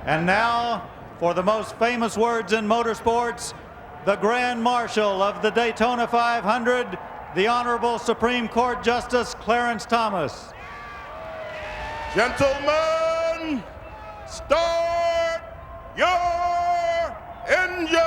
And now, for the most famous words in motorsports, the Grand Marshal of the Daytona 500, the Honorable Supreme Court Justice Clarence Thomas. Gentlemen, start your engines!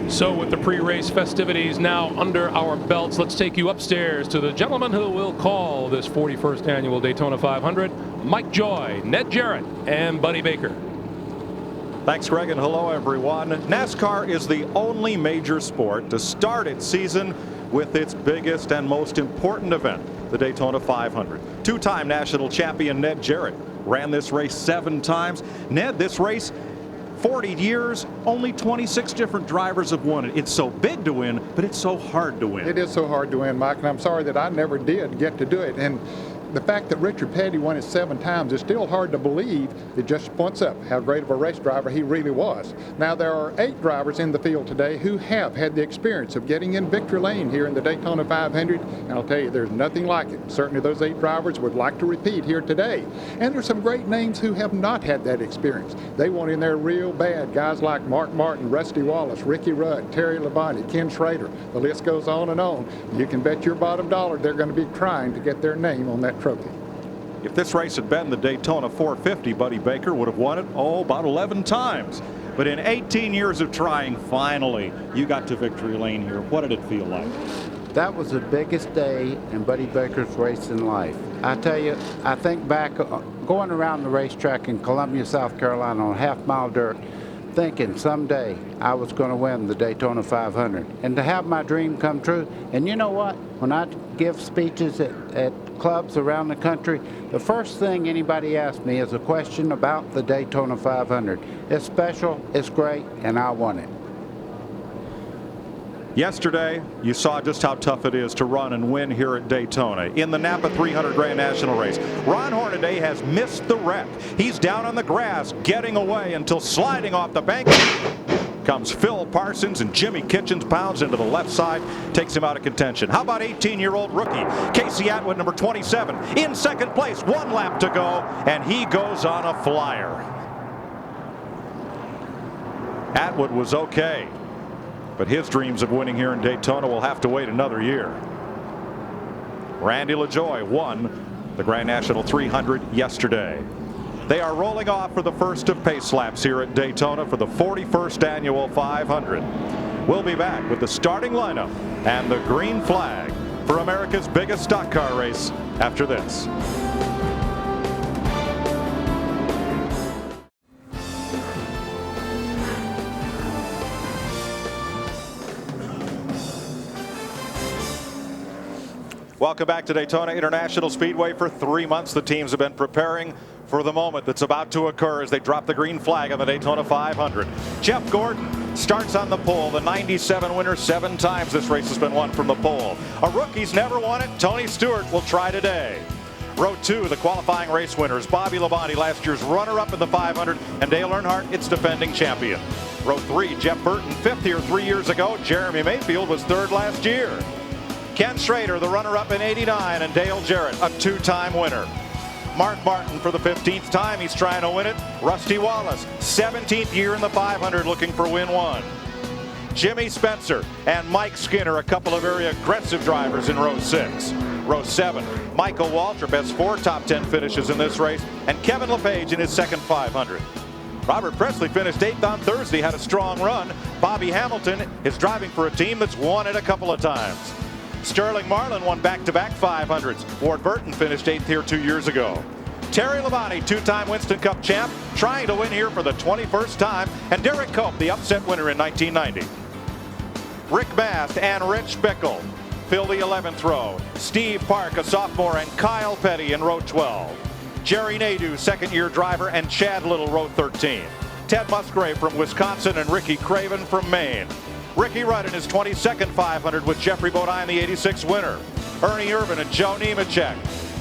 So with the pre-race festivities now under our belts, let's take you upstairs to the gentleman who will call this 41st annual Daytona 500, Mike Joy, Ned Jarrett, and Buddy Baker. Thanks, Greg, and hello, everyone. NASCAR is the only major sport to start its season with its biggest and most important event, the Daytona 500. Two-time national champion Ned Jarrett ran this race 7 times. Ned, this race, 40 years, only 26 different drivers have won it. It's so big to win, but it's so hard to win. It is so hard to win, Mike, and I'm sorry that I never did get to do it. And the fact that Richard Petty won it 7 times is still hard to believe. It just points up how great of a race driver he really was. Now, there are 8 drivers in the field today who have had the experience of getting in victory lane here in the Daytona 500, and I'll tell you, there's nothing like it. Certainly those 8 drivers would like to repeat here today. And there's some great names who have not had that experience. They want in there real bad. Guys like Mark Martin, Rusty Wallace, Ricky Rudd, Terry Labonte, Ken Schrader. The list goes on and on. You can bet your bottom dollar they're going to be trying to get their name on that trophy. If this race had been the Daytona 450, Buddy Baker would have won it, about 11 times. But in 18 years of trying, finally, you got to victory lane here. What did it feel like? That was the biggest day in Buddy Baker's racing life. I tell you, I think back going around the racetrack in Columbia, South Carolina on half-mile dirt, thinking someday I was going to win the Daytona 500 and to have my dream come true. And you know what? When I give speeches at clubs around the country, the first thing anybody asks me is a question about the Daytona 500. It's special, it's great, and I won it. Yesterday, you saw just how tough it is to run and win here at Daytona. In the Napa 300 Grand National Race, Ron Hornaday has missed the wreck. He's down on the grass, getting away until sliding off the bank. Comes Phil Parsons, and Jimmy Kitchens pounds into the left side, takes him out of contention. How about 18-year-old rookie Casey Atwood, number 27, in second place, 1 lap to go, and he goes on a flyer. Atwood was okay, but his dreams of winning here in Daytona will have to wait another year. Randy LaJoie won the Grand National 300 yesterday. They are rolling off for the first of pace laps here at Daytona for the 41st annual 500. We'll be back with the starting lineup and the green flag for America's biggest stock car race after this. Welcome back to Daytona International Speedway. For 3 months, the teams have been preparing for the moment that's about to occur as they drop the green flag on the Daytona 500. Jeff Gordon starts on the pole, the 97 winner. 7 times this race has been won from the pole. A rookie's never won it. Tony Stewart will try today. Row 2, the qualifying race winners. Bobby Labonte, last year's runner-up in the 500, and Dale Earnhardt, its defending champion. Row 3, Jeff Burton, 5th here 3 years ago. Jeremy Mayfield was 3rd last year. Ken Schrader, the runner-up in '89, and Dale Jarrett, a 2-time winner. Mark Martin for the 15th time, he's trying to win it. Rusty Wallace, 17th year in the 500, looking for win 1. Jimmy Spencer and Mike Skinner, a couple of very aggressive drivers in row 6. Row 7, Michael Waltrip has 4 top 10 finishes in this race, and Kevin LePage in his second 500. Robert Presley finished 8th on Thursday, had a strong run. Bobby Hamilton is driving for a team that's won it a couple of times. Sterling Marlin won back-to-back 500s. Ward Burton finished 8th here 2 years ago. Terry Labonte, 2-time Winston Cup champ, trying to win here for the 21st time. And Derek Cope, the upset winner in 1990. Rick Mast and Rich Bickle fill the 11th row. Steve Park, a sophomore, and Kyle Petty in row 12. Jerry Nadeau, second-year driver, and Chad Little, row 13. Ted Musgrave from Wisconsin and Ricky Craven from Maine. Ricky Rudd in his 22nd 500 with Jeffrey Bodine, the 86 winner. Ernie Irvin and Joe Nemechek.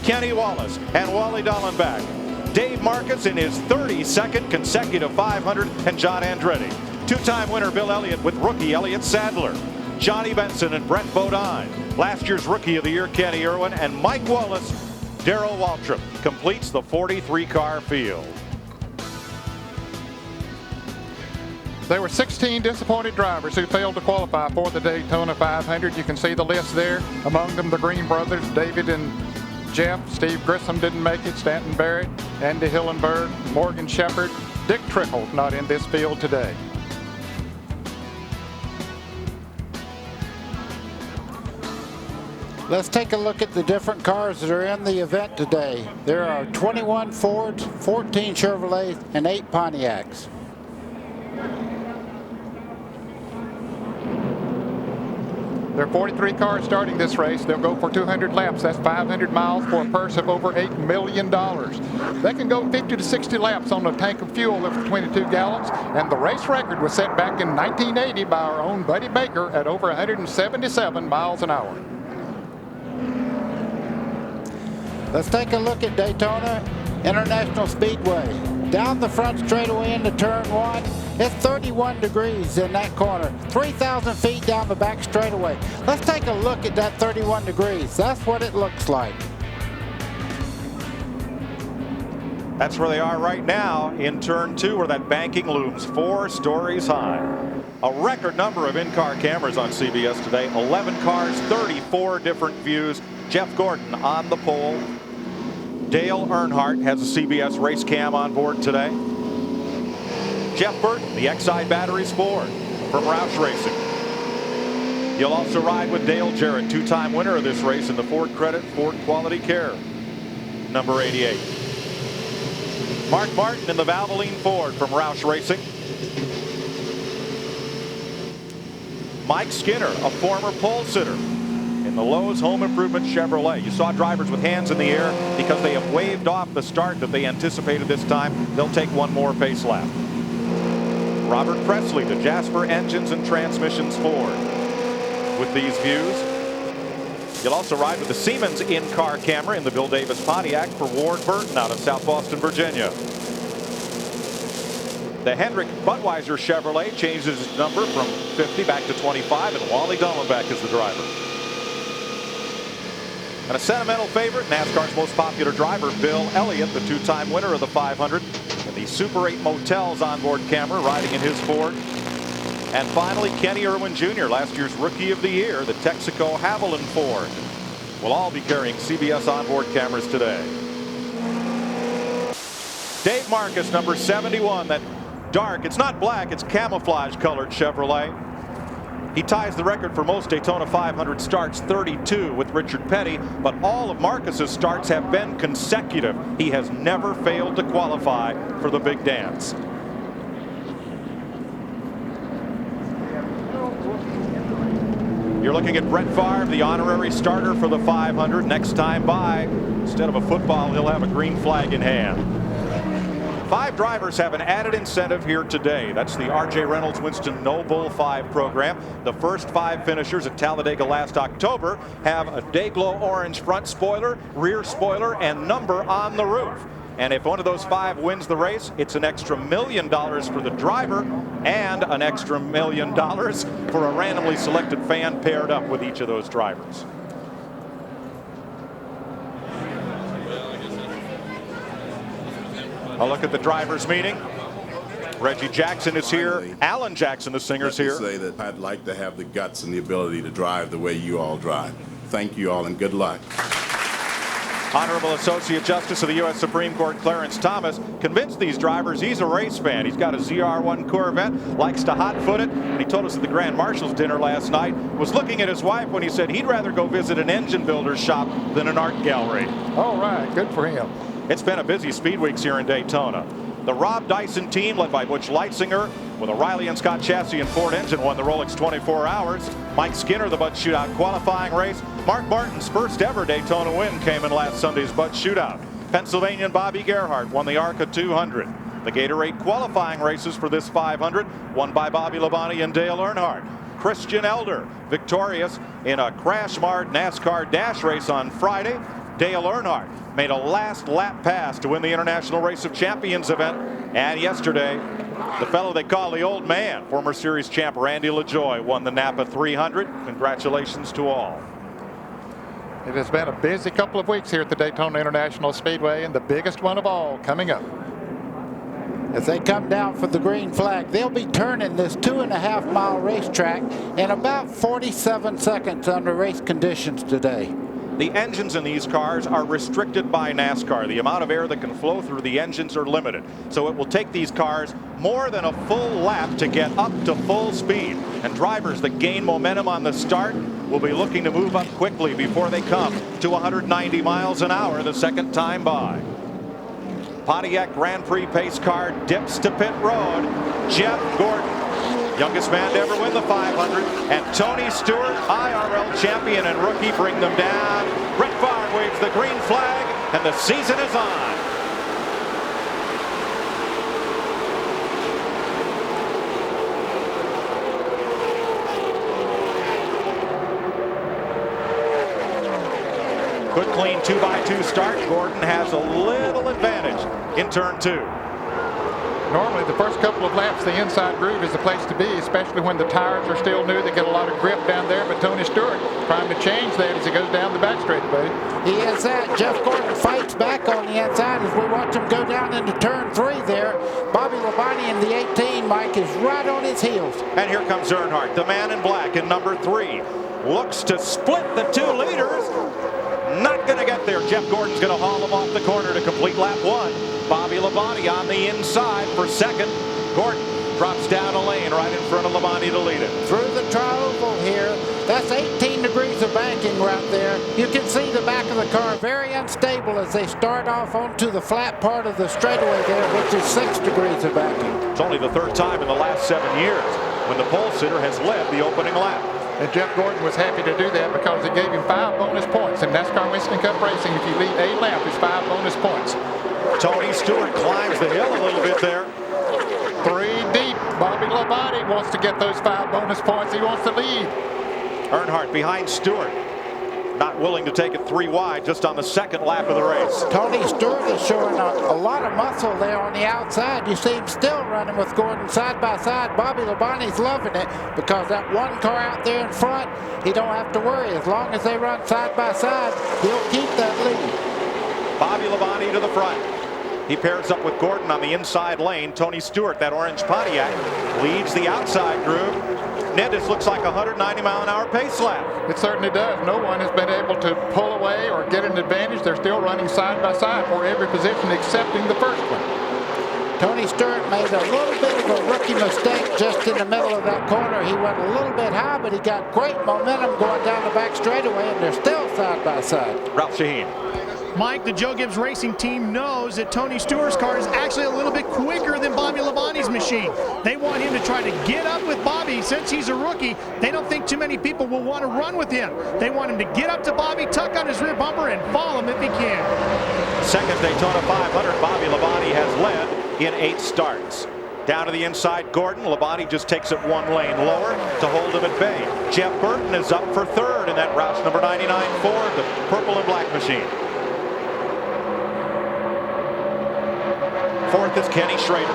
Kenny Wallace and Wally Dallenbach. Dave Marcus in his 32nd consecutive 500 and John Andretti. Two-time winner Bill Elliott with rookie Elliott Sadler. Johnny Benson and Brent Bodine. Last year's Rookie of the Year Kenny Irwin, and Mike Wallace. Darrell Waltrip completes the 43-car field. There were 16 disappointed drivers who failed to qualify for the Daytona 500. You can see the list there. Among them, the Green brothers, David and Jeff. Steve Grissom didn't make it. Stanton Barrett, Andy Hillenberg, Morgan Shepherd. Dick Trickle not in this field today. Let's take a look at the different cars that are in the event today. There are 21 Fords, 14 Chevrolets, and 8 Pontiacs. There are 43 cars starting this race. They'll go for 200 laps. That's 500 miles for a purse of over $8 million. They can go 50 to 60 laps on a tank of fuel of 22 gallons. And the race record was set back in 1980 by our own Buddy Baker at over 177 miles an hour. Let's take a look at Daytona International Speedway. Down the front straightaway into turn 1, it's 31 degrees in that corner. 3,000 feet down the back straightaway. Let's take a look at that 31 degrees. That's what it looks like. That's where they are right now in turn 2, where that banking looms 4 stories high. A record number of in-car cameras on CBS today. 11 cars, 34 different views. Jeff Gordon on the pole. Dale Earnhardt has a CBS race cam on board today. Jeff Burton, the XI Batteries Ford from Roush Racing. You'll also ride with Dale Jarrett, two-time winner of this race in the Ford Credit Ford Quality Care, number 88. Mark Martin in the Valvoline Ford from Roush Racing. Mike Skinner, a former pole sitter in the Lowe's Home Improvement Chevrolet. You saw drivers with hands in the air because they have waved off the start that they anticipated this time. They'll take one more pace lap. Robert Presley, the Jasper Engines and Transmissions Ford. With these views, you'll also ride with the Siemens in-car camera in the Bill Davis Pontiac for Ward Burton out of South Boston, Virginia. The Hendrick Budweiser Chevrolet changes its number from 50 back to 25, and Wally Dallenbach is the driver. And a sentimental favorite, NASCAR's most popular driver, Bill Elliott, the two-time winner of the 500, and the Super 8 Motels onboard camera riding in his Ford. And finally, Kenny Irwin Jr., last year's Rookie of the Year, the Texaco Haviland Ford, will all be carrying CBS onboard cameras today. Dave Marcus, number 71, that dark, it's not black, it's camouflage colored Chevrolet. He ties the record for most Daytona 500 starts, 32, with Richard Petty, but all of Marcus's starts have been consecutive. He has never failed to qualify for the big dance. You're looking at Brett Favre, the honorary starter for the 500. Next time by, instead of a football, he'll have a green flag in hand. 5 drivers have an added incentive here today. That's the R.J. Reynolds Winston No Bull 5 program. The first 5 finishers at Talladega last October have a Dayglow orange front spoiler, rear spoiler, and number on the roof. And if one of those 5 wins the race, it's an extra $1 million for the driver and an extra $1 million for a randomly selected fan paired up with each of those drivers. A look at the drivers' meeting. Reggie Jackson is here. Alan Jackson, the singer's here. Say that I'd like to have the guts and the ability to drive the way you all drive. Thank you all and good luck. Honorable Associate Justice of the U.S. Supreme Court Clarence Thomas convinced these drivers he's a race fan. He's got a ZR1 Corvette, likes to hot-foot it, and he told us at the Grand Marshals dinner last night, was looking at his wife when he said he'd rather go visit an engine builder's shop than an art gallery. All right, good for him. It's been a busy speed weeks here in Daytona. The Rob Dyson team, led by Butch Leitzinger, with a Riley and Scott chassis and Ford engine, won the Rolex 24 Hours. Mike Skinner, the Bud Shootout qualifying race. Mark Martin's first ever Daytona win came in last Sunday's Bud Shootout. Pennsylvanian Bobby Gerhart won the ARCA 200. The Gatorade qualifying races for this 500 won by Bobby Labonte and Dale Earnhardt. Christian Elder victorious in a crash-marred NASCAR dash race on Friday. Dale Earnhardt made a last lap pass to win the International Race of Champions event. And yesterday, the fellow they call the old man, former series champ Randy LaJoie, won the Napa 300. Congratulations to all. It has been a busy couple of weeks here at the Daytona International Speedway, and the biggest one of all coming up. As they come down for the green flag, they'll be turning this 2.5-mile racetrack in about 47 seconds under race conditions today. The engines in these cars are restricted by NASCAR. The amount of air that can flow through the engines are limited. So it will take these cars more than a full lap to get up to full speed. And drivers that gain momentum on the start will be looking to move up quickly before they come to 190 miles an hour the second time by. Pontiac Grand Prix pace car dips to pit road. Jeff Gordon, youngest man to ever win the 500, and Tony Stewart, IRL champion and rookie, bring them down. Brett Favre waves the green flag, and the season is on. Good clean 2x2 start. Gordon has a little advantage in turn 2. Normally, the first couple of laps, the inside groove is the place to be, especially when the tires are still new. They get a lot of grip down there, but Tony Stewart trying to change that as he goes down the back straight, buddy. He is that. Jeff Gordon fights back on the inside as we watch him go down into turn 3 there. Bobby Labonte in the 18, Mike, is right on his heels. And here comes Earnhardt, the man in black in number 3. Looks to split the 2 leaders. Not going to get there. Jeff Gordon's going to haul him off the corner to complete lap 1. Bobby Labonte on the inside for second. Gordon drops down a lane right in front of Labonte to lead it. Through the tri-oval here, that's 18 degrees of banking right there. You can see the back of the car very unstable as they start off onto the flat part of the straightaway there, which is 6 degrees of banking. It's only the 3rd time in the last 7 years when the pole sitter has led the opening lap. And Jeff Gordon was happy to do that because it gave him 5 bonus points. In NASCAR Winston Cup racing, if you lead a lap, it's 5 bonus points. Tony Stewart climbs the hill a little bit there. 3 deep. Bobby Labonte wants to get those 5 bonus points. He wants to lead. Earnhardt behind Stewart. Not willing to take it 3 wide just on the 2nd lap of the race. Tony Stewart is showing a lot of muscle there on the outside. You see him still running with Gordon side by side. Bobby Labonte's loving it because that one car out there in front, he don't have to worry. As long as they run side by side, he'll keep that lead. Bobby Labonte to the front. He pairs up with Gordon on the inside lane. Tony Stewart, that orange Pontiac, leads the outside groove. Ned, this looks like a 190-mile-an-hour pace lap. It certainly does. No one has been able to pull away or get an advantage. They're still running side by side for every position excepting the first one. Tony Stewart made a little bit of a rookie mistake just in the middle of that corner. He went a little bit high, but he got great momentum going down the back straightaway, and they're still side by side. Ralph Shaheen. Mike, the Joe Gibbs Racing team knows that Tony Stewart's car is actually a little bit quicker than Bobby Labonte's machine. They want him to try to get up with Bobby. Since he's a rookie, they don't think too many people will want to run with him. They want him to get up to Bobby, tuck on his rear bumper, and follow him if he can. Second Daytona 500, Bobby Labonte has led in 8 starts. Down to the inside, Gordon. Labonte just takes it 1 lane lower to hold him at bay. Jeff Burton is up for 3rd in that Roush number 99 Ford, the purple and black machine. 4th is Kenny Schrader.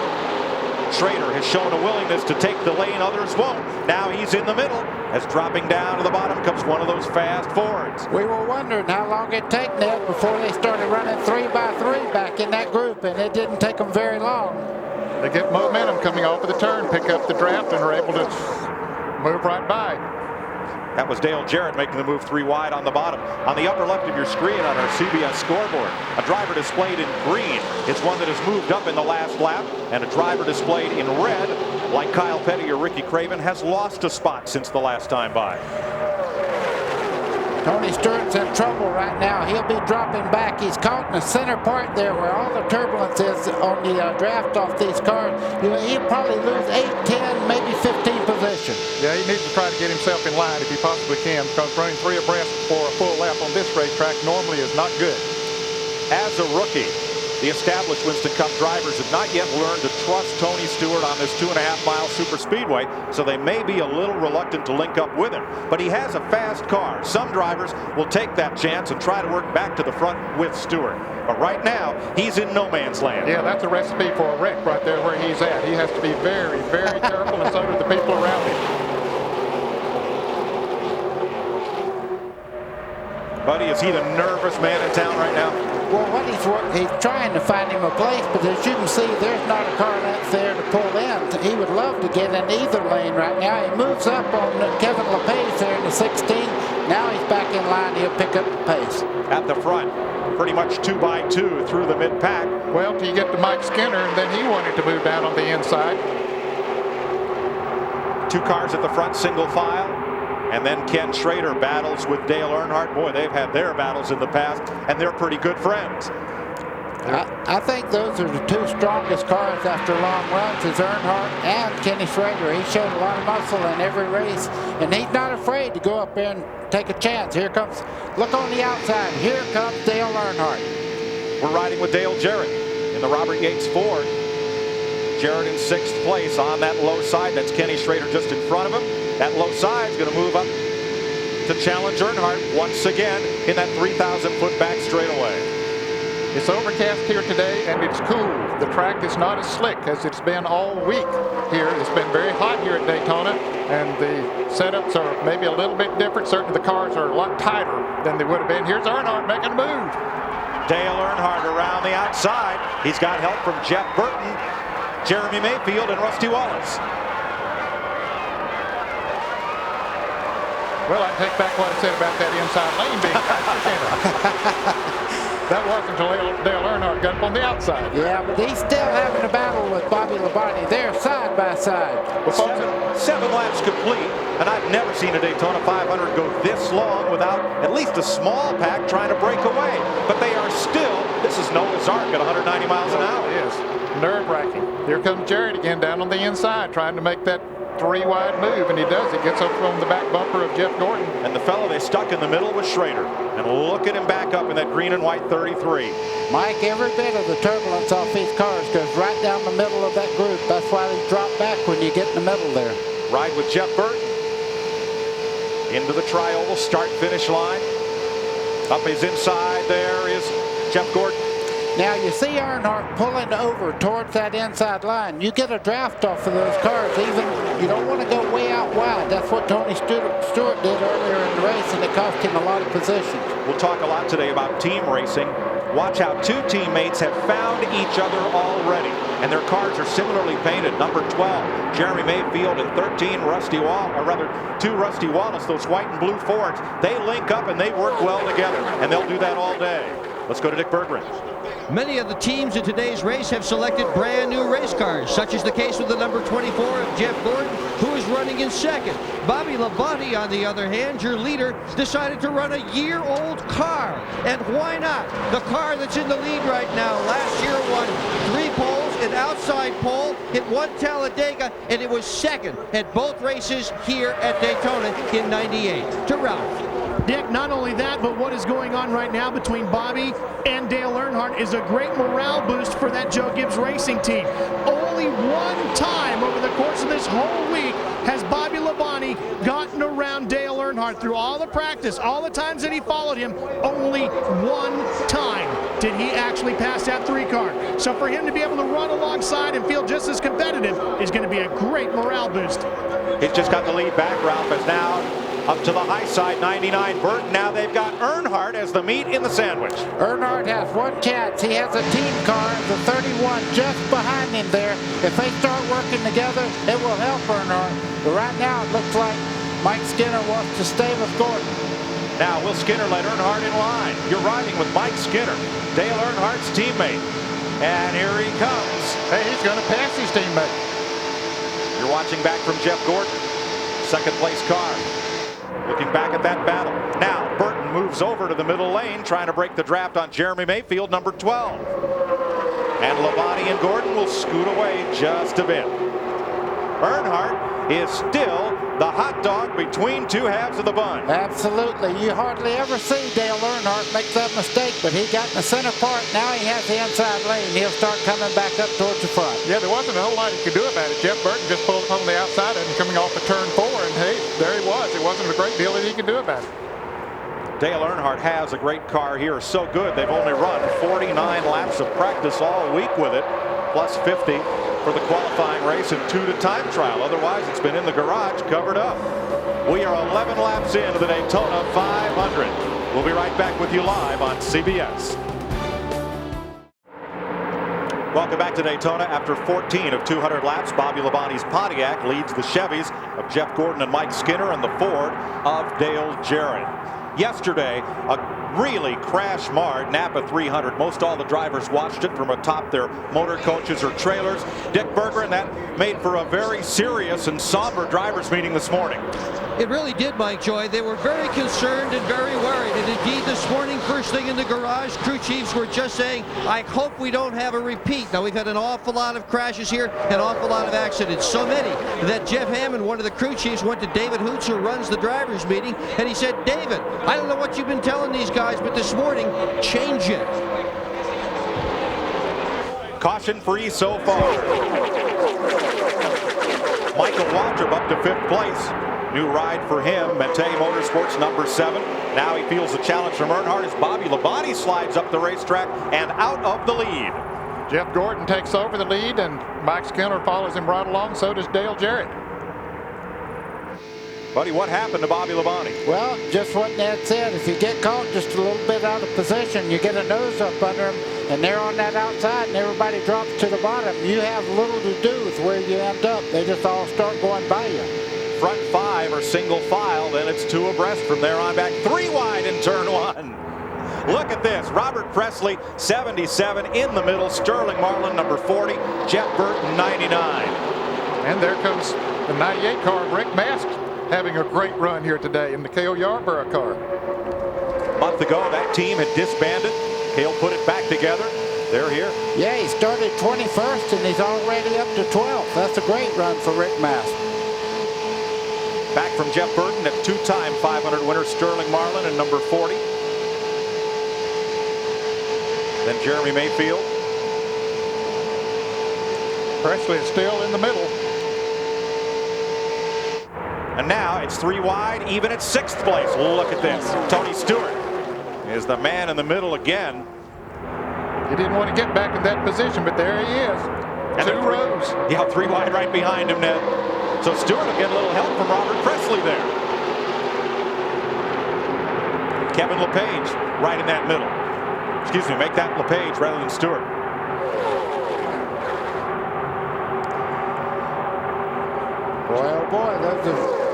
Schrader has shown a willingness to take the lane others won't. Now he's in the middle as dropping down to the bottom comes one of those fast Fords. We were wondering how long it'd take, Ned, before they started running 3x3 back in that group, and it didn't take them very long. They get momentum coming off of the turn, pick up the draft, and are able to move right by. That was Dale Jarrett making the move 3 wide on the bottom. On the upper left of your screen on our CBS scoreboard, a driver displayed in green. It's one that has moved up in the last lap, and a driver displayed in red, like Kyle Petty or Ricky Craven, has lost a spot since the last time by. Tony Stewart's in trouble right now. He'll be dropping back. He's caught in the center part there where all the turbulence is on the draft off these cars. He'll probably lose 8, 10, maybe 15 position. Yeah, he needs to try to get himself in line if he possibly can, because running 3 abreast for a full lap on this racetrack normally is not good. As a rookie, the established Winston Cup drivers have not yet learned to trust Tony Stewart on this 2.5-mile super speedway, so they may be a little reluctant to link up with him. But he has a fast car. Some drivers will take that chance and try to work back to the front with Stewart. But right now, he's in no man's land. Yeah, that's a recipe for a wreck right there where he's at. He has to be very, very careful, and so do the people around him. Buddy, is he the nervous man in town right now? Well, he's trying to find him a place, but as you can see, there's not a car that's there to pull in. He would love to get in either lane right now. He moves up on Kevin LePage there in the 16. Now he's back in line. He'll pick up the pace. At the front, pretty much 2 by 2 through the mid-pack. Well, till you get to Mike Skinner, and then he wanted to move down on the inside. 2 cars at the front, single file. And then Ken Schrader battles with Dale Earnhardt. Boy, they've had their battles in the past, and they're pretty good friends. I think those are the 2 strongest cars after long runs is Earnhardt and Kenny Schrader. He showed a lot of muscle in every race, and he's not afraid to go up there and take a chance. Here comes, look on the outside, here comes Dale Earnhardt. We're riding with Dale Jarrett in the Robert Yates Ford. Jarrett in 6th place on that low side. That's Kenny Schrader just in front of him. That low side is going to move up to challenge Earnhardt once again in that 3,000-foot back straightaway. It's overcast here today, and it's cool. The track is not as slick as it's been all week here. It's been very hot here at Daytona, and the setups are maybe a little bit different. Certainly the cars are a lot tighter than they would have been. Here's Earnhardt making a move. Dale Earnhardt around the outside. He's got help from Jeff Burton, Jeremy Mayfield, and Rusty Wallace. Well, I take back what I said about that inside lane being That wasn't until Dale Earnhardt got up on the outside. Yeah, but he's still having a battle with Bobby Labonte. They're side by side. Well, 7 laps complete, and I've never seen a Daytona 500 go this long without at least a small pack trying to break away. But they are still, this is Noah's Ark at 190 miles an hour. It is nerve-wracking. Here comes Jarrett again down on the inside trying to make that 3-wide move, and he does. He gets up on the back bumper of Jeff Gordon. And the fellow they stuck in the middle was Schrader. And look at him back up in that green and white 33. Mike, every bit of the turbulence off these cars goes right down the middle of that group. That's why they drop back when you get in the middle there. Ride with Jeff Burton. Into the tri-oval start-finish line. Up his inside there is Jeff Gordon. Now you see Earnhardt pulling over towards that inside line. You get a draft off of those cars. Even you don't want to go way out wide. That's what Tony Stewart did earlier in the race, and it cost him a lot of positions. We'll talk a lot today about team racing. Watch how 2 teammates have found each other already, and their cars are similarly painted. Number 12, Jeremy Mayfield, and 13, Rusty Wallace, or rather 2 Rusty Wallace, those white and blue Fords. They link up and they work well together, and they'll do that all day. Let's go to Dick Berggren. Many of the teams in today's race have selected brand new race cars, such is the case with the number 24 of Jeff Gordon, who is running in 2nd. Bobby Labonte, on the other hand, your leader, decided to run a year-old car. And why not? The car that's in the lead right now last year won 3 poles, an outside pole, hit 1 Talladega, and it was 2nd at both races here at Daytona in '98. To Ralph. Dick, not only that, but what is going on right now between Bobby and Dale Earnhardt is a great morale boost for that Joe Gibbs Racing team. Only 1 time over the course of this whole week has Bobby Labonte gotten around Dale Earnhardt through all the practice, all the times that he followed him. Only 1 time did he actually pass that 3 car. So for him to be able to run alongside and feel just as competitive is going to be a great morale boost. He's just got the lead back. Ralph is now up to the high side, 99 Burton. Now they've got Earnhardt as the meat in the sandwich. Earnhardt has 1 chance. He has a team car, the 31, just behind him there. If they start working together, it will help Earnhardt. But right now, it looks like Mike Skinner wants to stay with Gordon. Now, will Skinner let Earnhardt in line? You're riding with Mike Skinner, Dale Earnhardt's teammate. And here he comes. Hey, he's going to pass his teammate. You're watching back from Jeff Gordon, 2nd place car. Looking back at that battle. Now, Burton moves over to the middle lane, trying to break the draft on Jeremy Mayfield, number 12. And Labonte and Gordon will scoot away just a bit. Earnhardt is still the hot dog between two halves of the bun. Absolutely. You hardly ever see Dale Earnhardt make that mistake, but he got in the center part. Now he has the inside lane. He'll start coming back up towards the front. Yeah, there wasn't a whole lot he could do about it. Jeff Burton just pulled up on the outside and coming off of turn 4, and hey, there he was. It wasn't a great deal that he could do about it. Dale Earnhardt has a great car here. So good, they've only run 49 laps of practice all week with it, plus 50 for the qualifying race and 2 to time trial. Otherwise, it's been in the garage covered up. We are 11 laps into the Daytona 500. We'll be right back with you live on CBS. Welcome back to Daytona. After 14 of 200 laps, Bobby Labonte's Pontiac leads the Chevys of Jeff Gordon and Mike Skinner and the Ford of Dale Jarrett. Yesterday, a really crash-marred Napa 300. Most all the drivers watched it from atop their motor coaches or trailers. Dick Berger, and that made for a very serious and somber drivers meeting this morning. It really did, Mike Joy. They were very concerned and very worried. And indeed, this morning, first thing in the garage, crew chiefs were just saying, I hope we don't have a repeat. Now, we've had an awful lot of crashes here, an awful lot of accidents. So many that Jeff Hammond, one of the crew chiefs, went to David Hoots, who runs the drivers meeting, and he said, David, I don't know what you've been telling these guys, but this morning, change it. Caution free so far. Michael Waltrip up to 5th place. New ride for him, Matei Motorsports number 7. Now he feels the challenge from Earnhardt as Bobby Labonte slides up the racetrack and out of the lead. Jeff Gordon takes over the lead, and Mike Skinner follows him right along. So does Dale Jarrett. Buddy, what happened to Bobby Labonte? Well, just what Ned said. If you get caught just a little bit out of position, you get a nose up under him, and they're on that outside, and everybody drops to the bottom. You have little to do with where you end up. They just all start going by you. Front 5 or single file, then it's 2 abreast from there on back. 3 wide in turn 1. Look at this. Robert Presley, 77 in the middle. Sterling Marlin, number 40. Jeff Burton, 99. And there comes the 98 car of Rick Mast, having a great run here today in the Cale Yarborough car. A month ago, that team had disbanded. Cale put it back together. They're here. Yeah, he started 21st, and he's already up to 12th. That's a great run for Rick Mast. Back from Jeff Burton at 2-time 500 winner Sterling Marlin and number 40. Then Jeremy Mayfield. Presley is still in the middle. And now it's 3 wide, even at 6th place. Look at this. Tony Stewart is the man in the middle again. He didn't want to get back in that position, but there he is. And 2 rows. Yeah, 3 wide right behind him, Ned. So Stewart will get a little help from Robert Presley there. Kevin LePage right in that middle. Excuse me, make that LePage rather than Stewart. Boy, oh boy,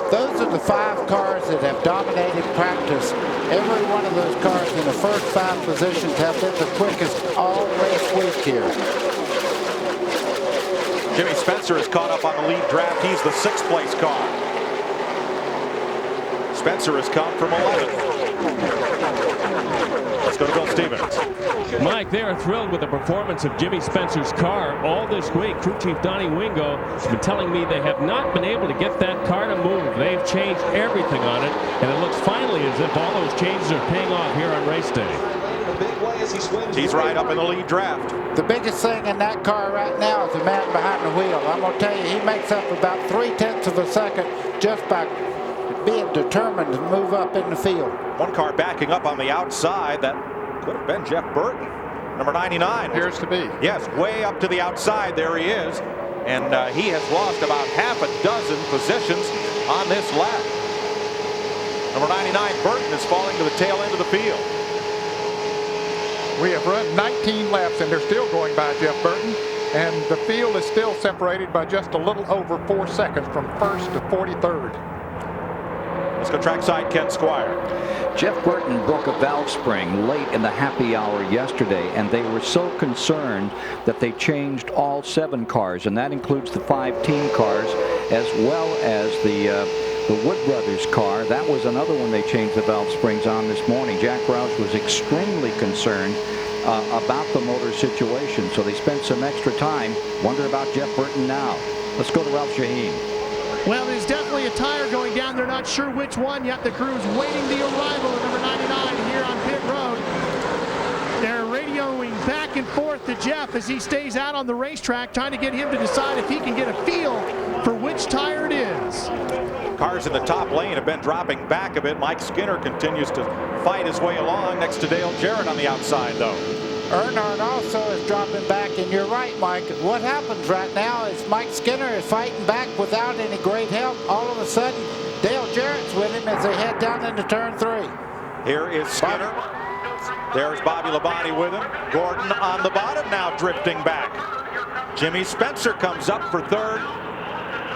those are the 5 cars that have dominated practice. Every one of those cars in the first 5 positions have been the quickest all race week here. Jimmy Spencer is caught up on the lead draft. He's the 6th place car. Spencer has come from 11th. Let's go to Bill Stevens. Mike, they are thrilled with the performance of Jimmy Spencer's car all this week. Crew Chief Donnie Wingo has been telling me they have not been able to get that car to move. They've changed everything on it, and it looks finally as if all those changes are paying off here on race day. He's right up in the lead draft. The biggest thing in that car right now is the man behind the wheel. I'm going to tell you, he makes up about 3/10 of a second just by being determined to move up in the field. One car backing up on the outside. That could have been Jeff Burton, number 99. Appears to be. Yes, way up to the outside. There he is. And he has lost about half a dozen positions on this lap. Number 99, Burton, is falling to the tail end of the field. We have run 19 laps, and they're still going by Jeff Burton. And the field is still separated by just a little over 4 seconds from 1st to 43rd. Let's go trackside, Ken Squire. Jeff Burton broke a valve spring late in the happy hour yesterday, and they were so concerned that they changed all 7 cars, and that includes the 5 team cars as well as the the Wood Brothers car. That was another one they changed the valve springs on this morning. Jack Roush was extremely concerned about the motor situation, so they spent some extra time. Wonder about Jeff Burton now. Let's go to Ralph Shaheen. Well, there's definitely a tire going down. They're not sure which one yet. The crew's waiting the arrival of number 99 here on pit road. They're radioing back and forth to Jeff as he stays out on the racetrack, trying to get him to decide if he can get a feel for which tire it is. Cars in the top lane have been dropping back a bit. Mike Skinner continues to fight his way along next to Dale Jarrett on the outside, though. Earnhardt also is dropping back, and you're right, Mike. What happens right now is Mike Skinner is fighting back without any great help. All of a sudden, Dale Jarrett's with him as they head down into turn 3. Here is Skinner. There's Bobby Labonte with him. Gordon on the bottom now, drifting back. Jimmy Spencer comes up for third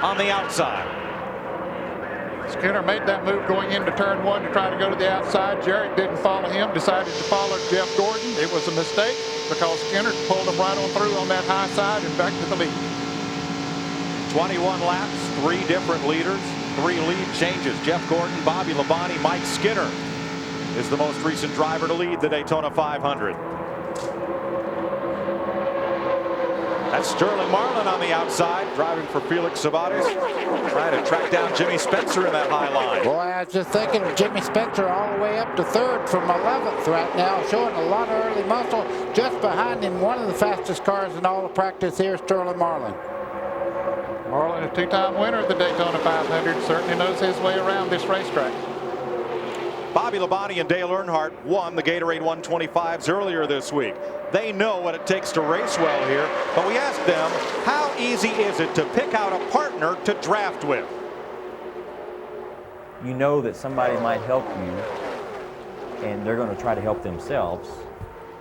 on the outside. Skinner made that move going into turn 1 to try to go to the outside. Jarrett didn't follow him, decided to follow Jeff Gordon. It was a mistake because Skinner pulled him right on through on that high side and back to the lead. 21 laps, 3 different leaders, 3 lead changes. Jeff Gordon, Bobby Labonte, Mike Skinner is the most recent driver to lead the Daytona 500. That's Sterling Marlin on the outside, driving for Felix Sabates, trying to track down Jimmy Spencer in that high line. Boy, I was just thinking of Jimmy Spencer all the way up to third from 11th right now, showing a lot of early muscle. Just behind him, one of the fastest cars in all the practice here, Sterling Marlin. Marlin, a 2-time winner of the Daytona 500, certainly knows his way around this racetrack. Bobby Labonte and Dale Earnhardt won the Gatorade 125s earlier this week. They know what it takes to race well here, but we asked them, how easy is it to pick out a partner to draft with? You know that somebody might help you, and they're going to try to help themselves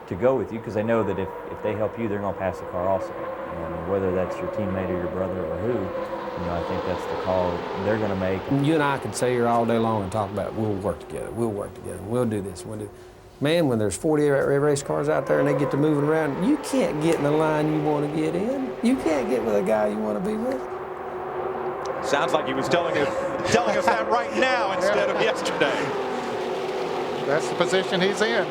to go with you, because they know that if they help you, they're going to pass the car also. And whether that's your teammate or your brother or who, I think that's the call they're going to make. You and I can sit here all day long and talk about we'll work together, we'll do this, we'll do. Man, when there's 40 race cars out there and they get to moving around, you can't get in the line you want to get in. You can't get with a guy you want to be with. Sounds like he was telling us that right now instead of yesterday. That's the position he's in.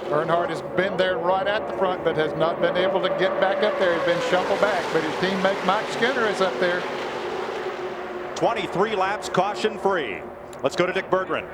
Earnhardt has been there right at the front, but has not been able to get back up there. He's been shuffled back, but his teammate Mike Skinner is up there. 23 laps, caution free. Let's go to Dick Berggren.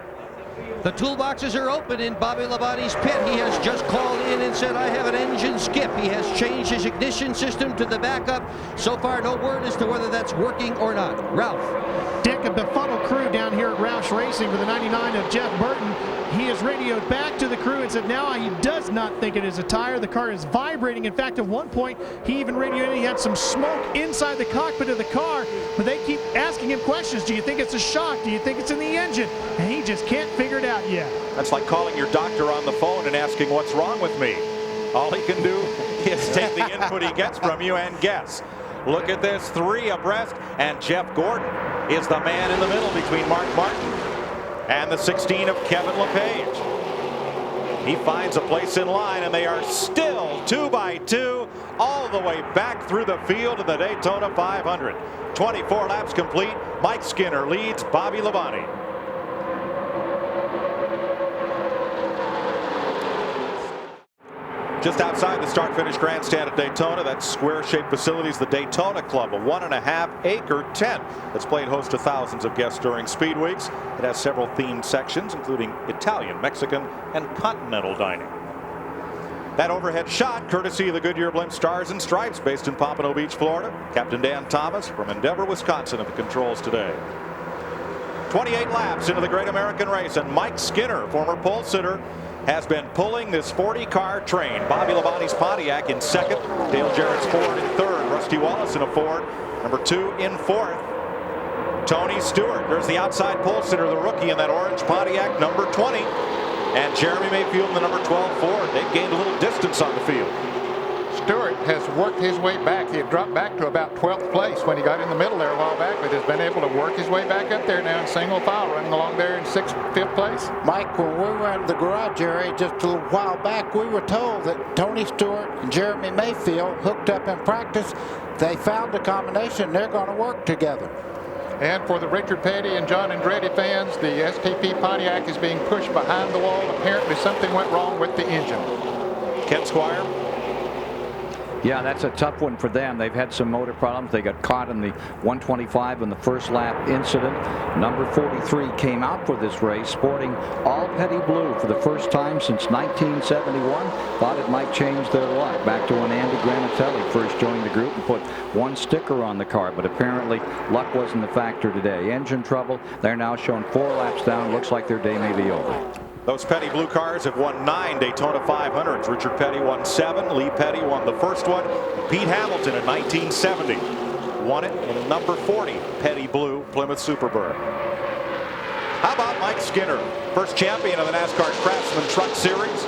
The toolboxes are open in Bobby Labonte's pit. He has just called in and said, I have an engine skip. He has changed his ignition system to the backup. So far, no word as to whether that's working or not. Ralph. Dick, a befuddled crew down here at Roush Racing with the 99 of Jeff Burton. He has radioed back to the crew and said now he does not think it is a tire. The car is vibrating. In fact, at one point, he even radioed he had some smoke inside the cockpit of the car, but they keep asking him questions. Do you think it's a shock? Do you think it's in the engine? And he just can't figure it out yet. That's like calling your doctor on the phone and asking what's wrong with me. All he can do is take the input he gets from you and guess. Look at this, 3 abreast, and Jeff Gordon is the man in the middle between Mark Martin and the 16 of Kevin LePage. He finds a place in line, and they are still 2 by 2 all the way back through the field of the Daytona 500. 24 laps complete. Mike Skinner leads Bobby Labonte. Just outside the start-finish grandstand at Daytona, that square-shaped facility is the Daytona Club, a 1.5-acre tent that's played host to thousands of guests during Speed Weeks. It has several themed sections, including Italian, Mexican, and continental dining. That overhead shot, courtesy of the Goodyear Blimp Stars and Stripes, based in Pompano Beach, Florida. Captain Dan Thomas from Endeavor, Wisconsin, at the controls today. 28 laps into the Great American Race, and Mike Skinner, former pole sitter, has been pulling this 40-car train. Bobby Labonte's Pontiac in second, Dale Jarrett's Ford in third, Rusty Wallace in a Ford, number 2 in fourth. Tony Stewart, there's the outside pole sitter, the rookie in that orange Pontiac, number 20. And Jeremy Mayfield in the number 12 Ford. They've gained a little distance on the field. Stewart has worked his way back. He had dropped back to about 12th place when he got in the middle there a while back, but has been able to work his way back up there now in single file, running along there in 5th place. Mike, when we were in the garage area just a little while back, we were told that Tony Stewart and Jeremy Mayfield hooked up in practice. They found a combination. They're going to work together. And for the Richard Petty and John Andretti fans, the STP Pontiac is being pushed behind the wall. Apparently something went wrong with the engine. Ken Squire. Yeah, that's a tough one for them. They've had some motor problems. They got caught in the 125 in the first lap incident. Number 43 came out for this race sporting all Petty blue for the first time since 1971. Thought it might change their luck. Back to when Andy Granatelli first joined the group and put one sticker on the car, but apparently luck wasn't the factor today. Engine trouble. They're now showing 4 laps down. Looks like their day may be over. Those Petty blue cars have won 9 Daytona 500s. Richard Petty won 7. Lee Petty won the first one. Pete Hamilton in 1970 won it in number 40 Petty blue Plymouth Superbird. How about Mike Skinner, first champion of the NASCAR Craftsman Truck Series,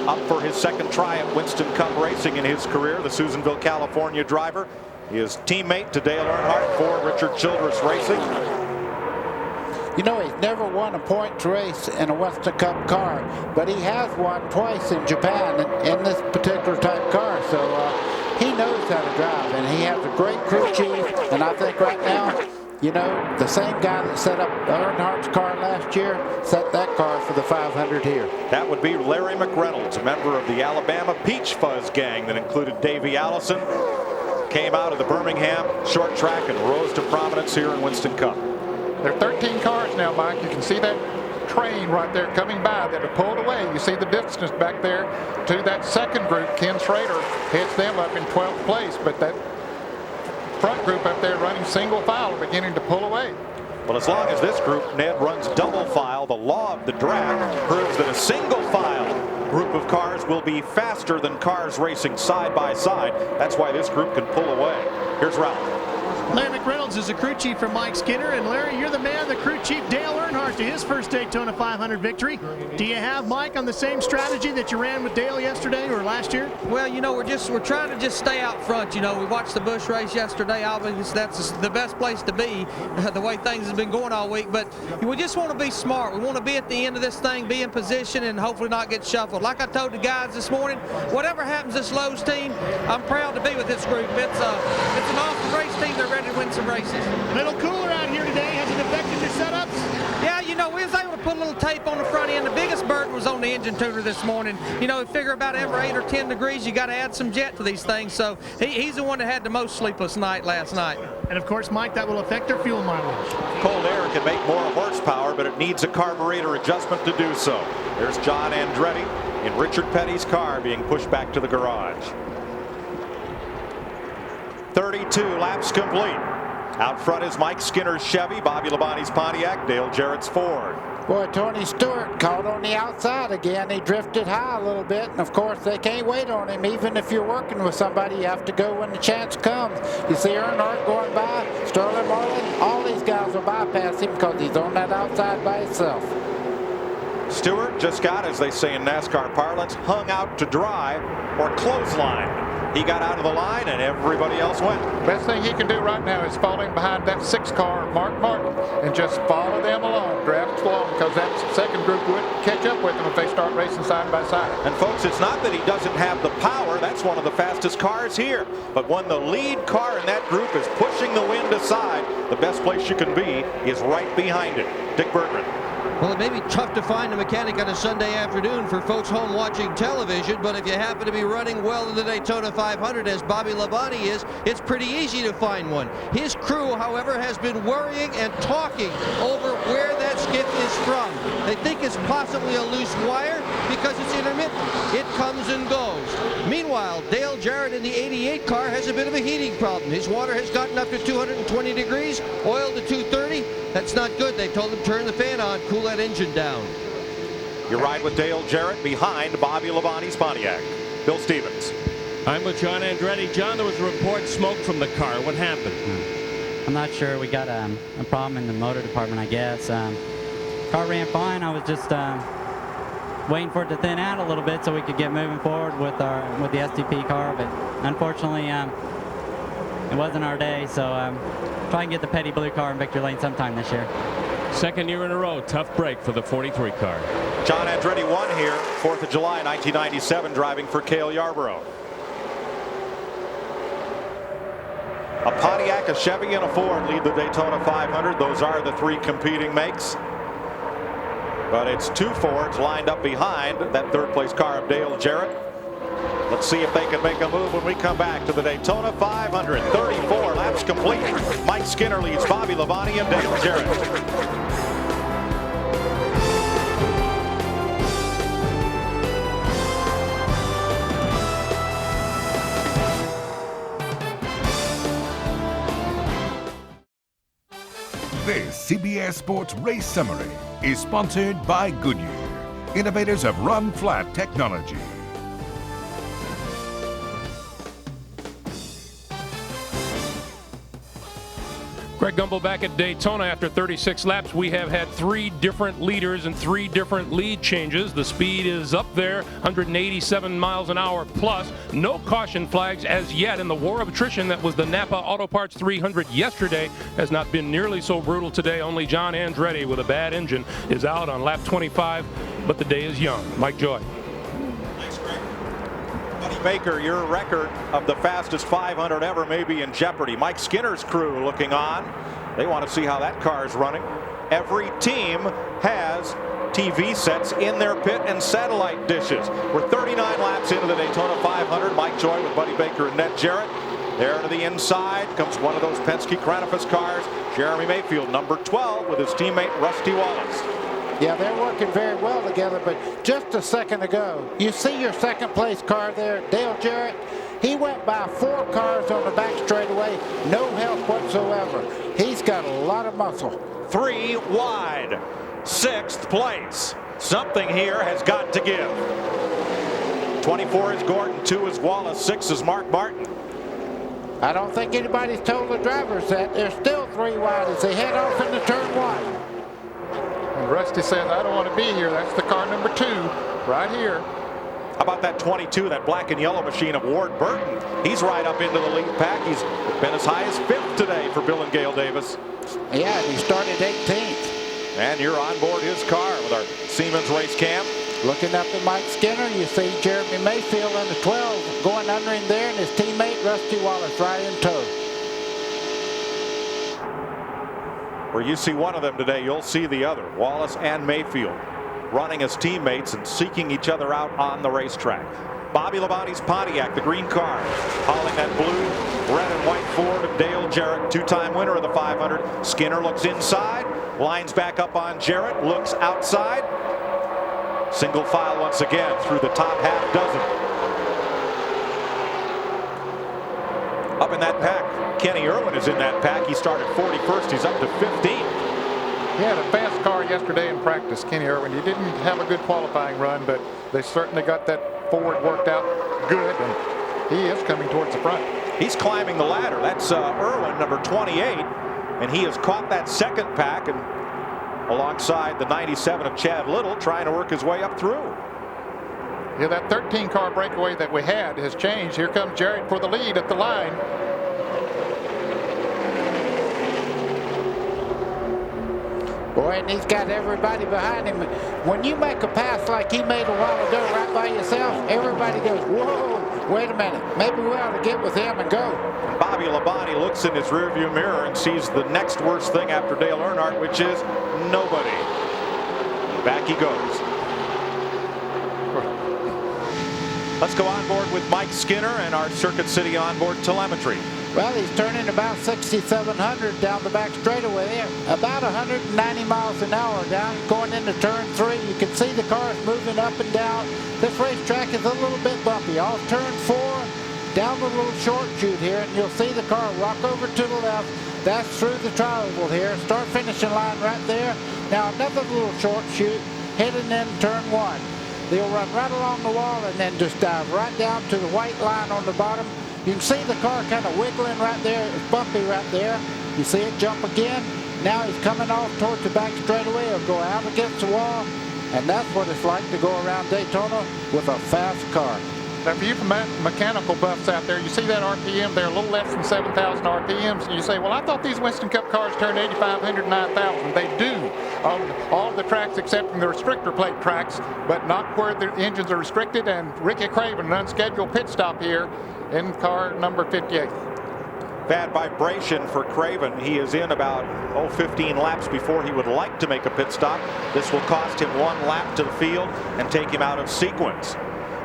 up for his second try at Winston Cup racing in his career. The Susanville, California driver, his teammate to Dale Earnhardt for Richard Childress Racing. You know, he's never won a points race in a Winston Cup car, but he has won twice in Japan in this particular type car, so he knows how to drive, and he has a great crew chief, and I think right now, you know, the same guy that set up Earnhardt's car last year set that car for the 500 here. That would be Larry McReynolds, a member of the Alabama Peach Fuzz gang that included Davey Allison. Came out of the Birmingham short track and rose to prominence here in Winston Cup. There are 13 cars now, Mike. You can see that train right there coming by that are pulled away. You see the distance back there to that second group. Ken Schrader heads them up in 12th place, but that front group up there running single file are beginning to pull away. Well, as long as this group, Ned, runs double file, the law of the drag proves that a single file group of cars will be faster than cars racing side by side. That's why this group can pull away. Here's Ralph. Larry McReynolds is the crew chief for Mike Skinner, and Larry, you're the man, the crew chief Dale Earnhardt to his first Daytona 500 victory. Do you have Mike on the same strategy that you ran with Dale yesterday or last year? Well, you know, we're trying to just stay out front. You know, we watched the Busch race yesterday. Obviously, that's the best place to be, the way things have been going all week. But we just want to be smart. We want to be at the end of this thing, be in position, and hopefully not get shuffled. Like I told the guys this morning, whatever happens to this Lowe's team, I'm proud to be with this group. It's an awesome race team. They're ready to win some races. A little cooler out here today. Has it affected your setups? Yeah, you know, we was able to put a little tape on the front end. The biggest burden was on the engine tuner this morning. You know, we figure about every 8 or 10 degrees, you got to add some jet to these things. So he's the one that had the most sleepless night last night. And of course, Mike, that will affect their fuel mileage. Cold air can make more horsepower, but it needs a carburetor adjustment to do so. There's John Andretti in Richard Petty's car being pushed back to the garage. 32 laps complete. Out front is Mike Skinner's Chevy, Bobby Labonte's Pontiac, Dale Jarrett's Ford. Boy, Tony Stewart caught on the outside again. He drifted high a little bit, and of course they can't wait on him. Even if you're working with somebody, you have to go when the chance comes. You see Earnhardt going by, Sterling Marlin, all these guys will bypass him because he's on that outside by himself. Stewart just got, as they say in NASCAR parlance, hung out to dry or clothesline. He got out of the line and everybody else went. Best thing he can do right now is fall in behind that 6 car, Mark Martin, and just follow them along, draft along, because that second group would catch up with them if they start racing side by side. And folks, it's not that he doesn't have the power. That's one of the fastest cars here. But when the lead car in that group is pushing the wind aside, the best place you can be is right behind it. Dick Berggren. Well, it may be tough to find a mechanic on a Sunday afternoon for folks home watching television, but if you happen to be running well in the Daytona 500 as Bobby Labonte is, it's pretty easy to find one. His crew, however, has been worrying and talking over where that skip is from. They think it's possibly a loose wire because it's intermittent. It comes and goes. Meanwhile, Dale Jarrett in the 88 car has a bit of a heating problem. His water has gotten up to 220 degrees, oil to 230. That's not good. They told him turn the fan on, cool that engine down. You ride with Dale Jarrett behind Bobby Labonte's Pontiac. Bill Stevens. I'm with John Andretti. John, there was a report smoke from the car. What happened? I'm not sure. We got a problem in the motor department, I guess. Car ran fine. I was just waiting for it to thin out a little bit so we could get moving forward with the STP car, but unfortunately it wasn't our day, so try and get the Petty Blue car in victory lane sometime this year. Second year in a row, tough break for the 43 car. John Andretti won here, 4th of July 1997, driving for Cale Yarborough. A Pontiac, a Chevy, and a Ford lead the Daytona 500. Those are the three competing makes. But it's two Fords lined up behind that third-place car of Dale Jarrett. Let's see if they can make a move when we come back to the Daytona 500. 34 laps complete. Mike Skinner leads Bobby Labonte and Dale Jarrett. This CBS Sports Race Summary is sponsored by Goodyear, innovators of run-flat technology. Greg Gumbel back at Daytona after 36 laps. We have had 3 different leaders and 3 different lead changes. The speed is up there, 187 miles an hour plus. No caution flags as yet, and the war of attrition that was the Napa Auto Parts 300 yesterday has not been nearly so brutal today. Only John Andretti with a bad engine is out on lap 25, but the day is young. Mike Joy. Baker, your record of the fastest 500 ever may be in jeopardy. Mike Skinner's crew looking on. They want to see how that car is running. Every team has TV sets in their pit and satellite dishes. We're 39 laps into the Daytona 500. Mike Joy with Buddy Baker and Ned Jarrett. There to the inside comes one of those Penske Chronicles cars. Jeremy Mayfield, number 12, with his teammate Rusty Wallace. Yeah, they're working very well together, but just a second ago, you see your second place car there, Dale Jarrett. He went by 4 cars on the back straightaway, no help whatsoever. He's got a lot of muscle. 3 wide, 6th place. Something here has got to give. 24 is Gordon, 2 is Wallace, 6 is Mark Martin. I don't think anybody's told the drivers that. They're still 3 wide as they head off into turn 1. And Rusty says, I don't want to be here. That's the car number 2 right here. How about that 22, that black and yellow machine of Ward Burton? He's right up into the lead pack. He's been as high as 5th today for Bill and Gail Davis. Yeah, he started 18th. And you're on board his car with our Siemens race cam. Looking up at Mike Skinner, you see Jeremy Mayfield in the 12 going under him there, and his teammate Rusty Wallace right in tow. Where you see one of them today, you'll see the other. Wallace and Mayfield running as teammates and seeking each other out on the racetrack. Bobby Labonte's Pontiac, the green car, hauling that blue, red and white Ford of Dale Jarrett, 2-time winner of the 500. Skinner looks inside, lines back up on Jarrett, looks outside. Single file once again through the top half dozen. Up in that pack, Kenny Irwin is in that pack. He started 41st. He's up to 15th. He had a fast car yesterday in practice, Kenny Irwin. He didn't have a good qualifying run, but they certainly got that Ford worked out good, and he is coming towards the front. He's climbing the ladder. That's Irwin, number 28, and he has caught that second pack and alongside the 97 of Chad Little, trying to work his way up through. Yeah, that 13-car breakaway that we had has changed. Here comes Jarrett for the lead at the line. Boy, and he's got everybody behind him. When you make a pass like he made a while ago right by yourself, everybody goes, whoa, wait a minute. Maybe we ought to get with him and go. Bobby Labonte looks in his rearview mirror and sees the next worst thing after Dale Earnhardt, which is nobody. Back he goes. Let's go on board with Mike Skinner and our Circuit City onboard telemetry. Well, he's turning about 6,700 down the back straightaway there. About 190 miles an hour down, going into turn 3. You can see the cars moving up and down. This racetrack is a little bit bumpy. Off turn 4, down the little short chute here, and you'll see the car rock over to the left. That's through the tri-oval here. Start finishing line right there. Now another little short chute heading in turn 1. They'll run right along the wall and then just dive right down to the white line on the bottom. You can see the car kind of wiggling right there. It's bumpy right there. You see it jump again. Now he's coming off towards the back straightaway. He'll go out against the wall. And that's what it's like to go around Daytona with a fast car. Now, for you mechanical buffs out there, you see that RPM there, a little less than 7,000 RPMs, and you say, well, I thought these Winston Cup cars turned 8,500, 9,000. They do on all the tracks except in the restrictor plate tracks, but not where the engines are restricted. And Ricky Craven, an unscheduled pit stop here in car number 58. Bad vibration for Craven. He is in about 15 laps before he would like to make a pit stop. This will cost him 1 lap to the field and take him out of sequence.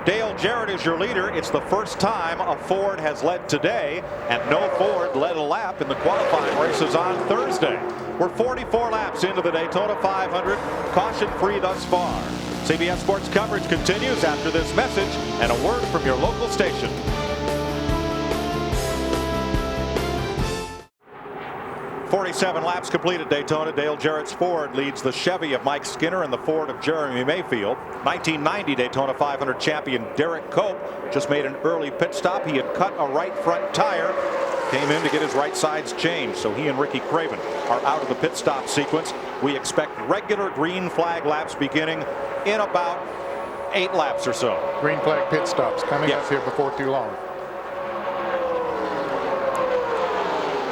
Dale Jarrett is your leader. It's the first time a Ford has led today, and no Ford led a lap in the qualifying races on Thursday. We're 44 laps into the Daytona 500, caution-free thus far. CBS Sports coverage continues after this message and a word from your local station. 47 laps complete at Daytona. Dale Jarrett's Ford leads the Chevy of Mike Skinner and the Ford of Jeremy Mayfield. 1990 Daytona 500 champion Derek Cope just made an early pit stop. He had cut a right front tire, came in to get his right sides changed, so he and Ricky Craven are out of the pit stop sequence. We expect regular green flag laps beginning in about 8 laps or so. Green flag pit stops coming up here before too long.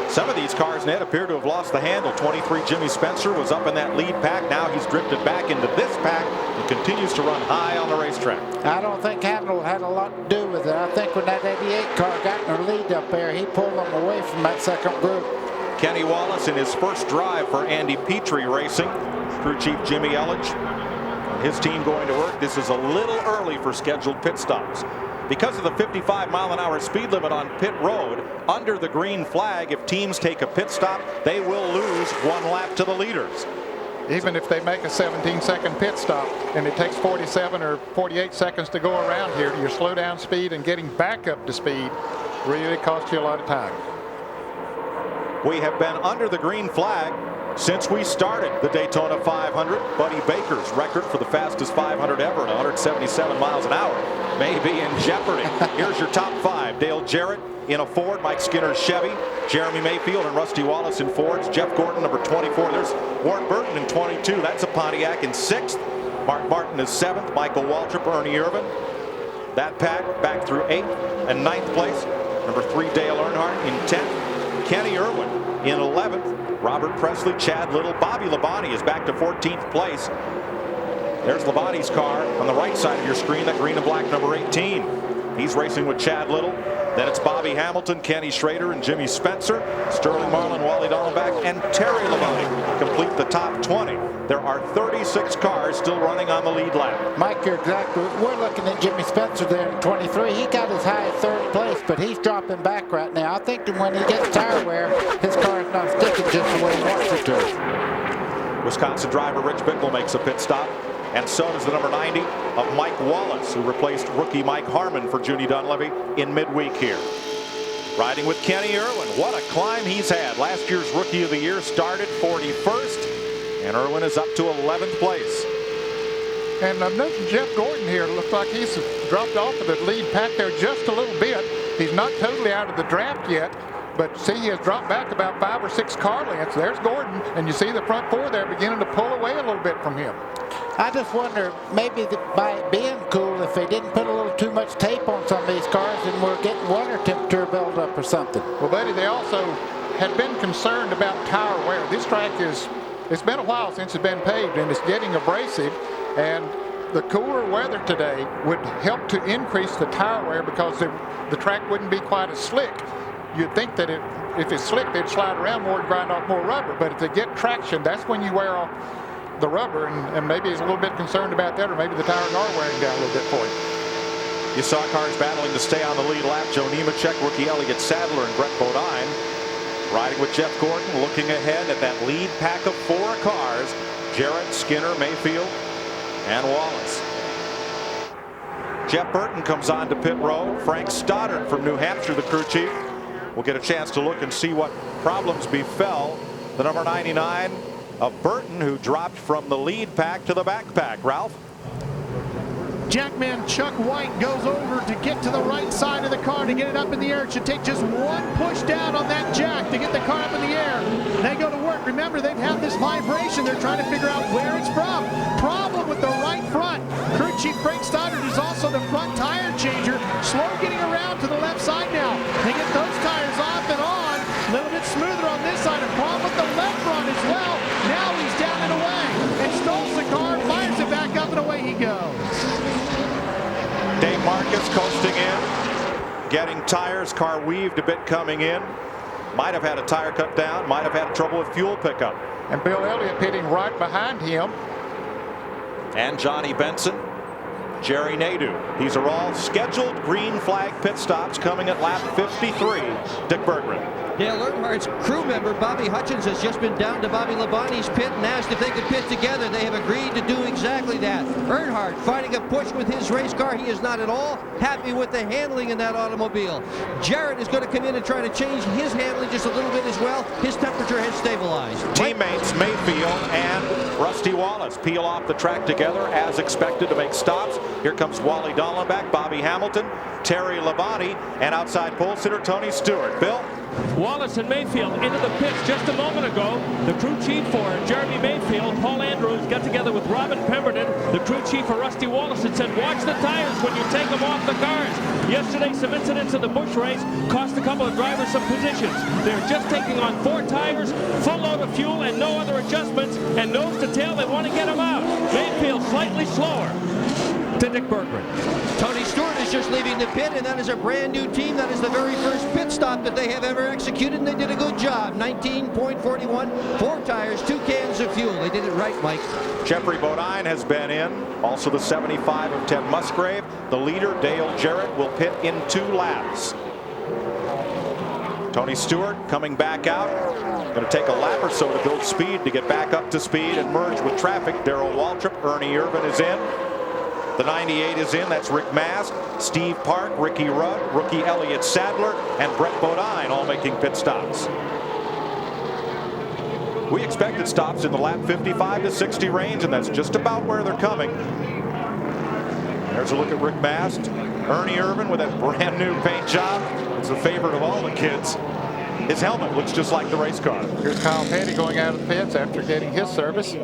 Some of these cars, Ned, appear to have lost the handle. 23 Jimmy Spencer was up in that lead pack. Now he's drifted back into this pack and continues to run high on the racetrack. I don't think handle had a lot to do with it. I think when that 88 car got in her lead up there, he pulled them away from that second group. Kenny Wallace in his first drive for Andy Petrie Racing. Crew chief Jimmy Elledge, his team going to work. This is a little early for scheduled pit stops. Because of the 55-mile-an-hour speed limit on pit road, under the green flag, if teams take a pit stop, they will lose 1 lap to the leaders. Even if they make a 17-second pit stop and it takes 47 or 48 seconds to go around here, your slow down speed and getting back up to speed really costs you a lot of time. We have been under the green flag since we started the Daytona 500. Buddy Baker's record for the fastest 500 ever at 177 miles an hour may be in jeopardy. Here's your top 5. Dale Jarrett in a Ford, Mike Skinner's Chevy, Jeremy Mayfield and Rusty Wallace in Fords, Jeff Gordon number 24. There's Warren Burton in 22. That's a Pontiac in 6th. Mark Martin is 7th. Michael Waltrip, Ernie Irvin. That pack back through 8th and 9th place. Number 3, Dale Earnhardt in 10th. Kenny Irwin in 11th. Robert Presley, Chad Little, Bobby Labonte is back to 14th place. There's Labonte's car on the right side of your screen, that green and black number 18. He's racing with Chad Little. Then it's Bobby Hamilton, Kenny Schrader, and Jimmy Spencer. Sterling Marlin, Wally Dallenbach, and Terry Labonte complete the top 20. There are 36 cars still running on the lead lap. Mike, you're exactly. We're looking at Jimmy Spencer there in 23. He got as high as 3rd place, but he's dropping back right now. I think that when he gets tire wear, his car is not sticking just the way he wants it to. Wisconsin driver Rich Bickle makes a pit stop, and so does the number 90 of Mike Wallace, who replaced rookie Mike Harmon for Junie Dunleavy in midweek here. Riding with Kenny Irwin. What a climb he's had. Last year's Rookie of the Year started 41st. And Irwin is up to 11th place. And I'm noticing Jeff Gordon here. Looks like he's dropped off of the lead pack there just a little bit. He's not totally out of the draft yet, but see, he has dropped back about 5 or 6 car lengths. There's Gordon, and you see the front 4 there beginning to pull away a little bit from him. I just wonder, maybe by it being cool, if they didn't put a little too much tape on some of these cars and we're getting water temperature buildup or something. Well, buddy, they also had been concerned about tire wear. This track it's been a while since it's been paved, and it's getting abrasive, and the cooler weather today would help to increase the tire wear because the track wouldn't be quite as slick. You'd think that if it's slick, they'd slide around more and grind off more rubber, but if they get traction, that's when you wear off the rubber, and maybe he's a little bit concerned about that, or maybe the tires are wearing down a little bit for him. You saw cars battling to stay on the lead lap. Joe Nemechek, rookie Elliott Sadler, and Brett Bodine. Riding with Jeff Gordon, looking ahead at that lead pack of 4 cars. Jarrett, Skinner, Mayfield, and Wallace. Jeff Burton comes on to pit road. Frank Stoddard from New Hampshire, the crew chief. We'll get a chance to look and see what problems befell the number 99 of Burton, who dropped from the lead pack to the back pack. Ralph? Jackman Chuck White goes over to get to the right side of the car to get it up in the air. It should take just 1 push down on that jack to get the car up in the air. They go to work. Remember, they've had this vibration. They're trying to figure out where it's from. Problem with the right front. Crew chief Frank Stoddard is also the front tire changer. Slow getting around to the left side now. They get those tires off and on. A little bit smoother on this side. A problem with the left front as well. Now he's down and away. And stalls the car, fires it back up, and away he goes. Dave Marcus coasting in, getting tires, car weaved a bit coming in. might have had a tire cut down, might have had trouble with fuel pickup. And Bill Elliott pitting right behind him. And Johnny Benson, Jerry Nadeau. These are all scheduled green flag pit stops coming at lap 53. Dick Berggren. Dale Earnhardt's crew member, Bobby Hutchins, has just been down to Bobby Labonte's pit and asked if they could pit together. They have agreed to do exactly that. Earnhardt fighting a push with his race car. He is not at all happy with the handling in that automobile. Jarrett is going to come in and try to change his handling just a little bit as well. His temperature has stabilized. Teammates Mayfield and Rusty Wallace peel off the track together as expected to make stops. Here comes Wally Dallenbach, Bobby Hamilton, Terry Labonte, and outside pole sitter Tony Stewart. Bill? Wallace and Mayfield into the pits just a moment ago. The crew chief for Jeremy Mayfield, Paul Andrews, got together with Robin Pemberton, the crew chief for Rusty Wallace, and said, watch the tires when you take them off the cars. Yesterday, some incidents in the Busch race cost a couple of drivers some positions. They're just taking on 4 tires, full load of fuel, and no other adjustments, and nose to tail, they want to get them out. Mayfield slightly slower. To Dick Berggren. Tony Stewart is just leaving the pit, and that is a brand new team. That is the very first pit stop that they have ever executed, and they did a good job. 19.41, 4 tires, 2 cans of fuel. They did it right, Mike. Jeffrey Bodine has been in. Also the 75 of Ted Musgrave. The leader, Dale Jarrett, will pit in 2 laps. Tony Stewart coming back out. Going to take a lap or so to build speed to get back up to speed and merge with traffic. Darrell Waltrip, Ernie Irvin is in. The 98 is in. That's Rick Mast, Steve Park, Ricky Rudd, rookie Elliott Sadler, and Brett Bodine all making pit stops. We expected stops in the lap 55 to 60 range, and that's just about where they're coming. There's a look at Rick Mast. Ernie Irvin with that brand new paint job. It's a favorite of all the kids. His helmet looks just like the race car. Here's Kyle Petty going out of the pits after getting his service.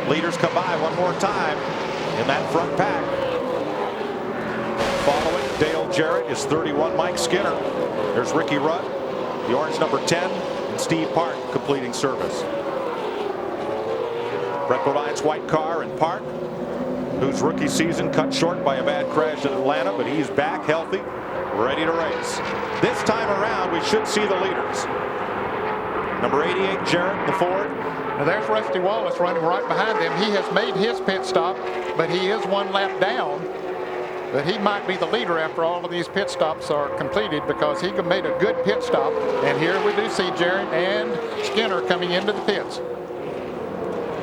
Leaders come by one more time in that front pack. Following Dale Jarrett is 31 Mike Skinner. There's Ricky Rudd, the orange number 10, and Steve Park completing service. Brett Bodine's white car and Park, whose rookie season cut short by a bad crash in Atlanta, but he's back healthy, ready to race. This time around, we should see the leaders. Number 88, Jarrett, the Ford. Now there's Rusty Wallace running right behind them. He has made his pit stop, but he is 1 lap down. But he might be the leader after all of these pit stops are completed because he made a good pit stop. And here we do see Jarrett and Skinner coming into the pits.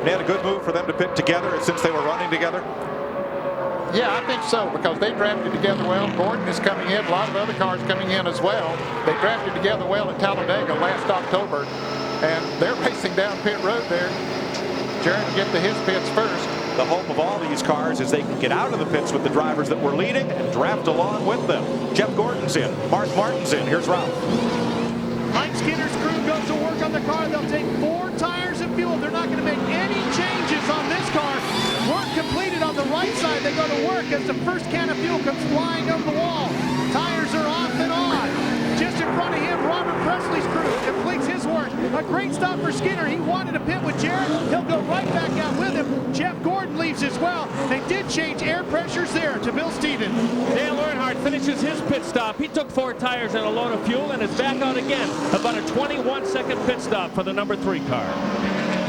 They had a good move for them to pit together since they were running together. Yeah, I think so, because they drafted together well. Gordon is coming in. A lot of other cars coming in as well. They drafted together well at Talladega last October. And they're racing down pit road there. Jarrett will get to his pits first. The hope of all these cars is they can get out of the pits with the drivers that were leading and draft along with them. Jeff Gordon's in. Mark Martin's in. Here's Ralph. Mike Skinner's crew goes to work on the car. They'll take 4 tires of fuel. They're not going to make any changes on this car. Work completed on the right side. They go to work as the first can of fuel comes flying over the wall. Tires are off and on. Just in front of him, Robert Presley's crew completes his work. A great stop for Skinner. He wanted to pit with Jarrett. He'll go right back out with him. Jeff Gordon leaves as well. They did change air pressures there to Bill Stevens. Dale Earnhardt finishes his pit stop. He took 4 tires and a load of fuel and is back out again. About a 21-second pit stop for the number 3 car.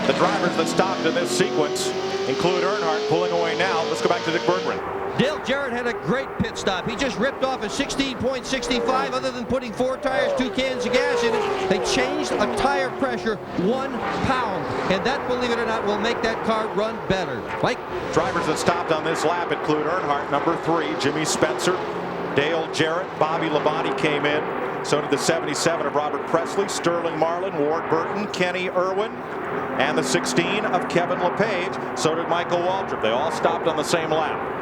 The drivers that stopped in this sequence include Earnhardt pulling away now. Let's go back to Dick Berggren. Dale Jarrett had a great pit stop. He just ripped off a 16.65 other than putting 4 tires, 2 cans of gas in it. They changed a tire pressure 1 pound. And that, believe it or not, will make that car run better. Mike? Drivers that stopped on this lap include Earnhardt, number 3, Jimmy Spencer, Dale Jarrett, Bobby Labonte came in. So did the 77 of Robert Presley, Sterling Marlin, Ward Burton, Kenny Irwin, and the 16 of Kevin LePage. So did Michael Waltrip. They all stopped on the same lap.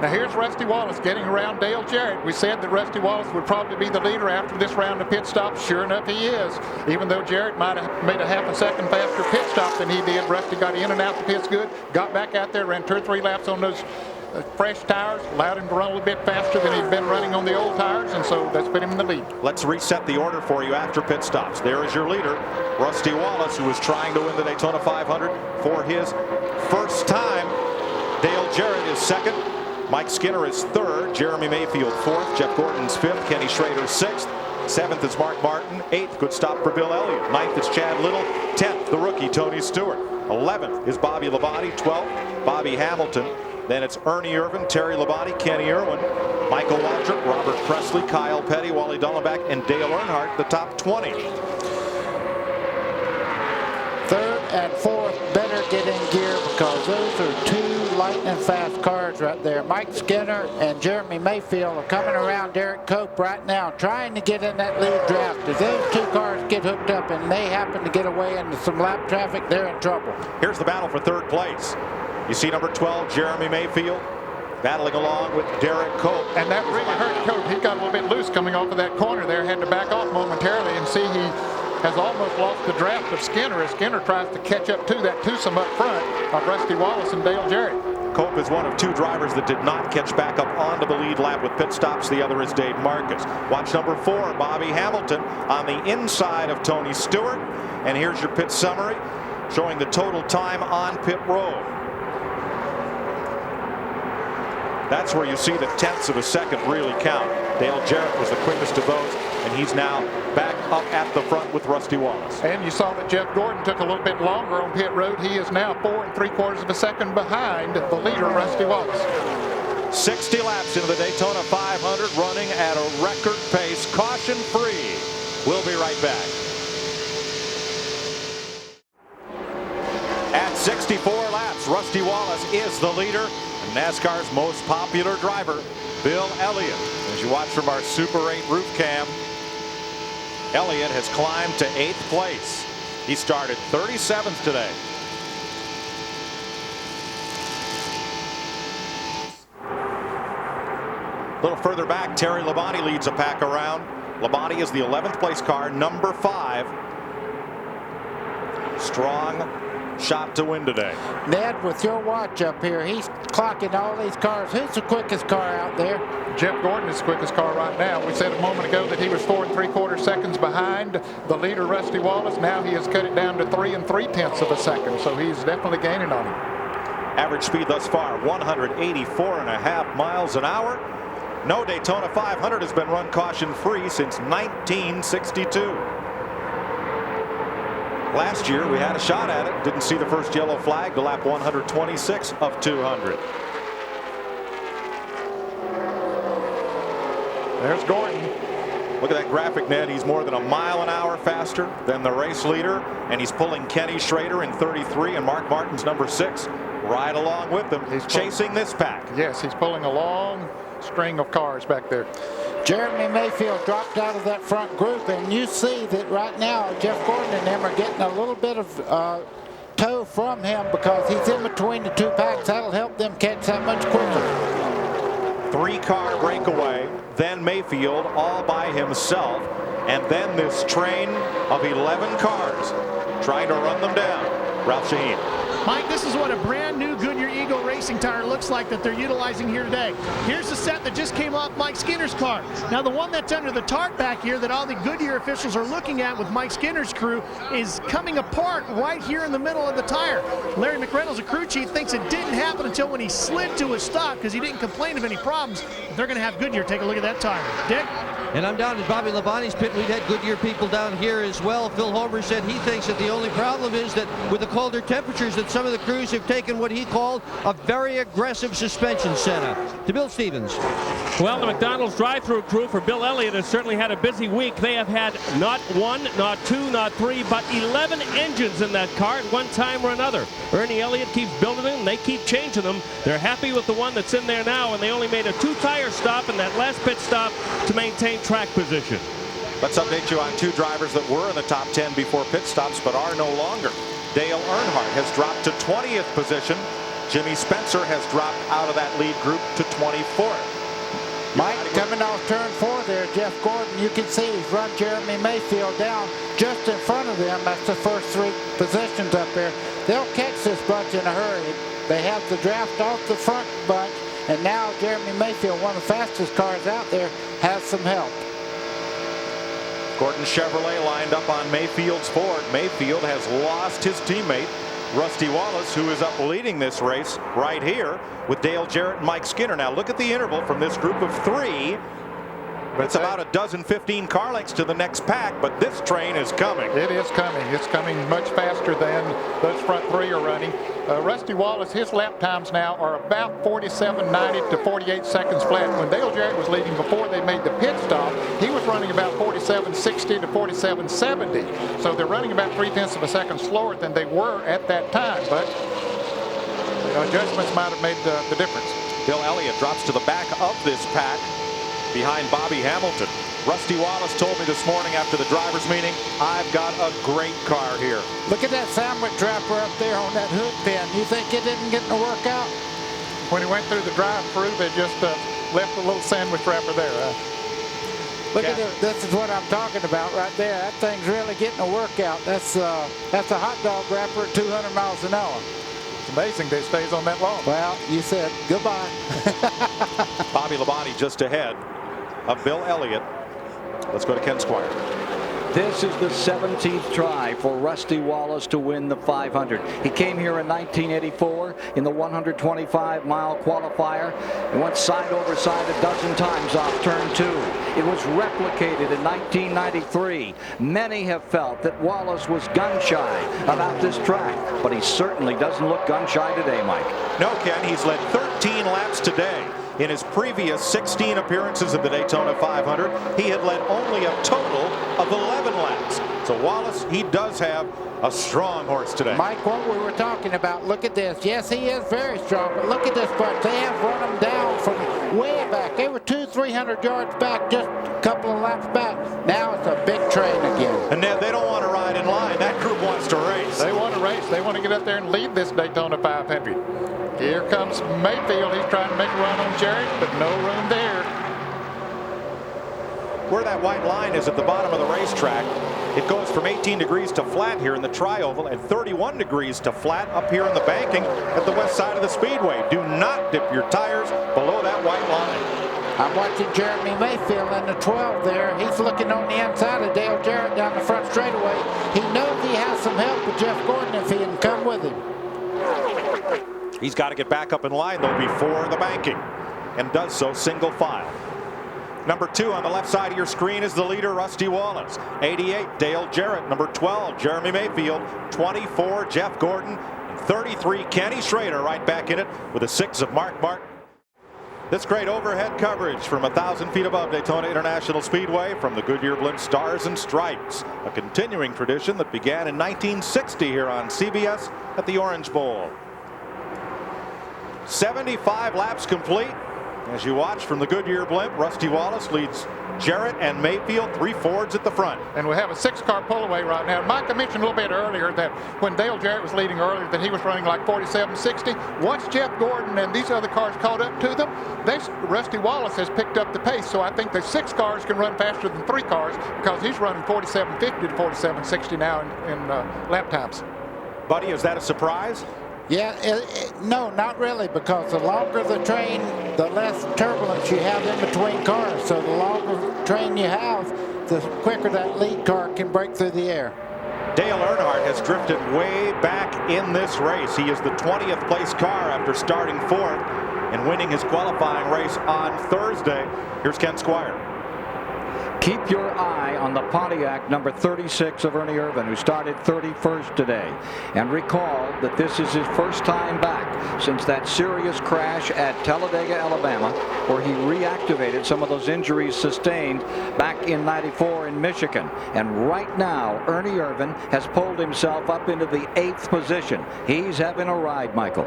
Now here's Rusty Wallace getting around Dale Jarrett. We said that Rusty Wallace would probably be the leader after this round of pit stops. Sure enough, he is. Even though Jarrett might have made a half a second faster pit stop than he did, Rusty got in and out the pits good, got back out there, ran 2 or 3 laps on those fresh tires, allowed him to run a little bit faster than he'd been running on the old tires, and so that's put him in the lead. Let's reset the order for you after pit stops. There is your leader, Rusty Wallace, who is trying to win the Daytona 500 for his first time. Dale Jarrett is second. Mike Skinner is third. Jeremy Mayfield fourth. Jeff Gordon's fifth. Kenny Schrader sixth. 7th is Mark Martin. 8th, good stop for Bill Elliott. 9th is Chad Little. 10th, the rookie Tony Stewart. 11th is Bobby Labonte. 12th, Bobby Hamilton. Then it's Ernie Irvin, Terry Labonte, Kenny Irwin, Michael Waltrip, Robert Presley, Kyle Petty, Wally Dallenbach, and Dale Earnhardt, the top 20. 3rd and 4th better get in gear because those are 2 lightning fast cars right there. Mike Skinner and Jeremy Mayfield are coming around Derek Cope right now trying to get in that lead draft. If those 2 cars get hooked up and they happen to get away into some lap traffic, they're in trouble. Here's the battle for 3rd place. You see number 12, Jeremy Mayfield, battling along with Derek Cope. And that really hurt Cope. He got a little bit loose coming off of that corner there, had to back off momentarily, and see he has almost lost the draft of Skinner as Skinner tries to catch up to that twosome up front of Rusty Wallace and Dale Jarrett. Cope is one of 2 drivers that did not catch back up onto the lead lap with pit stops. The other is Dave Marcus. Watch number 4, Bobby Hamilton, on the inside of Tony Stewart. And here's your pit summary showing the total time on pit road. That's where you see the tenths of a second really count. Dale Jarrett was the quickest of those, and he's now back up at the front with Rusty Wallace. And you saw that Jeff Gordon took a little bit longer on pit road. He is now 4 3/4 of a second behind the leader, Rusty Wallace. 60 laps into the Daytona 500, running at a record pace, caution free. We'll be right back. At 64 laps, Rusty Wallace is the leader. NASCAR's most popular driver, Bill Elliott. As you watch from our Super 8 roof cam, Elliott has climbed to 8th place. He started 37th today. A little further back, Terry Labonte leads a pack around. Labonte is the 11th place car, number 5. Strong shot to win today. Ned, with your watch up here, he's clocking all these cars. Who's the quickest car out there? Jeff Gordon is the quickest car right now. We said a moment ago that he was 4 3/4 seconds behind the leader, Rusty Wallace. Now he has cut it down to 3 3/10 of a second, so he's definitely gaining on him. Average speed thus far, 184.5 miles an hour. No Daytona 500 has been run caution-free since 1962. Last year, we had a shot at it. Didn't see the first yellow flag to lap 126 of 200. There's Gordon. Look at that graphic, Ned. He's more than a mile an hour faster than the race leader, and he's pulling Kenny Schrader in 33 and Mark Martin's number 6 right along with them. He's chasing this pack. Yes, he's pulling a long string of cars back there. Jeremy Mayfield dropped out of that front group, and you see that right now Jeff Gordon and them are getting a little bit of tow from him because he's in between the 2 packs. That'll help them catch that much quicker. 3-car breakaway, then Mayfield all by himself, and then this train of 11 cars trying to run them down. Ralph Shaheen. Mike, this is what a brand new Goodyear Eagle racing tire looks like that they're utilizing here today. Here's the set that just came off Mike Skinner's car. Now the one that's under the tarp back here that all the Goodyear officials are looking at with Mike Skinner's crew is coming apart right here in the middle of the tire. Larry McReynolds, a crew chief, thinks it didn't happen until when he slid to a stop because he didn't complain of any problems. They're going to have Goodyear take a look at that tire. Dick? And I'm down at Bobby Labonte's pit. We've had Goodyear people down here as well. Phil Homer said he thinks that the only problem is that with the colder temperatures that some of the crews have taken what he called a very aggressive suspension setup. To Bill Stevens. Well, the McDonald's drive-thru crew for Bill Elliott has certainly had a busy week. They have had not 1, not 2, not 3, but 11 engines in that car at one time or another. Ernie Elliott keeps building them. They keep changing them. They're happy with the one that's in there now, and they only made a 2-tire stop in that last pit stop to maintain track position. Let's update you on 2 drivers that were in the top 10 before pit stops but are no longer. Dale Earnhardt has dropped to 20th position. Jimmy Spencer has dropped out of that lead group to 24th. Mike, coming off turn 4 there, Jeff Gordon, you can see he's run Jeremy Mayfield down just in front of them. That's the first 3 positions up there. They'll catch this bunch in a hurry. They have the draft off the front bunch, and now Jeremy Mayfield, one of the fastest cars out there, has some help. Gordon Chevrolet lined up on Mayfield's Ford. Mayfield has lost his teammate, Rusty Wallace, who is up leading this race right here with Dale Jarrett and Mike Skinner. Now look at the interval from this group of 3. It's about a dozen, 15 car lengths to the next pack, but this train is coming. It is coming. It's coming much faster than those front three are running. Rusty Wallace, his lap times now are about 47.90 to 48 seconds flat. When Dale Jarrett was leading before they made the pit stop, he was running about 47.60 to 47.70. So they're running about 0.3 of a second slower than they were at that time, but adjustments might have made the difference. Bill Elliott drops to the back of this pack behind Bobby Hamilton. Rusty Wallace told me this morning after the drivers' meeting, I've got a great car here. Look at that sandwich wrapper up there on that hood pin. You think it didn't get in the workout? When he went through the drive-through, they just left a little sandwich wrapper there. Look at it. This is what I'm talking about right there. That thing's really getting a workout. That's a hot dog wrapper at 200 miles an hour. It's amazing that it stays on that long. Well, you said goodbye. Bobby Labonte just ahead of Bill Elliott. Let's go to Ken Squire. This is the 17th try for Rusty Wallace to win the 500. He came here in 1984 in the 125-mile qualifier and went side over side a dozen times off turn 2. It was replicated in 1993. Many have felt that Wallace was gun-shy about this track, but he certainly doesn't look gun-shy today, Mike. No, Ken, he's led 13 laps today. In his previous 16 appearances at the Daytona 500, he had led only a total of 11 laps. So Wallace, he does have a strong horse today. Mike, what we were talking about, look at this. Yes, he is very strong, but look at this bunch. They have run him down from way back. They were 200-300 yards back just a couple of laps back. Now it's a big train again. And Ned, they don't want to ride in line. That group wants to race. They want to race. They want to get up there and lead this Daytona 500. Here comes Mayfield. He's trying to make a run on Jarrett, but no room there. Where that white line is at the bottom of the racetrack, it goes from 18 degrees to flat here in the tri-oval and 31 degrees to flat up here in the banking at the west side of the Speedway. Do not dip your tires below that white line. I'm watching Jeremy Mayfield in the 12 there. He's looking on the inside of Dale Jarrett down the front straightaway. He knows he has some help with Jeff Gordon if he can come with him. He's got to get back up in line, though, before the banking, and does so single file. Number 2 on the left side of your screen is the leader, Rusty Wallace. 88, Dale Jarrett. Number 12, Jeremy Mayfield. 24, Jeff Gordon. And 33, Kenny Schrader right back in it with a 6 of Mark Martin. This great overhead coverage from 1,000 feet above Daytona International Speedway from the Goodyear Blimp Stars and Stripes, a continuing tradition that began in 1960 here on CBS at the Orange Bowl. 75 laps complete. As you watch from the Goodyear Blimp, Rusty Wallace leads Jarrett and Mayfield, 3 Fords at the front. And we have a 6-car pull-away right now. Mike, I mentioned a little bit earlier that when Dale Jarrett was leading earlier that he was running like 47.60. Once Jeff Gordon and these other cars caught up to them, Rusty Wallace has picked up the pace. So I think the 6 cars can run faster than 3 cars because he's running 47.50 to 47.60 now in lap times. Buddy, is that a surprise? Yeah, no, not really, because the longer the train, the less turbulence you have in between cars. So the longer train you have, the quicker that lead car can break through the air. Dale Earnhardt has drifted way back in this race. He is the 20th place car after starting 4th and winning his qualifying race on Thursday. Here's Ken Squire. Keep your eye on the Pontiac number 36 of Ernie Irvan, who started 31st today. And recall that this is his first time back since that serious crash at Talladega, Alabama, where he reactivated some of those injuries sustained back in '94 in Michigan. And right now, Ernie Irvan has pulled himself up into the 8th position. He's having a ride, Michael.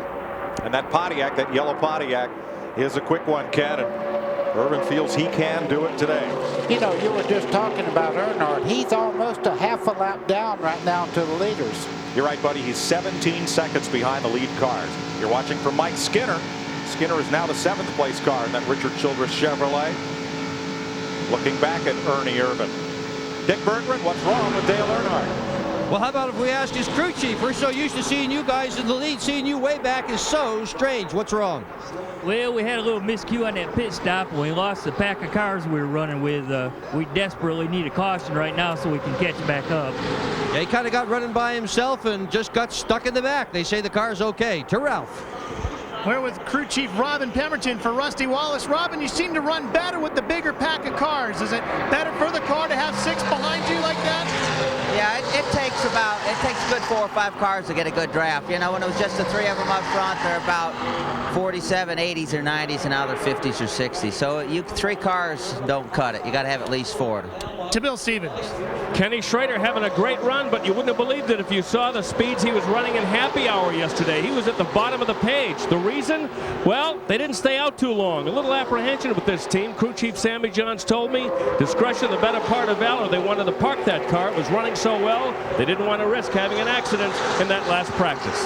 And that Pontiac, that yellow Pontiac, is a quick one, Ken. And Irvan feels he can do it today. You know, you were just talking about Earnhardt. He's almost a half a lap down right now to the leaders. You're right, buddy. He's 17 seconds behind the lead cars. You're watching for Mike Skinner. Skinner is now the 7th place car in that Richard Childress Chevrolet. Looking back at Ernie Irvan. Dick Berggren, what's wrong with Dale Earnhardt? Well, how about if we ask his crew chief? We're so used to seeing you guys in the lead. Seeing you way back is so strange. What's wrong? Well, we had a little miscue on that pit stop. When we lost the pack of cars we were running with, we desperately need a caution right now so we can catch back up. Yeah, he kind of got running by himself and just got stuck in the back. They say the car's okay. To Ralph. We're with crew chief Robin Pemberton for Rusty Wallace. Robin, you seem to run better with the bigger pack of cars. Is it better for the car to have 6 behind you like that? Yeah, it takes a good 4 or 5 cars to get a good draft. You know, when it was just the 3 of them up front, they're about 47, 80s or 90s, and now they're 50s or 60s. So 3 cars don't cut it. You got to have at least 4. To Bill Stevens. Kenny Schrader having a great run, but you wouldn't have believed it if you saw the speeds he was running in happy hour yesterday. He was at the bottom of the page. The reason? Well, they didn't stay out too long. A little apprehension with this team. Crew chief Sammy Johns told me, discretion the better part of valor. They wanted to park that car. It was running so well, they didn't want to risk having an accident in that last practice.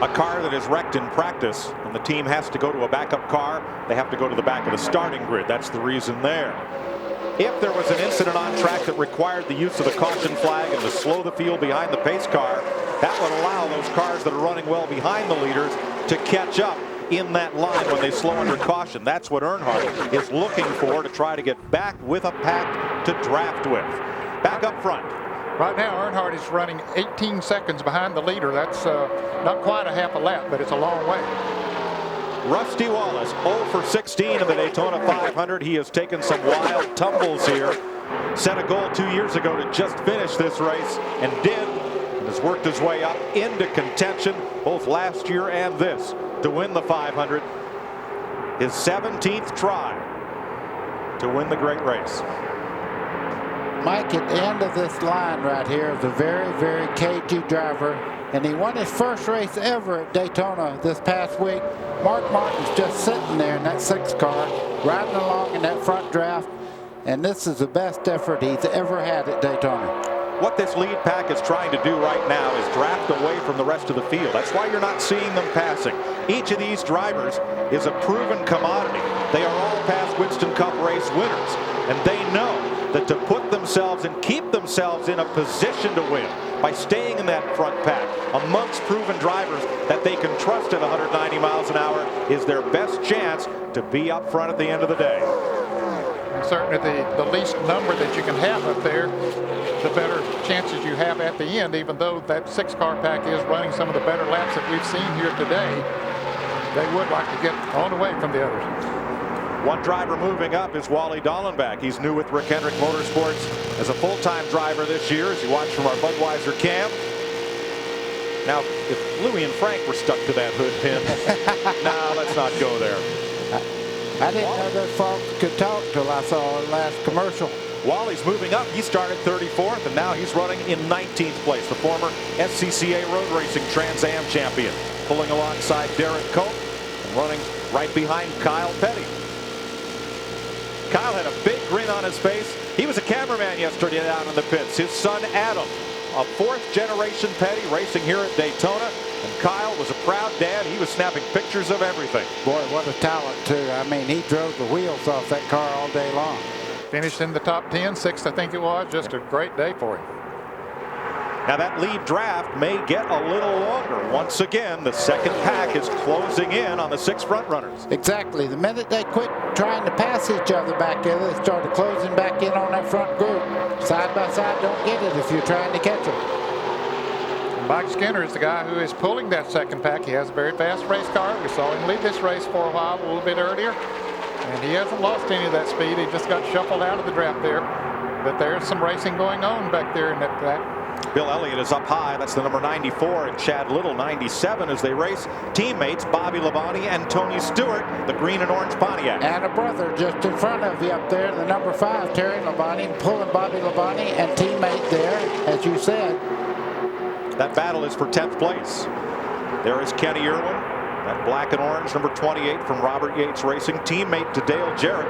A car that is wrecked in practice, and the team has to go to a backup car. They have to go to the back of the starting grid. That's the reason there. If there was an incident on track that required the use of the caution flag and to slow the field behind the pace car, that would allow those cars that are running well behind the leaders to catch up in that line when they slow under caution. That's what Earnhardt is looking for, to try to get back with a pack to draft with. Back up front. Right now, Earnhardt is running 18 seconds behind the leader. That's not quite a half a lap, but it's a long way. Rusty Wallace, 0 for 16 in the Daytona 500. He has taken some wild tumbles here. Set a goal 2 years ago to just finish this race, and did. And has worked his way up into contention both last year and this to win the 500. His 17th try to win the great race. Mike, at the end of this line right here is a very, very cagey driver, and he won his first race ever at Daytona this past week. Mark Martin's just sitting there in that 6 car, riding along in that front draft, and this is the best effort he's ever had at Daytona. What this lead pack is trying to do right now is draft away from the rest of the field. That's why you're not seeing them passing. Each of these drivers is a proven commodity. They are all past Winston Cup race winners, and they know that to put themselves and keep themselves in a position to win by staying in that front pack amongst proven drivers that they can trust at 190 miles an hour is their best chance to be up front at the end of the day. And certainly the least number that you can have up there, the better chances you have at the end, even though that 6 car pack is running some of the better laps that we've seen here today. They would like to get on away from the others. One driver moving up is Wally Dallenbach. He's new with Rick Hendrick Motorsports as a full-time driver this year, as you watch from our Budweiser cam. Now, if Louie and Frank were stuck to that hood pin, no, let's not go there. I didn't know those folks could talk till I saw the last commercial. Wally's moving up. He started 34th, and now he's running in 19th place. The former SCCA Road Racing Trans Am champion, pulling alongside Derek Cope and running right behind Kyle Petty. Kyle had a big grin on his face. He was a cameraman yesterday down in the pits. His son Adam, a 4th generation Petty, racing here at Daytona. And Kyle was a proud dad. He was snapping pictures of everything. Boy, what a talent, too. I mean, he drove the wheels off that car all day long. Finished in the top 10, 6th I think it was. Just a great day for him. Now that lead draft may get a little longer. Once again, the second pack is closing in on the 6 front runners. Exactly. The minute they quit trying to pass each other back there, they started closing back in on that front group. Side by side, don't get it if you're trying to catch them. Mike Skinner is the guy who is pulling that second pack. He has a very fast race car. We saw him lead this race for a while, a little bit earlier. And he hasn't lost any of that speed. He just got shuffled out of the draft there. But there's some racing going on back there in that pack. Bill Elliott is up high. That's the number 94, and Chad Little 97 as they race. Teammates Bobby Labonte and Tony Stewart, the green and orange Pontiac. And a brother just in front of you up there, the number 5, Terry Labonte, pulling Bobby Labonte, and teammate there, as you said. That battle is for 10th place. There is Kenny Irwin, that black and orange number 28 from Robert Yates Racing, teammate to Dale Jarrett,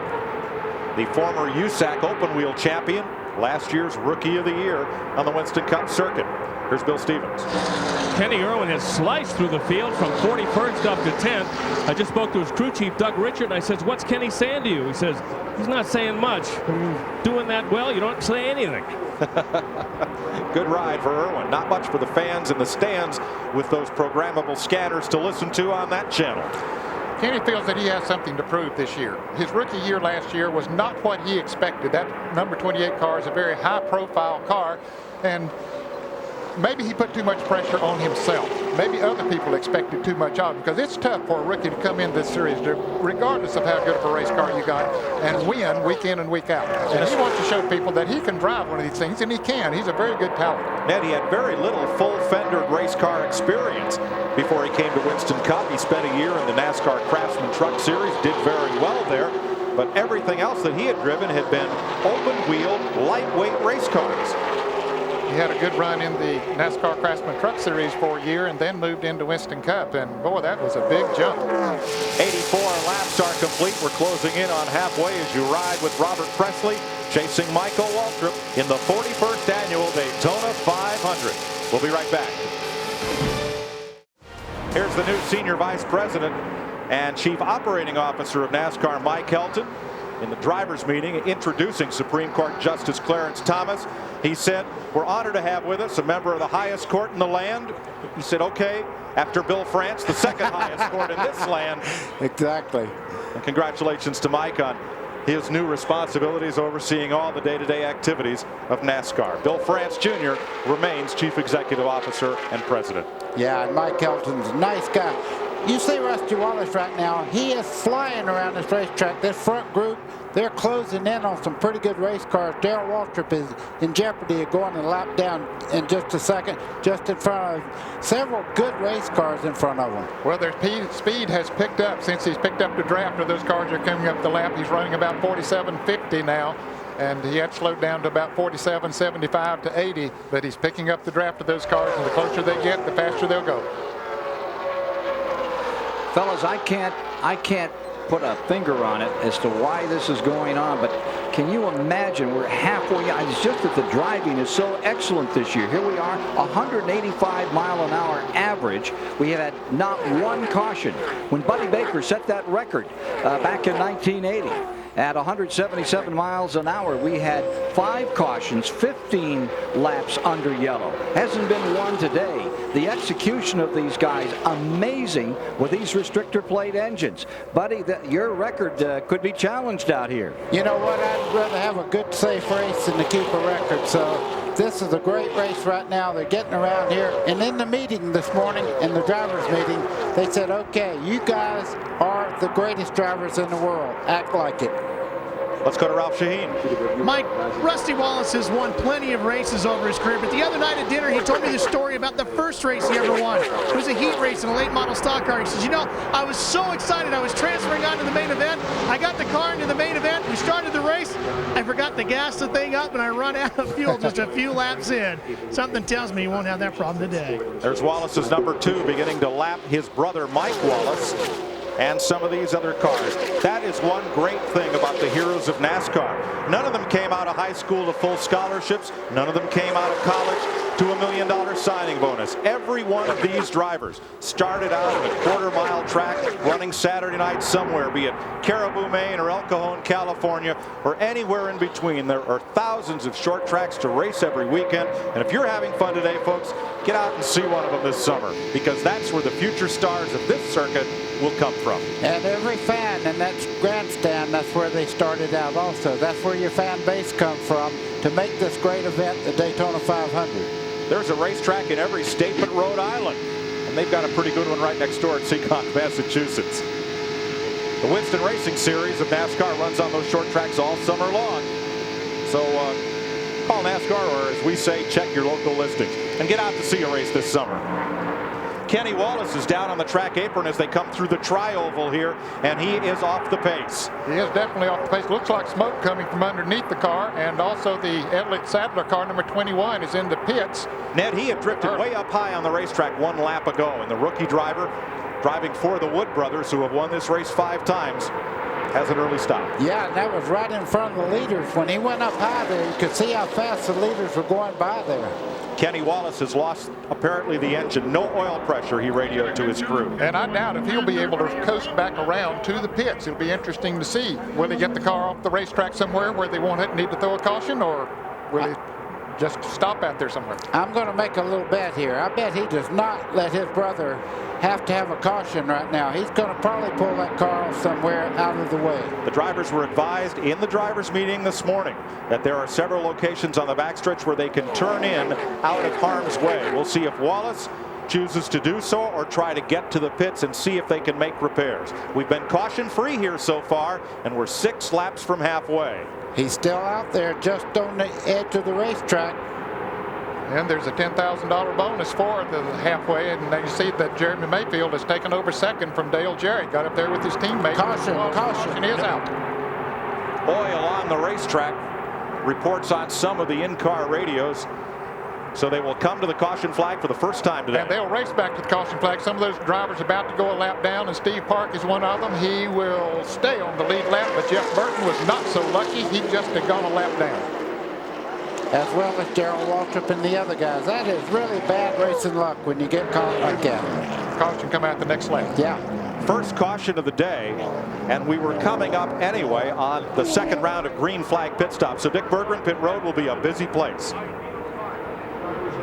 the former USAC open wheel champion, last year's Rookie of the Year on the Winston Cup circuit. Here's Bill Stevens. Kenny Irwin has sliced through the field from 41st up to 10th. I just spoke to his crew chief, Doug Richard, and I said, what's Kenny saying to you? He says, he's not saying much. When you're doing that well, you don't say anything. Good ride for Irwin. Not much for the fans in the stands with those programmable scanners to listen to on that channel. Kenny feels that he has something to prove this year. His rookie year last year was not what he expected. That number 28 car is a very high-profile car, and maybe he put too much pressure on himself. Maybe other people expected too much of him, because it's tough for a rookie to come in this series, regardless of how good of a race car you got, and win week in and week out. And he wants to show people that he can drive one of these things, and he can. He's a very good talent. Ned, he had very little full-fendered race car experience before he came to Winston Cup. He spent a year in the NASCAR Craftsman Truck Series, did very well there, but everything else that he had driven had been open-wheel, lightweight race cars. He had a good run in the NASCAR Craftsman Truck Series for a year and then moved into Winston Cup, and boy, that was a big jump. 84 laps are complete. We're closing in on halfway as you ride with Robert Presley, chasing Michael Waltrip in the 41st annual Daytona 500. We'll be right back. Here's the new Senior Vice President and Chief Operating Officer of NASCAR, Mike Helton, in the drivers' meeting, introducing Supreme Court Justice Clarence Thomas. He said, "We're honored to have with us a member of the highest court in the land." He said, "Okay, after Bill France, the second highest court in this land." Exactly. And congratulations to Mike on his new responsibilities overseeing all the day-to-day activities of NASCAR. Bill France Jr. remains Chief Executive Officer and President. Yeah, and Mike Helton's a nice guy. You see Rusty Wallace right now, he is flying around this racetrack. This front group, they're closing in on some pretty good race cars. Darrell Waltrip is in jeopardy of going a lap down in just a second, just in front of several good race cars in front of him. Well, their speed has picked up since he's picked up the draft of those cars that are coming up the lap. He's running about 47.50 now, and he had slowed down to about 47.75 to 80, but he's picking up the draft of those cars, and the closer they get, the faster they'll go. Fellas, I can't put a finger on it as to why this is going on, but can you imagine we're halfway? It's just that the driving is so excellent this year. Here we are, 185 mile an hour average. We have had not one caution. When Buddy Baker set that record back in 1980 at 177 miles an hour, we had 5 cautions, 15 laps under yellow. Hasn't been one today. The execution of these guys, amazing with these restrictor plate engines. Buddy, your record could be challenged out here. You know what? I'd rather have a good, safe race than to keep a record. So this is a great race right now. They're getting around here. And in the meeting this morning, in the drivers' meeting, they said, okay, you guys are the greatest drivers in the world. Act like it. Let's go to Ralph Shaheen. Mike, Rusty Wallace has won plenty of races over his career, but the other night at dinner, he told me the story about the first race he ever won. It was a heat race in a late model stock car. He says, you know, I was so excited. I was transferring on to the main event. I got the car into the main event. We started the race. I forgot to gas the thing up, and I run out of fuel just a few laps in. Something tells me he won't have that problem today. There's Wallace's number 2 beginning to lap his brother Mike Wallace and some of these other cars. That is one great thing about the heroes of NASCAR. None of them came out of high school to full scholarships. None of them came out of college to $1 million signing bonus. Every one of these drivers started out at a quarter-mile track running Saturday night somewhere, be it Caribou, Maine, or El Cajon, California, or anywhere in between. There are thousands of short tracks to race every weekend, and if you're having fun today, folks, get out and see one of them this summer, because that's where the future stars of this circuit will come from. And every fan in that grandstand, that's where they started out also. That's where your fan base comes from to make this great event, the Daytona 500. There's a racetrack in every state but Rhode Island, and they've got a pretty good one right next door at Seekonk, Massachusetts. The Winston Racing Series of NASCAR runs on those short tracks all summer long. So call NASCAR, or as we say, check your local listings, and get out to see a race this summer. Kenny Wallace is down on the track apron as they come through the tri-oval here, and he is off the pace. He is definitely off the pace. Looks like smoke coming from underneath the car, and also the Elliott Sadler car, number 21, is in the pits. Ned, he had drifted way up high on the racetrack 1 lap ago, and the rookie driver driving for the Wood brothers, who have won this race 5 times, has an early stop. Yeah, and that was right in front of the leaders. When he went up high there, you could see how fast the leaders were going by there. Kenny Wallace has lost, apparently, the engine. No oil pressure, he radioed to his crew. And I doubt if he'll be able to coast back around to the pits. It'll be interesting to see. Will he get the car off the racetrack somewhere where they won't need to throw a caution, or will he just stop out there somewhere. I'm going to make a little bet here. I bet he does not let his brother have to have a caution right now. He's going to probably pull that car off somewhere out of the way. The drivers were advised in the drivers' meeting this morning that there are several locations on the backstretch where they can turn in out of harm's way. We'll see if Wallace chooses to do so or try to get to the pits and see if they can make repairs. We've been caution-free here so far, and we're 6 laps from halfway. He's still out there just on the edge of the racetrack. And there's a $10,000 bonus for the halfway, and then you see that Jeremy Mayfield has taken over second from Dale Jarrett. Got up there with his teammate. Caution is out. Oil on the racetrack. Reports on some of the in-car radios. So they will come to the caution flag for the first time today. And they'll race back to the caution flag. Some of those drivers about to go a lap down, and Steve Park is one of them. He will stay on the lead lap, but Jeff Burton was not so lucky. He just had gone a lap down. As well as Darrell Waltrip and the other guys. That is really bad racing luck when you get caught like that. Caution come out the next lap. Yeah. First caution of the day, and we were coming up anyway on the second round of green flag pit stops. So Dick Berggren, pit road will be a busy place.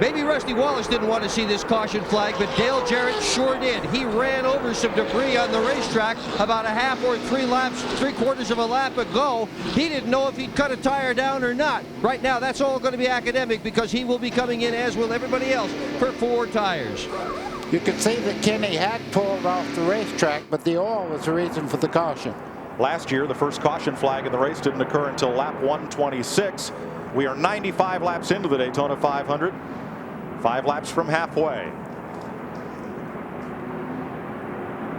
Maybe Rusty Wallace didn't want to see this caution flag, but Dale Jarrett sure did. He ran over some debris on the racetrack about a half or 3/4 of a lap ago. He didn't know if he'd cut a tire down or not. Right now, that's all going to be academic because he will be coming in, as will everybody else, for 4 tires. You could see that Kenny had pulled off the racetrack, but the oil was the reason for the caution. Last year, the first caution flag in the race didn't occur until lap 126. We are 95 laps into the Daytona 500. 5 laps from halfway.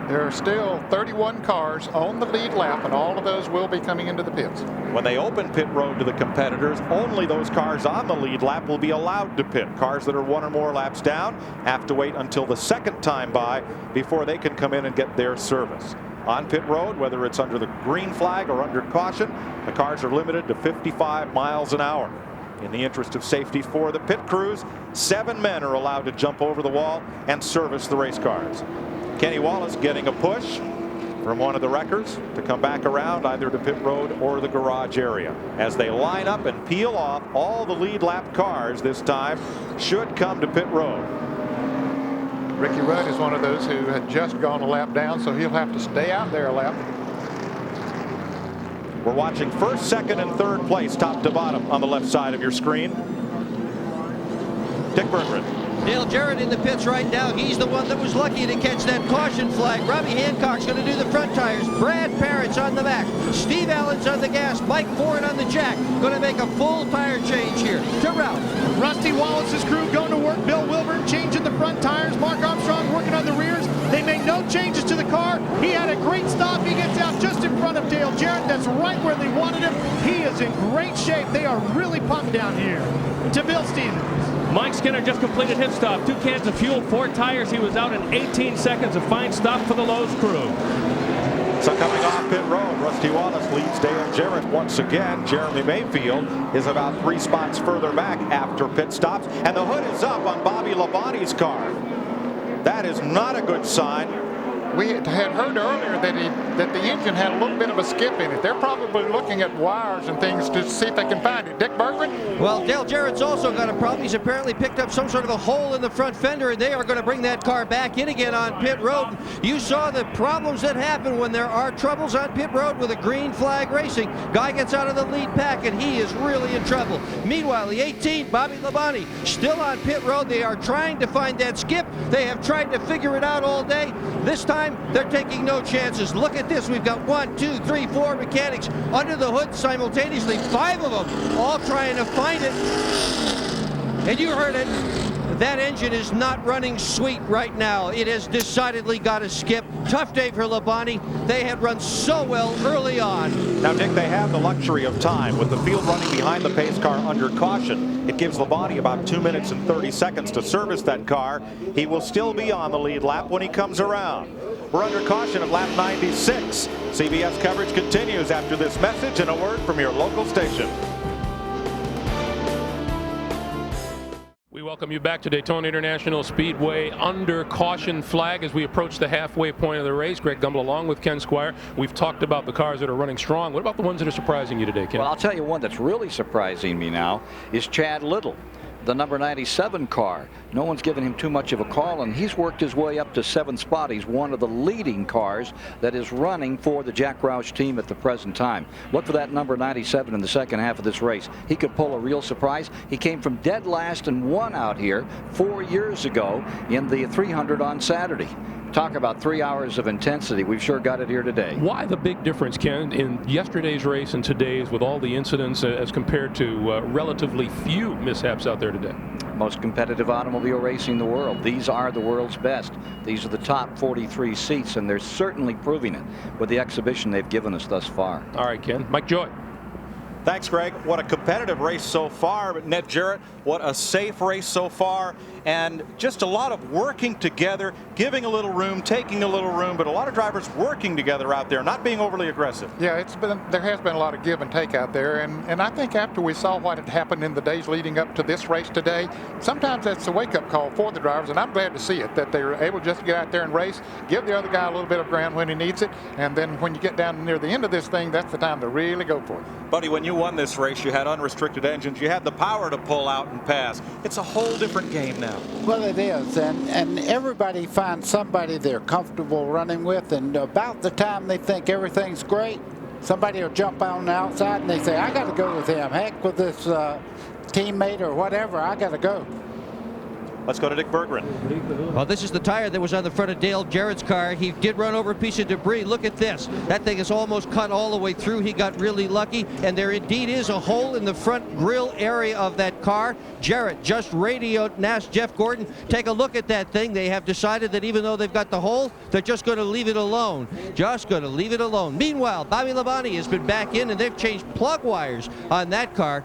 There are still 31 cars on the lead lap, and all of those will be coming into the pits. When they open pit road to the competitors, only those cars on the lead lap will be allowed to pit. Cars that are 1 or more laps down have to wait until the second time by before they can come in and get their service. On pit road, whether it's under the green flag or under caution, the cars are limited to 55 miles an hour. In the interest of safety for the pit crews, 7 men are allowed to jump over the wall and service the race cars. Kenny Wallace getting a push from one of the wreckers to come back around either to pit road or the garage area. As they line up and peel off, all the lead lap cars this time should come to pit road. Ricky Rudd is one of those who had just gone a lap down, so he'll have to stay out there a lap. We're watching first, second, and third place, top to bottom, on the left side of your screen. Dick Berggren. Dale Jarrett in the pits right now. He's the one that was lucky to catch that caution flag. Robbie Hancock's going to do the front tires. Brad Parrott's on the back. Steve Allen's on the gas. Mike Ford on the jack. Going to make a full tire change here to Ralph. Rusty Wallace's crew going to work. Bill Wilburn changing the front tires. Mark Armstrong working on the rears. They made no changes to the car. He had a great stop. He gets out just in front of Dale Jarrett. That's right where they wanted him. He is in great shape. They are really pumped down here. To Bill Stevens. Mike Skinner just completed his stop. 2 cans of fuel, 4 tires. He was out in 18 seconds. A fine stop for the Lowe's crew. So coming off pit road, Rusty Wallace leads Dale Jarrett once again. Jeremy Mayfield is about 3 spots further back after pit stops. And the hood is up on Bobby Labonte's car. That is not a good sign. We had heard earlier that the engine had a little bit of a skip in it. They're probably looking at wires and things to see if they can find it. Dick Berggren? Well, Dale Jarrett's also got a problem. He's apparently picked up some sort of a hole in the front fender, and they are going to bring that car back in again on pit road. You saw the problems that happen when there are troubles on pit road with a green flag racing. Guy gets out of the lead pack, and he is really in trouble. Meanwhile, the 18, Bobby Labonte, still on pit road. They are trying to find that skip. They have tried to figure it out all day. This time, they're taking no chances. Look at this. We've got 1, 2, 3, 4 mechanics under the hood simultaneously. 5 of them all trying to find it. And you heard it. That engine is not running sweet right now. It has decidedly got to skip. Tough day for Labonte. They had run so well early on. Now, Dick, they have the luxury of time. With the field running behind the pace car under caution, it gives Labonte about 2 minutes and 30 seconds to service that car. He will still be on the lead lap when he comes around. We're under caution at lap 96. CBS coverage continues after this message and a word from your local station. welcome you back to Daytona International Speedway under caution flag as we approach the halfway point of the race. Greg Gumbel along with Ken Squire. We've talked about the cars that are running strong. What about the ones that are surprising you today, Ken? Well, I'll tell you one that's really surprising me now is Chad Little, the number 97 car. No one's given him too much of a call, and he's worked his way up to 7th spot. He's one of the leading cars that is running for the Jack Roush team at the present time. Look for that number 97 in the second half of this race. He could pull a real surprise. He came from dead last and won out here 4 years ago in the 300 on Saturday. Talk about 3 hours of intensity. We've sure got it here today. Why the big difference, Ken, in yesterday's race and today's with all the incidents as compared to relatively few mishaps out there today? Most competitive automobile racing in the world. These are the world's best. These are the top 43 seats, and they're certainly proving it with the exhibition they've given us thus far. All right, Ken. Mike Joy. Thanks, Greg. What a competitive race so far. But Ned Jarrett, what a safe race so far. And just a lot of working together, giving a little room, taking a little room, but a lot of drivers working together out there, not being overly aggressive. Yeah, there has been a lot of give and take out there. And I think after we saw what had happened in the days leading up to this race today, sometimes that's a wake-up call for the drivers. And I'm glad to see it, that they were able just to get out there and race, give the other guy a little bit of ground when he needs it. And then when you get down near the end of this thing, that's the time to really go for it. Buddy, when you won this race, you had unrestricted engines. You had the power to pull out and pass. It's a whole different game now. Well, it is, and everybody finds somebody they're comfortable running with, and about the time they think everything's great, somebody will jump on the outside and they say, I got to go with him. Heck with this teammate or whatever, I got to go. Let's go to Dick Berggren. Well, this is the tire that was on the front of Dale Jarrett's car. He did run over a piece of debris. Look at this. That thing is almost cut all the way through. He got really lucky, and there indeed is a hole in the front grille area of that car. Jarrett just radioed Jeff Gordon. Take a look at that thing. They have decided that even though they've got the hole, they're just going to leave it alone. Just going to leave it alone. Meanwhile, Bobby Labonte has been back in, and they've changed plug wires on that car.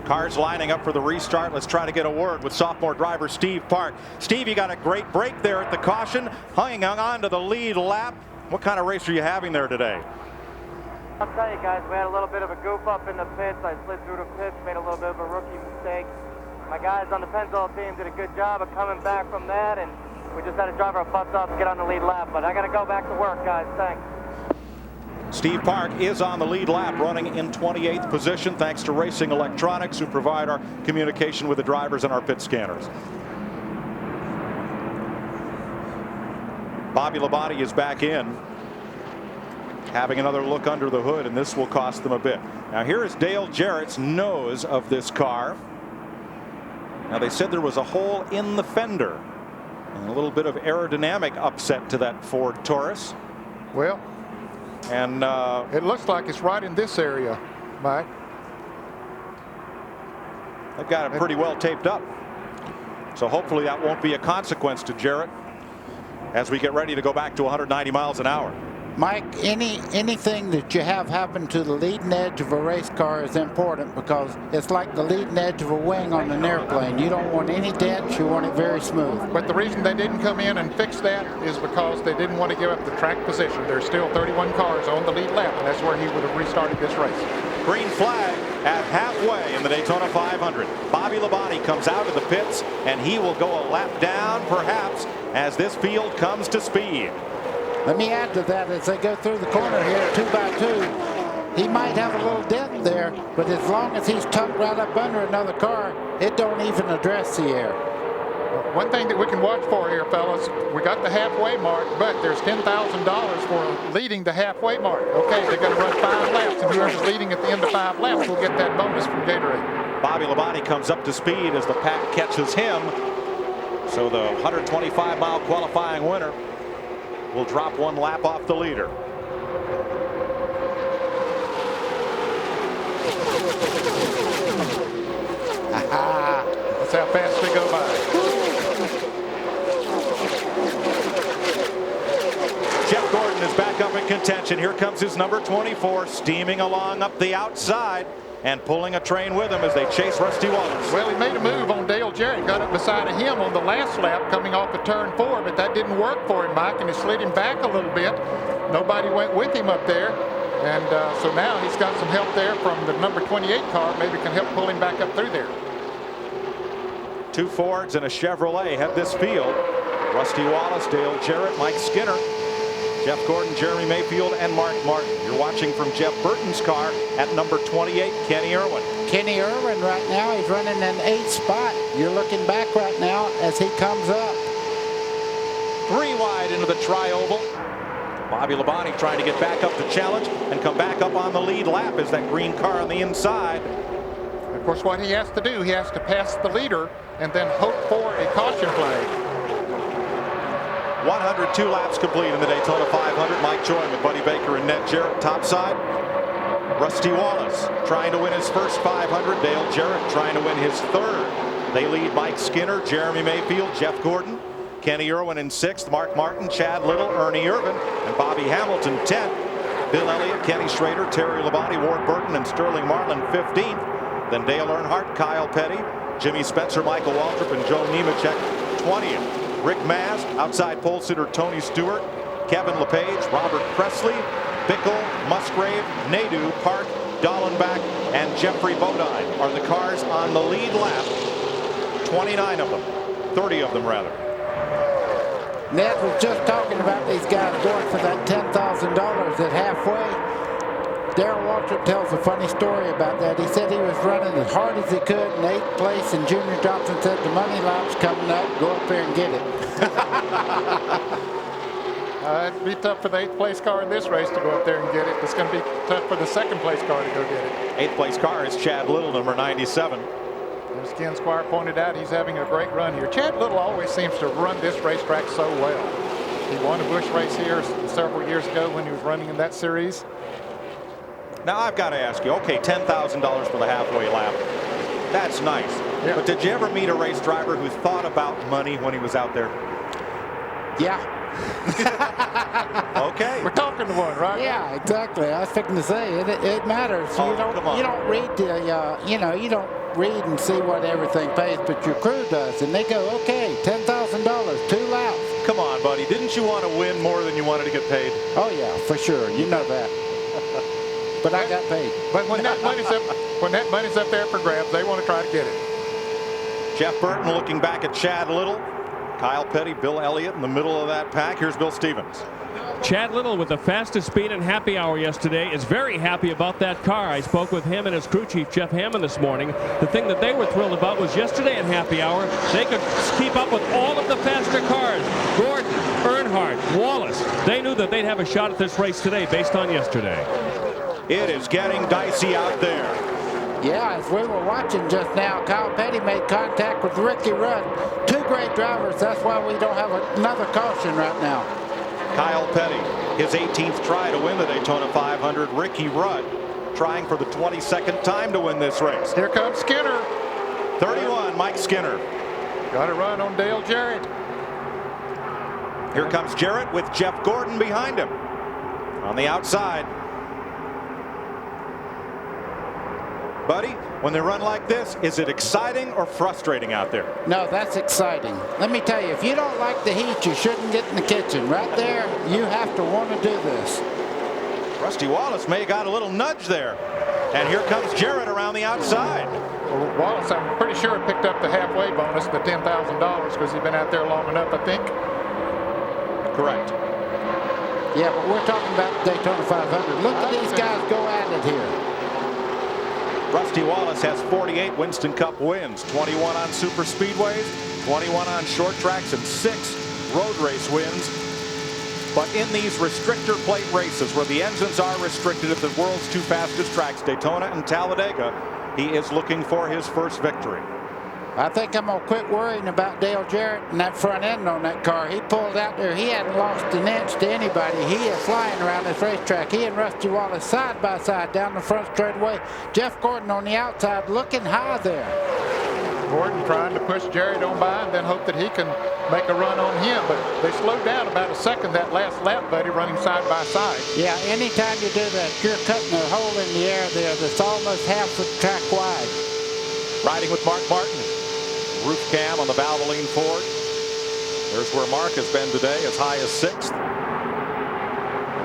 Cars lining up for the restart. Let's try to get a word with sophomore driver Steve Park. Steve, you got a great break there at the caution, hanging on to the lead lap. What kind of race are you having there today? I'll tell you guys, we had a little bit of a goof up in the pits. I slid through the pits, made a little bit of a rookie mistake. My guys on the Pennzoil team did a good job of coming back from that, and we just had to drive our butts off to get on the lead lap. But I got to go back to work, guys. Thanks. Steve Park is on the lead lap, running in 28th position thanks to Racing Electronics, who provide our communication with the drivers and our pit scanners. Bobby Labonte is back in, having another look under the hood, and this will cost them a bit. Now here is Dale Jarrett's nose of this car. Now they said there was a hole in the fender and a little bit of aerodynamic upset to that Ford Taurus. Well, and it looks like it's right in this area, Mike. They've got it pretty well taped up. So hopefully that won't be a consequence to Jarrett as we get ready to go back to 190 miles an hour. Mike, anything that you have happen to the leading edge of a race car is important, because it's like the leading edge of a wing on an airplane. You don't want any dents, you want it very smooth. But the reason they didn't come in and fix that is because they didn't want to give up the track position. There's still 31 cars on the lead lap, and that's where he would have restarted this race. Green flag at halfway in the Daytona 500. Bobby Labonte comes out of the pits, and he will go a lap down, perhaps, as this field comes to speed. Let me add to that, as they go through the corner here, 2 by 2, he might have a little dent there, but as long as he's tucked right up under another car, it don't even address the air. One thing that we can watch for here, fellas, we got the halfway mark, but there's $10,000 for leading the halfway mark. Okay, they're going to run 5 laps, and whoever's leading at the end of 5 laps will get that bonus from Gatorade. Bobby Labonte comes up to speed as the pack catches him. So the 125-mile qualifying winner will drop 1 lap off the leader. That's how fast they go by. Jeff Gordon is back up in contention. Here comes his number 24, steaming along up the outside and pulling a train with him as they chase Rusty Wallace. Well, he made a move on Dale Jarrett, got up beside of him on the last lap coming off of turn 4, but that didn't work for him, Mike, and it slid him back a little bit. Nobody went with him up there, and so now he's got some help there from the number 28 car, maybe can help pull him back up through there. Two Fords and a Chevrolet head this field. Rusty Wallace, Dale Jarrett, Mike Skinner, Jeff Gordon, Jeremy Mayfield, and Mark Martin. You're watching from Jeff Burton's car at number 28, Kenny Irwin. Kenny Irwin right now, he's running an 8th spot. You're looking back right now as he comes up. 3 wide into the tri-oval. Bobby Labonte trying to get back up the challenge and come back up on the lead lap as that green car on the inside. Of course, what he has to do, he has to pass the leader and then hope for a caution flag. 102 laps complete in the Daytona 500. Mike Joy with Buddy Baker and Ned Jarrett topside. Rusty Wallace trying to win his first 500. Dale Jarrett trying to win his 3rd. They lead Mike Skinner, Jeremy Mayfield, Jeff Gordon, Kenny Irwin in 6th, Mark Martin, Chad Little, Ernie Irvin, and Bobby Hamilton 10th. Bill Elliott, Kenny Schrader, Terry Labonte, Ward Burton, and Sterling Marlin 15th. Then Dale Earnhardt, Kyle Petty, Jimmy Spencer, Michael Waltrip, and Joe Nemechek 20th. Rick Mast, outside pole sitter Tony Stewart, Kevin LePage, Robert Presley, Bickle, Musgrave, Nadeau, Park, Dallenbach, and Jeffrey Bodine are the cars on the lead lap. 29 of them, 30 of them rather. Ned was just talking about these guys going for that $10,000 at halfway. Darrell Waltrip tells a funny story about that. He said he was running as hard as he could in 8th place, and Junior Johnson said the money lap's coming up. Go up there and get it. It'd be tough for the 8th place car in this race to go up there and get it. It's going to be tough for the 2nd place car to go get it. 8th place car is Chad Little, number 97. As Ken Squire pointed out, he's having a great run here. Chad Little always seems to run this racetrack so well. He won a Busch race here several years ago when he was running in that series. Now I've got to ask you, okay, $10,000 for the halfway lap. That's nice. Yeah. But did you ever meet a race driver who thought about money when he was out there? Yeah. Okay. We're talking to one, right? Yeah, exactly. I was thinking to say it matters. Oh, you don't read the you don't read and see what everything pays, but your crew does, and they go, okay, $10,000, 2 laps. Come on, buddy. Didn't you want to win more than you wanted to get paid? Oh yeah, for sure. You know that. But I got paid. But when that money's up there for grabs, they want to try to get it. Jeff Burton looking back at Chad Little, Kyle Petty, Bill Elliott in the middle of that pack. Here's Bill Stevens. Chad Little with the fastest speed in happy hour yesterday is very happy about that car. I spoke with him and his crew chief Jeff Hammond this morning. The thing that they were thrilled about was yesterday in happy hour they could keep up with all of the faster cars. Gordon, Earnhardt, Wallace. They knew that they'd have a shot at this race today based on yesterday. It is getting dicey out there. Yeah, as we were watching just now, Kyle Petty made contact with Ricky Rudd. 2 great drivers. That's why we don't have another caution right now. Kyle Petty, his 18th try to win the Daytona 500. Ricky Rudd trying for the 22nd time to win this race. Here comes Skinner. 31, Mike Skinner. Got a run on Dale Jarrett. Here comes Jarrett with Jeff Gordon behind him on the outside. Buddy, when they run like this, is it exciting or frustrating out there? No, that's exciting. Let me tell you, if you don't like the heat, you shouldn't get in the kitchen. Right there, you have to want to do this. Rusty Wallace may have got a little nudge there. And here comes Jarrett around the outside. Well, Wallace, I'm pretty sure, picked up the halfway bonus, the $10,000, because he's been out there long enough, I think. Correct. Yeah, but we're talking about the Daytona 500. Look at these guys go at it here. Rusty Wallace has 48 Winston Cup wins, 21 on super speedways, 21 on short tracks, and 6 road race wins. But in these restrictor plate races where the engines are restricted at the world's 2 fastest tracks, Daytona and Talladega, he is looking for his first victory. I think I'm going to quit worrying about Dale Jarrett and that front end on that car. He pulled out there. He hadn't lost an inch to anybody. He is flying around this racetrack. He and Rusty Wallace side by side down the front straightaway. Jeff Gordon on the outside looking high there. Gordon trying to push Jarrett on by and then hope that he can make a run on him. But they slowed down about a second that last lap, buddy, running side by side. Yeah, anytime you do that, you're cutting a hole in the air there that's almost half the track wide. Riding with Mark Martin. Roof cam on the Valvoline Ford. There's where Mark has been today, as high as 6th.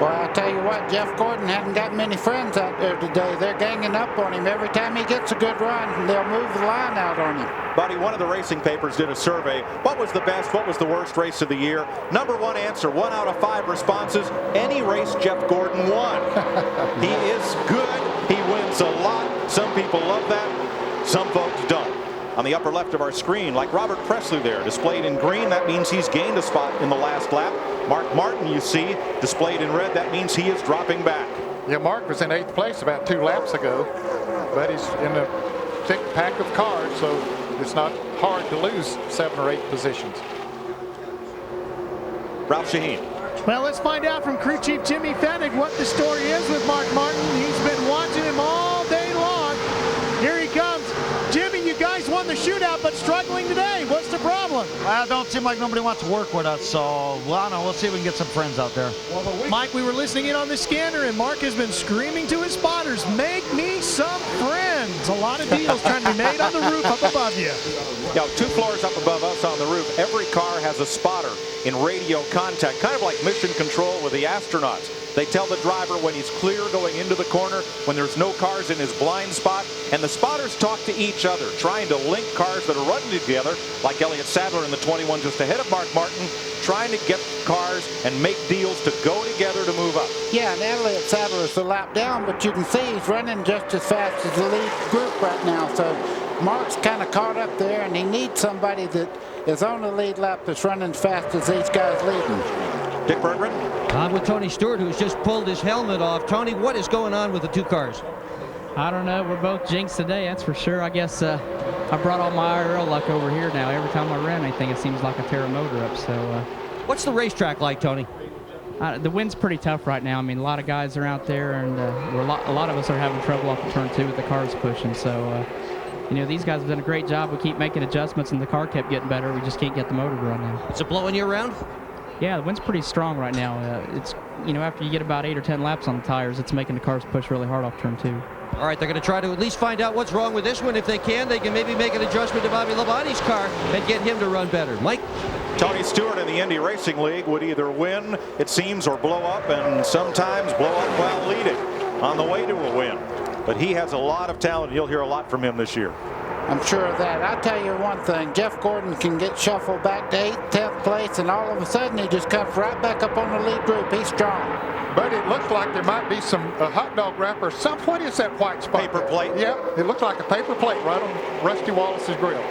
Well, I tell you what, Jeff Gordon hadn't got many friends out there today. They're ganging up on him. Every time he gets a good run, they'll move the line out on him. Buddy, one of the racing papers did a survey. What was the best, what was the worst race of the year? Number one answer, 1 out of 5 responses. Any race Jeff Gordon won. He is good. He wins a lot. Some people love that. Some folks don't. On the upper left of our screen, like Robert Presley there, displayed in green, that means he's gained a spot in the last lap. Mark Martin, you see, displayed in red, that means he is dropping back. Yeah, Mark was in 8th place about 2 laps ago, but he's in a thick pack of cars, so it's not hard to lose 7 or 8 positions. Ralph Shaheen. Well, let's find out from crew chief Jimmy Fennig what the story is with Mark Martin. He's been watching him all day long. Here he comes. Jimmy, you guys won the shootout, but struggling today. What's the problem? Well, it don't seem like nobody wants to work with us, so well, I don't know. We'll see if we can get some friends out there. Mike, we were listening in on the scanner, and Mark has been screaming to his spotters, make me some friends. A lot of deals trying to be made on the roof up above you. Yeah, 2 floors up above us on the roof. Every car has a spotter in radio contact, kind of like mission control with the astronauts. They tell the driver when he's clear going into the corner, when there's no cars in his blind spot, and the spotters talk to each other, trying to link cars that are running together, like Elliott Sadler in the 21 just ahead of Mark Martin, trying to get cars and make deals to go together to move up. Yeah, and Elliott Sadler is a lap down, but you can see he's running just as fast as the lead group right now. So Mark's kind of caught up there, and he needs somebody that is on the lead lap that's running as fast as these guys leading. Dick Berggren. I'm with Tony Stewart, who's just pulled his helmet off. Tony, what is going on with the 2 cars? I don't know. We're both jinxed today, that's for sure. I guess I brought all my IRL luck over here now. Every time I ram anything, it seems like I tear a motor up. So, what's the racetrack like, Tony? The wind's pretty tough right now. I mean, a lot of guys are out there, and a lot of us are having trouble off the turn 2 with the cars pushing. So, you know, these guys have done a great job. We keep making adjustments, and the car kept getting better. We just can't get the motor to run now. Is it blowing you around? Yeah, the wind's pretty strong right now. It's, you know, after you get about 8 or 10 laps on the tires, it's making the cars push really hard off turn 2. All right, they're going to try to at least find out what's wrong with this one. If they can maybe make an adjustment to Bobby Labonte's car and get him to run better. Mike? Tony Stewart in the Indy Racing League would either win, it seems, or blow up, and sometimes blow up while leading on the way to a win. But he has a lot of talent. You'll hear a lot from him this year. I'm sure of that. I'll tell you one thing. Jeff Gordon can get shuffled back to 8th, 10th place, and all of a sudden he just comes right back up on the lead group. He's strong. But it looks like there might be some hot dog wrapper. What is that white spot? Paper plate. Yeah, it looks like a paper plate right on Rusty Wallace's grill.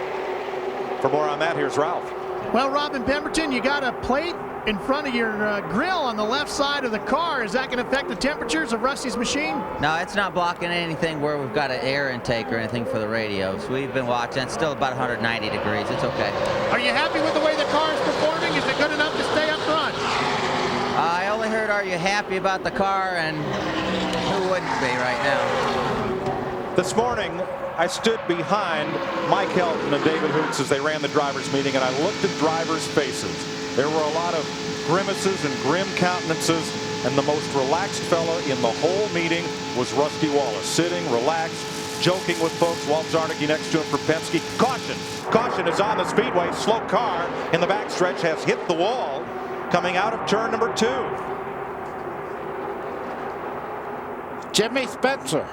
For more on that, here's Ralph. Well, Robin Pemberton, you got a plate in front of your grill on the left side of the car. Is that going to affect the temperatures of Rusty's machine? No, it's not blocking anything where we've got an air intake or anything for the radios. We've been watching. It's still about 190 degrees. It's okay. Are you happy with the way the car is performing? Is it good enough to stay up front? I only heard, are you happy about the car? And who wouldn't be right now? This morning, I stood behind Mike Helton and David Hoots as they ran the drivers' meeting, and I looked at drivers' faces. There were a lot of grimaces and grim countenances, and the most relaxed fella in the whole meeting was Rusty Wallace, sitting relaxed, joking with folks. Walt Zarnicki next to him for Penske. Caution! Caution is on the speedway. Slow car in the backstretch has hit the wall coming out of turn number 2. Jimmy Spencer,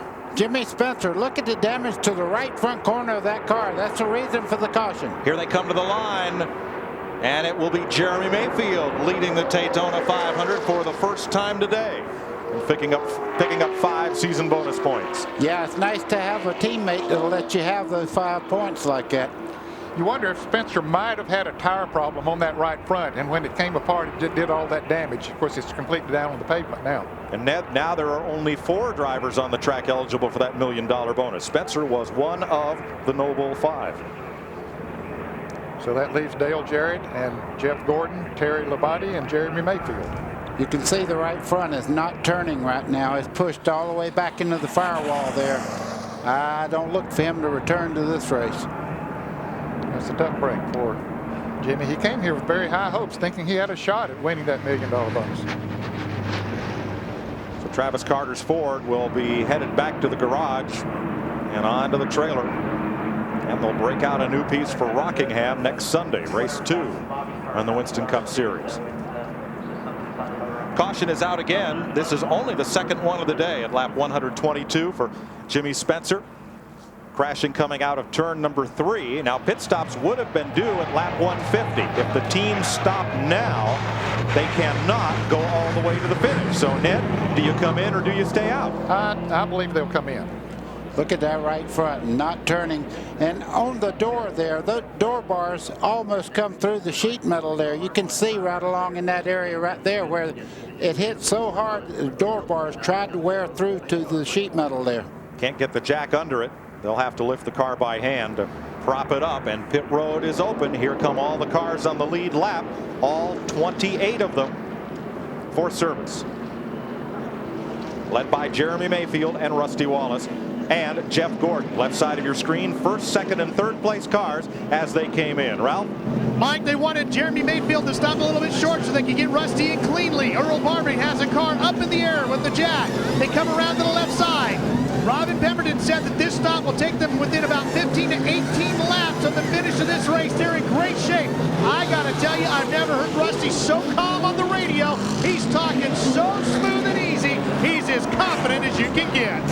look at the damage to the right front corner of that car. That's the reason for the caution. Here they come to the line, and it will be Jeremy Mayfield leading the Daytona 500 for the first time today, and picking up 5 season bonus points. Yeah, it's nice to have a teammate that'll let you have those 5 points like that. You wonder if Spencer might have had a tire problem on that right front, and when it came apart, it did all that damage. Of course, it's completely down on the pavement now. And Ned, now there are only 4 drivers on the track eligible for that $1 million bonus. Spencer was one of the Noble 5. So that leaves Dale Jarrett and Jeff Gordon, Terry Labonte, and Jeremy Mayfield. You can see the right front is not turning right now. It's pushed all the way back into the firewall there. I don't look for him to return to this race. That's a tough break for Jimmy. He came here with very high hopes, thinking he had a shot at winning that $1 million bonus. So Travis Carter's Ford will be headed back to the garage and onto the trailer. And they'll break out a new piece for Rockingham next Sunday, race 2 on the Winston Cup Series. Caution is out again. This is only the second one of the day at lap 122 for Jimmy Spencer. Crashing coming out of turn number 3. Now pit stops would have been due at lap 150. If the team stop now, they cannot go all the way to the finish. So Ned, do you come in or do you stay out? I believe they'll come in. Look at that right front, not turning. And on the door there, the door bars almost come through the sheet metal there. You can see right along in that area right there where it hit so hard, the door bars tried to wear through to the sheet metal there. Can't get the jack under it. They'll have to lift the car by hand to prop it up, and pit road is open. Here come all the cars on the lead lap, all 28 of them for service. Led by Jeremy Mayfield and Rusty Wallace and Jeff Gordon. Left side of your screen, first, second, and third place cars as they came in. Ralph? Mike, they wanted Jeremy Mayfield to stop a little bit short so they could get Rusty in cleanly. Earl Barbary has a car up in the air with the jack. They come around to the left side. Robin Pemberton said that this stop will take them within about 15 to 18 laps of the finish of this race. They're in great shape. I got to tell you, I've never heard Rusty so calm on the radio. He's talking so smooth and easy. He's as confident as you can get.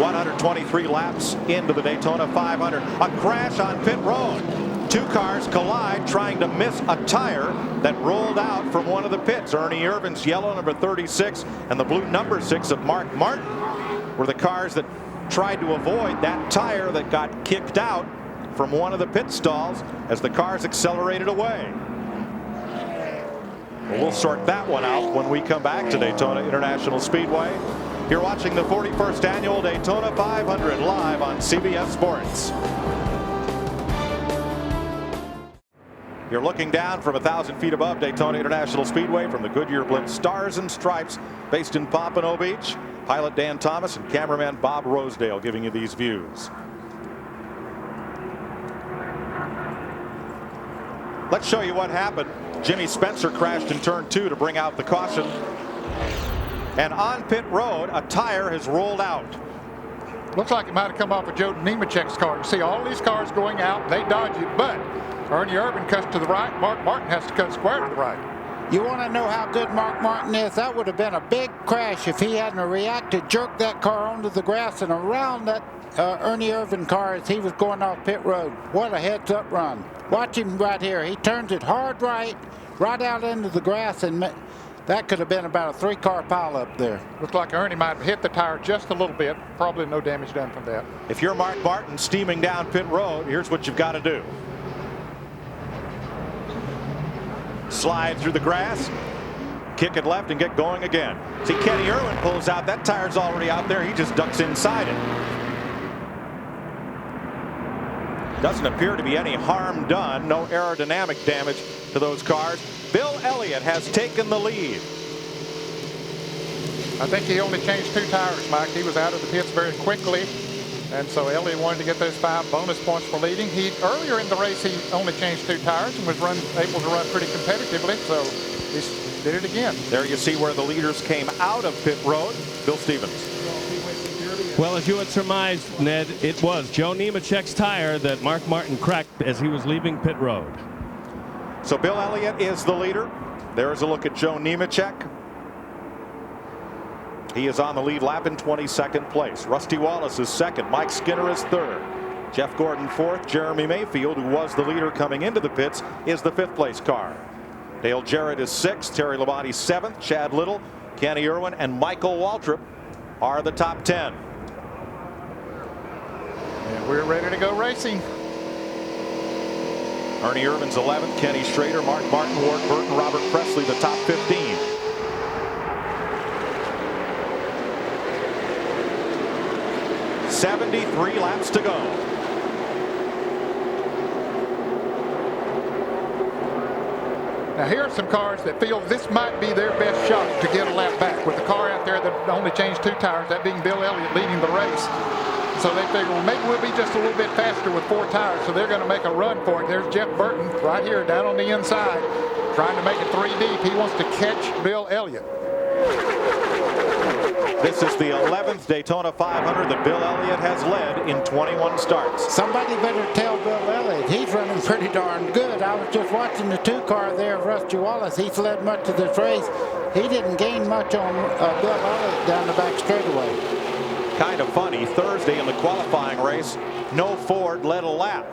.123 laps into the Daytona 500. A crash on pit road. Two cars collide trying to miss a tire that rolled out from one of the pits. Ernie Irvin's yellow number 36 and the blue number 6 of Mark Martin were the cars that tried to avoid that tire that got kicked out from one of the pit stalls as the cars accelerated away. We'll sort that one out when we come back to Daytona International Speedway. You're watching the 41st annual Daytona 500 live on CBS Sports. You're looking down from 1,000 feet above Daytona International Speedway from the Goodyear blimp Stars and Stripes based in Pompano Beach. Pilot Dan Thomas and cameraman Bob Rosedale giving you these views. Let's show you what happened. Jimmy Spencer crashed in turn 2 to bring out the caution. And on pit road, a tire has rolled out. Looks like it might have come off of Joe Nemechek's car. You see all these cars going out, they dodge it, but Ernie Irvin cuts to the right, Mark Martin has to cut square to the right. You want to know how good Mark Martin is? That would have been a big crash if he hadn't reacted, jerked that car onto the grass and around that Ernie Irvin car as he was going off pit road. What a heads-up run. Watch him right here. He turns it hard right out into the grass, and that could have been about a 3-car pile up there. Looks like Ernie might have hit the tire just a little bit. Probably no damage done from that. If you're Mark Martin steaming down pit road, here's what you've got to do. Slide through the grass, kick it left, and get going again. See, Kenny Irwin pulls out. That tire's already out there. He just ducks inside it. Doesn't appear to be any harm done. No aerodynamic damage to those cars. Bill Elliott has taken the lead. I think he only changed 2 tires, Mike. He was out of the pits very quickly, and so Elliott wanted to get those 5 bonus points for leading. Earlier in the race, he only changed 2 tires and was able to run pretty competitively, so he did it again. There you see where the leaders came out of pit road. Bill Stevens. Well, as you had surmised, Ned, it was Joe Nemechek's tire that Mark Martin cracked as he was leaving pit road. So Bill Elliott is the leader. There's a look at Joe Nemechek. He is on the lead lap in 22nd place. Rusty Wallace is second. Mike Skinner is third. Jeff Gordon fourth. Jeremy Mayfield, who was the leader coming into the pits, is the 5th place car. Dale Jarrett is 6th. Terry Labonte 7th. Chad Little, Kenny Irwin, and Michael Waltrip are the top 10. And we're ready to go racing. Ernie Irvin's 11th, Kenny Schrader, Mark Martin, Ward Burton, Robert Presley, the top 15. .73 laps to go. Now here are some cars that feel this might be their best shot to get a lap back. With the car out there that only changed 2 tires, that being Bill Elliott leading the race. So they figure, well, maybe we'll be just a little bit faster with 4 tires, so they're going to make a run for it. There's Jeff Burton right here down on the inside, trying to make it 3 deep. He wants to catch Bill Elliott. This is the 11th Daytona 500 that Bill Elliott has led in 21 starts. Somebody better tell Bill Elliott. He's running pretty darn good. I was just watching the 2 car there of Rusty Wallace. He's led much of this race. He didn't gain much on Bill Elliott down the back straightaway. Kind of funny, Thursday in the qualifying race, no Ford led a lap.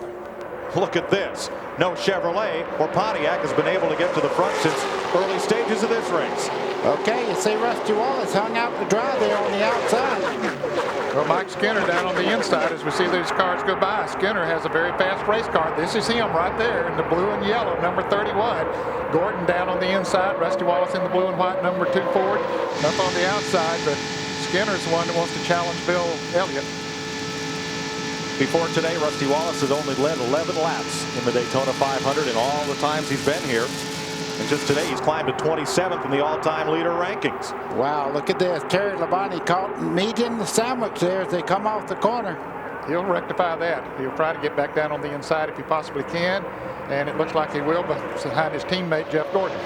Look at this. No Chevrolet or Pontiac has been able to get to the front since early stages of this race. Okay, you see Rusty Wallace hung out to dry there on the outside. Well, Mike Skinner down on the inside as we see these cars go by. Skinner has a very fast race car. This is him right there in the blue and yellow, number 31. Gordon down on the inside. Rusty Wallace in the blue and white, number 2 Ford. Up on the outside, but Skinner's the one that wants to challenge Bill Elliott. Before today, Rusty Wallace has only led 11 laps in the Daytona 500 in all the times he's been here. And just today, he's climbed to 27th in the all-time leader rankings. Wow, look at this. Terry Labonte caught meat in the sandwich there as they come off the corner. He'll rectify that. He'll try to get back down on the inside if he possibly can. And it looks like he will behind his teammate, Jeff Gordon.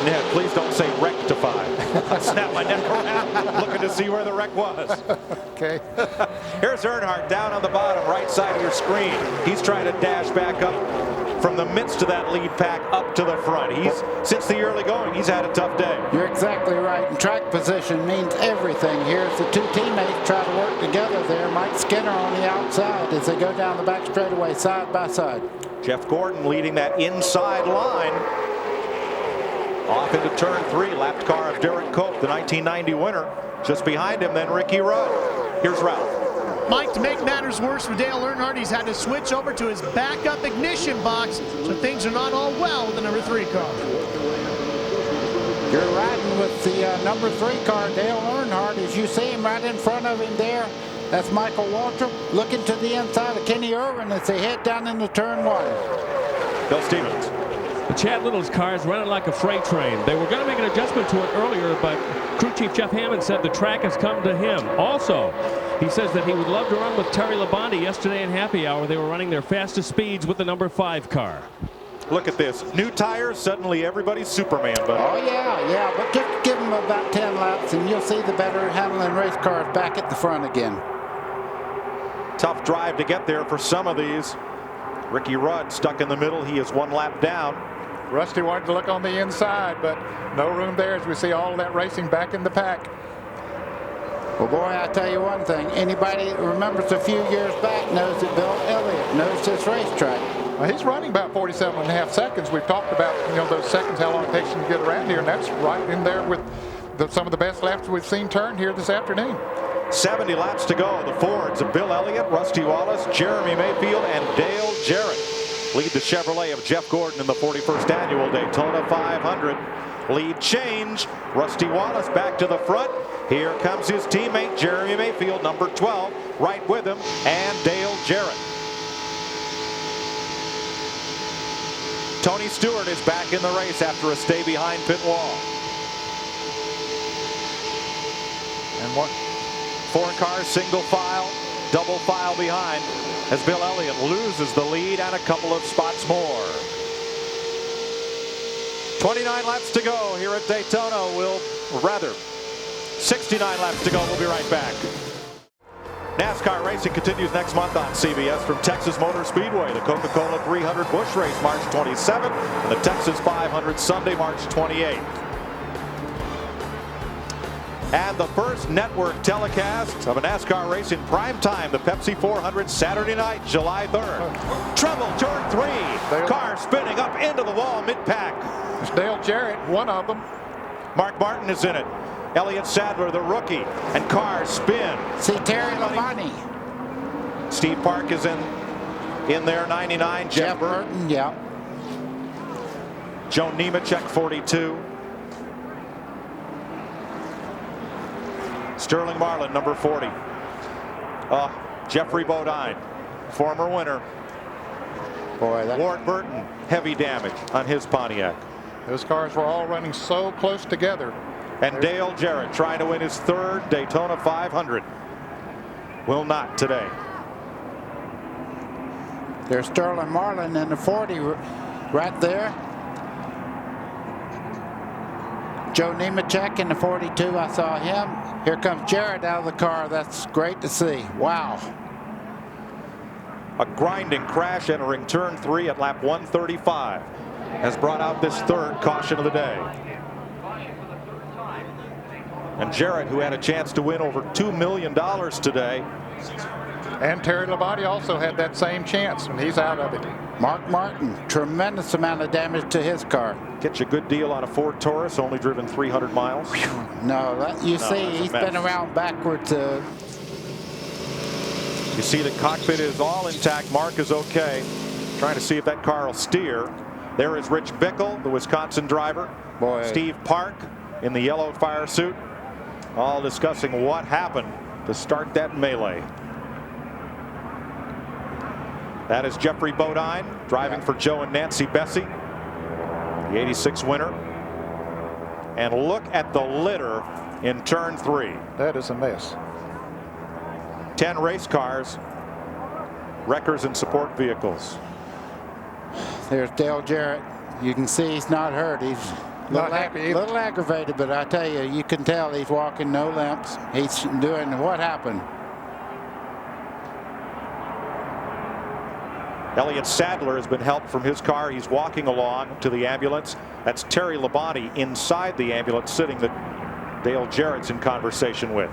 Ned, please don't say rectify. I snapped my neck around looking to see where the wreck was. Okay. Here's Earnhardt down on the bottom right side of your screen. He's trying to dash back up from the midst of that lead pack up to the front. Since the early going, he's had a tough day. You're exactly right. And track position means everything here. As the 2 teammates try to work together there. Mike Skinner on the outside as they go down the back straightaway side by side. Jeff Gordon leading that inside line. Off into turn 3, lapped car of Derek Cope, the 1990 winner. Just behind him, then Ricky Rudd. Here's Ralph. Mike, to make matters worse for Dale Earnhardt, he's had to switch over to his backup ignition box, so things are not all well with the number 3 car. You're riding with the number 3 car, Dale Earnhardt, as you see him right in front of him there. That's Michael Waltrip looking to the inside of Kenny Irwin as they head down into turn 1. Bill Stevens. The Chad Little's car is running like a freight train. They were going to make an adjustment to it earlier, but crew chief Jeff Hammond said the track has come to him. Also, he says that he would love to run with Terry Labonte. Yesterday in happy hour, they were running their fastest speeds with the number 5 car. Look at this. New tires, suddenly everybody's Superman. But oh, yeah, but just give them about 10 laps, and you'll see the better handling race cars back at the front again. Tough drive to get there for some of these. Ricky Rudd stuck in the middle. He is 1 lap down. Rusty wanted to look on the inside, but no room there as we see all of that racing back in the pack. Well, boy, I tell you one thing. Anybody that remembers a few years back knows that Bill Elliott knows this racetrack. Well, he's running about 47.5 seconds. We've talked about those seconds, how long it takes him to get around here, and that's right in there with some of the best laps we've seen turn here this afternoon. 70 laps to go. The Fords of Bill Elliott, Rusty Wallace, Jeremy Mayfield, and Dale Jarrett lead the Chevrolet of Jeff Gordon in the 41st annual Daytona 500. Lead change. Rusty Wallace back to the front. Here comes his teammate Jeremy Mayfield, number 12, right with him, and Dale Jarrett. Tony Stewart is back in the race after a stay behind pit wall. And what? 4 cars, single file, double file behind as Bill Elliott loses the lead and a couple of spots more. 29 laps to go here at Daytona. 69 laps to go. We'll be right back. NASCAR racing continues next month on CBS from Texas Motor Speedway. The Coca-Cola 300 Busch Race March 27th and the Texas 500 Sunday, March 28th. And the first network telecast of a NASCAR race in prime time, the Pepsi 400 Saturday night, July 3rd. Trouble, turn 3. Car spinning up into the wall mid-pack. It's Dale Jarrett, one of them. Mark Martin is in it. Elliott Sadler, the rookie, and cars spin. See Terry Labonte. Steve Park is in there, 99. Jeff Burton, yeah. Joe Nemechek, 42. Sterling Marlin, number 40. Jeffrey Bodine, former winner. Boy, Ward Burton, heavy damage on his Pontiac. Those cars were all running so close together. And Dale Jarrett trying to win his 3rd Daytona 500. Will not today. There's Sterling Marlin in the 40 right there. Joe Nemechek in the 42, I saw him. Here comes Jarrett out of the car. That's great to see. Wow. A grinding crash entering turn 3 at lap 135 has brought out this third caution of the day. And Jarrett, who had a chance to win over $2 million today. And Terry Labonte also had that same chance, and he's out of it. Mark Martin, tremendous amount of damage to his car. Get you a good deal on a Ford Taurus, only driven 300 miles. No, you see, he's been around backwards. You see the cockpit is all intact. Mark is okay. Trying to see if that car will steer. There is Rich Bickle, the Wisconsin driver. Boy. Steve Park in the yellow fire suit. All discussing what happened to start that melee. That is Jeffrey Bodine driving for Joe and Nancy Bessie, the 86 winner. And look at the litter in turn 3. That is a mess. 10 race cars, wreckers and support vehicles. There's Dale Jarrett. You can see he's not hurt. He's not happy. A little aggravated, but I tell you, you can tell he's walking no limps. He's doing what happened. Elliott Sadler has been helped from his car. He's walking along to the ambulance. That's Terry Labonte inside the ambulance sitting that Dale Jarrett's in conversation with.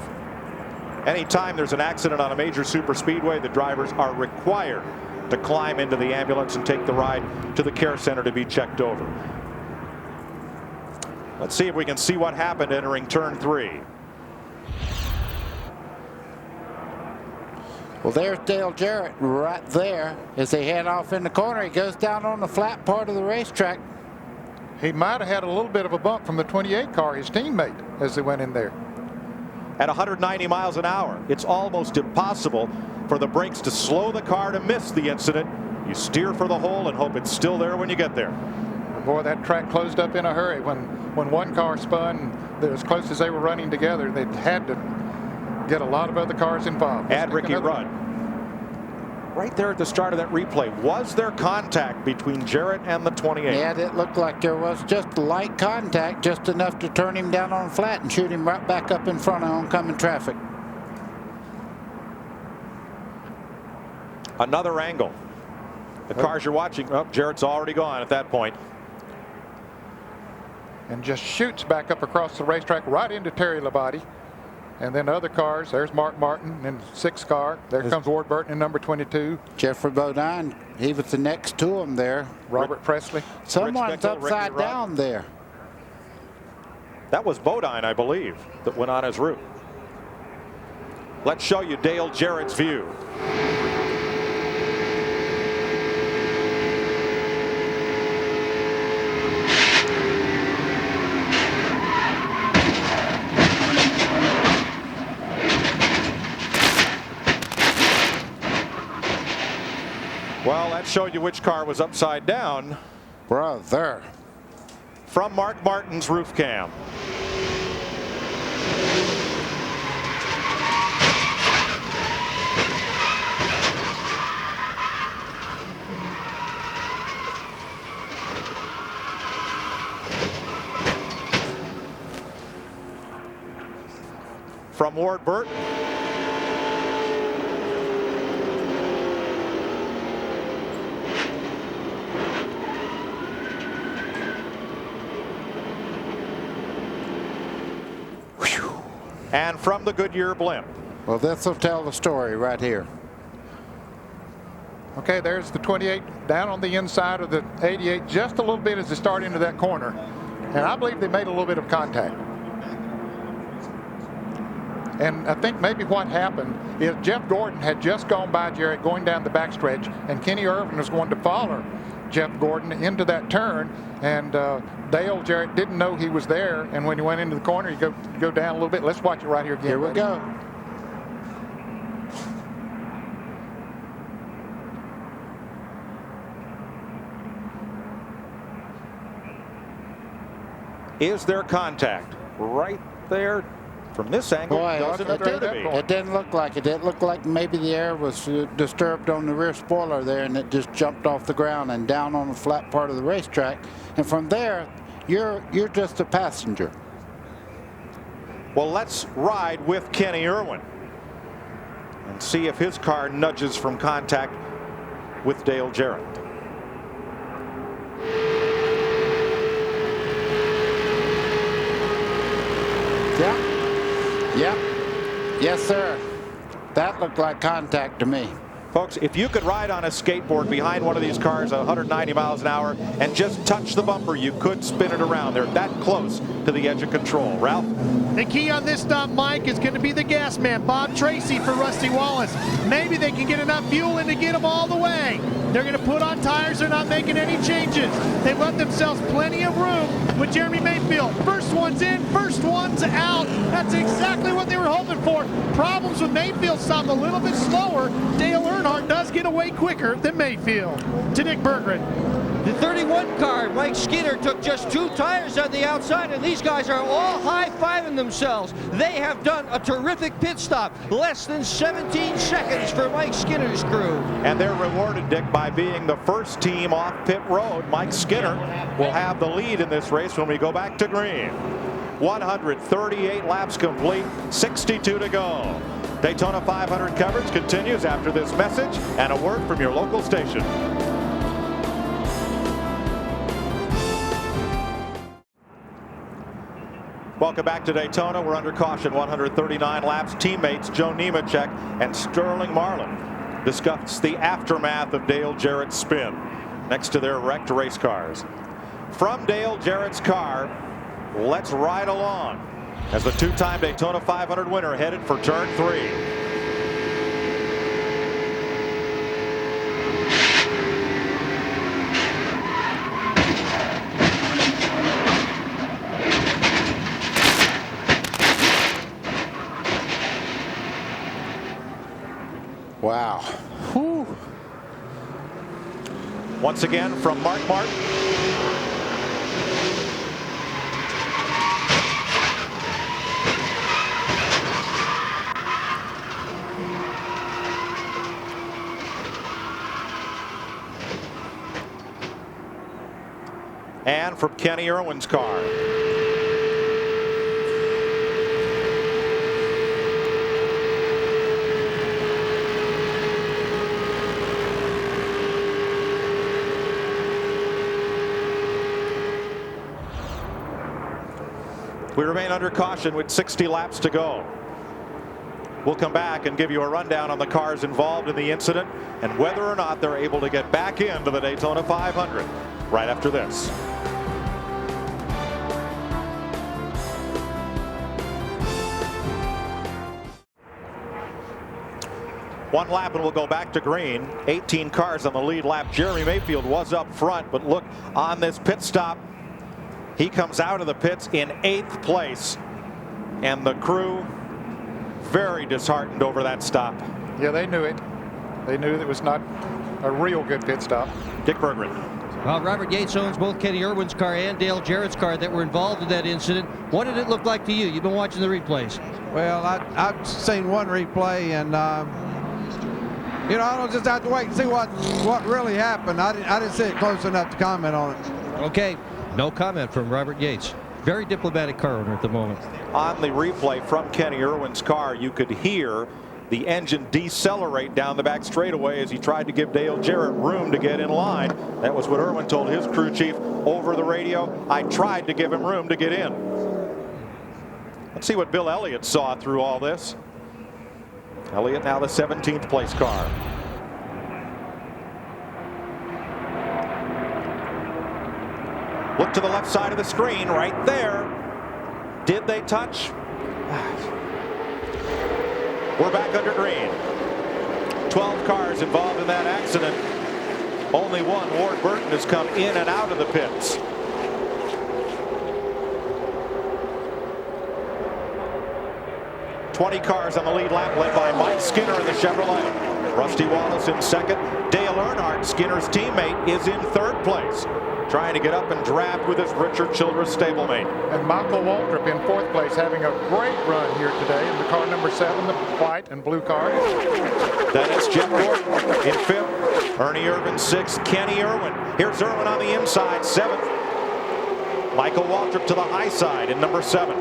Anytime there's an accident on a major super speedway, the drivers are required to climb into the ambulance and take the ride to the care center to be checked over. Let's see if we can see what happened entering turn 3. Well, there's Dale Jarrett right there as they head off in the corner. He goes down on the flat part of the racetrack. He might have had a little bit of a bump from the 28 car, his teammate, as they went in there. At 190 miles an hour, it's almost impossible for the brakes to slow the car to miss the incident. You steer for the hole and hope it's still there when you get there. Boy, that track closed up in a hurry. When one car spun, as close as they were running together, they had to get a lot of other cars involved. Add Ricky Rudd. Right there at the start of that replay, was there contact between Jarrett and the 28? Yeah, it looked like there was just light contact, just enough to turn him down on flat and shoot him right back up in front of oncoming traffic. Another angle. The cars you're watching, oh, Jarrett's already gone at that point. And just shoots back up across the racetrack right into Terry Labonte. And then other cars, there's Mark Martin in 6 car. There comes Ward Burton in number 22. Jeffrey Bodine, he was the next to him there. Robert Presley. Someone's upside down there. That was Bodine, I believe, that went on his route. Let's show you Dale Jarrett's view. Well, that showed you which car was upside down. Brother. From Mark Martin's roof cam. From Ward Burton. And from the Goodyear blimp. Well, this will tell the story right here. Okay, there's the 28 down on the inside of the 88 just a little bit as they start into that corner. And I believe they made a little bit of contact. And I think maybe what happened is Jeff Gordon had just gone by Jarrett going down the backstretch, and Kenny Irvin was going to follow Jeff Gordon into that turn, and Dale Jarrett didn't know he was there, and when he went into the corner, he go down a little bit. Let's watch it right here again. Here we go. Is there contact? Right there. From this angle, Boy, doesn't appear to be. It didn't look like it. It looked like maybe the air was disturbed on the rear spoiler there, and it just jumped off the ground and down on the flat part of the racetrack. And from there, you're just a passenger. Well, let's ride with Kenny Irwin and see if his car nudges from contact with Dale Jarrett. Yep. Yes, sir. That looked like contact to me. Folks, if you could ride on a skateboard behind one of these cars at 190 miles an hour and just touch the bumper, you could spin it around. They're that close to the edge of control. Ralph? The key on this stop, Mike, is going to be the gas man, Bob Tracy, for Rusty Wallace. Maybe they can get enough fuel in to get them all the way. They're going to put on tires. They're not making any changes. They've left themselves plenty of room with Jeremy Mayfield. First one's in, first one's out. That's exactly what they were hoping for. Problems with Mayfield stopped a little bit slower. Dale Earnhardt does get away quicker than Mayfield. To Nick Berggren. The 31 car, Mike Skinner, took just 2 tires on the outside, and these guys are all high-fiving themselves. They have done a terrific pit stop. Less than 17 seconds for Mike Skinner's crew. And they're rewarded, Dick, by being the first team off pit road. Mike Skinner will have the lead in this race when we go back to green. 138 laps complete, 62 to go. Daytona 500 coverage continues after this message and a word from your local station. Welcome back to Daytona. We're under caution, 139 laps. Teammates Joe Nemechek and Sterling Marlin discuss the aftermath of Dale Jarrett's spin next to their wrecked race cars. From Dale Jarrett's car, let's ride along as the 2-time Daytona 500 winner headed for turn 3. Wow. Whew. Once again from Mark Martin. And from Kenny Irwin's car. We remain under caution with 60 laps to go. We'll come back and give you a rundown on the cars involved in the incident and whether or not they're able to get back into the Daytona 500 right after this. One lap and we'll go back to green. 18 cars on the lead lap. Jeremy Mayfield was up front, but look, on this pit stop, he comes out of the pits in 8th place, and the crew very disheartened over that stop. Yeah, they knew it. They knew it was not a real good pit stop. Dick Berggren. Well, Robert Yates owns both Kenny Irwin's car and Dale Jarrett's car that were involved in that incident. What did it look like to you? You've been watching the replays. Well, I've seen one replay, and you know, I'll just have to wait and see what really happened. I didn't see it close enough to comment on it. Okay, no comment from Robert Yates. Very diplomatic car owner at the moment. On the replay from Kenny Irwin's car, you could hear the engine decelerate down the back straightaway as he tried to give Dale Jarrett room to get in line. That was what Irwin told his crew chief over the radio. I tried to give him room to get in. Let's see what Bill Elliott saw through all this. Elliott now the 17th place car. Look to the left side of the screen right there. Did they touch? We're back under green. 12 cars involved in that accident. Only one, Ward Burton, has come in and out of the pits. .20 cars on the lead lap, led by Mike Skinner in the Chevrolet. Rusty Wallace in second. Dale Earnhardt, Skinner's teammate, is in 3rd place, trying to get up and draft with his Richard Childress stablemate. And Michael Waltrip in 4th place, having a great run here today in the car number 7, the white and blue car. Then it's Jeff Gordon in 5th. Ernie Irvin 6th. Kenny Irwin. Here's Irwin on the inside, 7th. Michael Waltrip to the high side in number 7.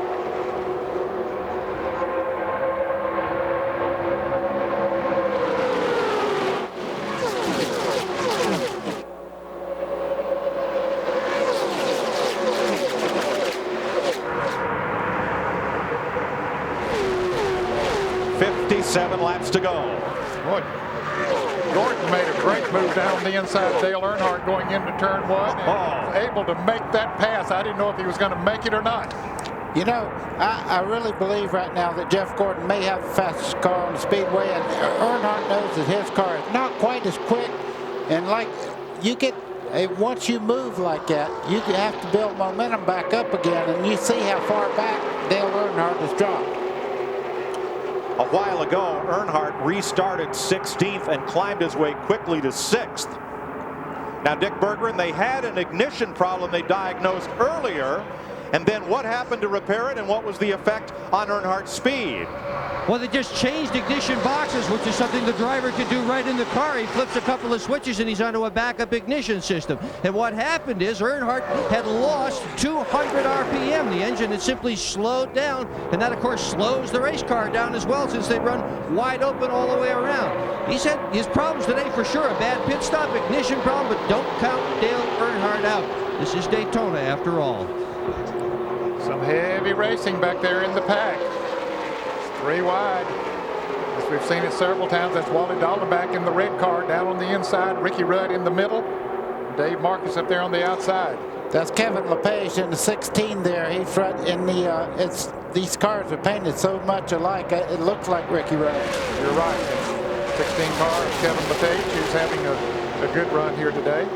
57 laps to go. Boy, Gordon made a great move down the inside of Dale Earnhardt going into turn one and was able to make that pass. I didn't know if he was going to make it or not. You know, I really believe right now that Jeff Gordon may have the fastest car on the Speedway, and Earnhardt knows that his car is not quite as quick. And like you get, once you move like that, you have to build momentum back up again, and you see how far back Dale Earnhardt has dropped. A while ago, Earnhardt restarted 16th and climbed his way quickly to 6th. Now, Dick Berggren, they had an ignition problem they diagnosed earlier. And then what happened to repair it, and what was the effect on Earnhardt's speed? Well, they just changed ignition boxes, which is something the driver could do right in the car. He flips a couple of switches and he's onto a backup ignition system. And what happened is Earnhardt had lost 200 RPM. The engine had simply slowed down, and that, of course, slows the race car down as well, since they run wide open all the way around. He's had his problems today for sure. A bad pit stop, ignition problem, but don't count Dale Earnhardt out. This is Daytona after all. Some heavy racing back there in the pack. It's 3 wide. As we've seen it several times, that's Wally Dallenbach in the red car down on the inside, Ricky Rudd in the middle, Dave Marcus up there on the outside. That's Kevin LePage in the 16 there. He's right in the, these cars are painted so much alike, it looks like Ricky Rudd. You're right. 16 car of Kevin LePage, who's having a good run here today.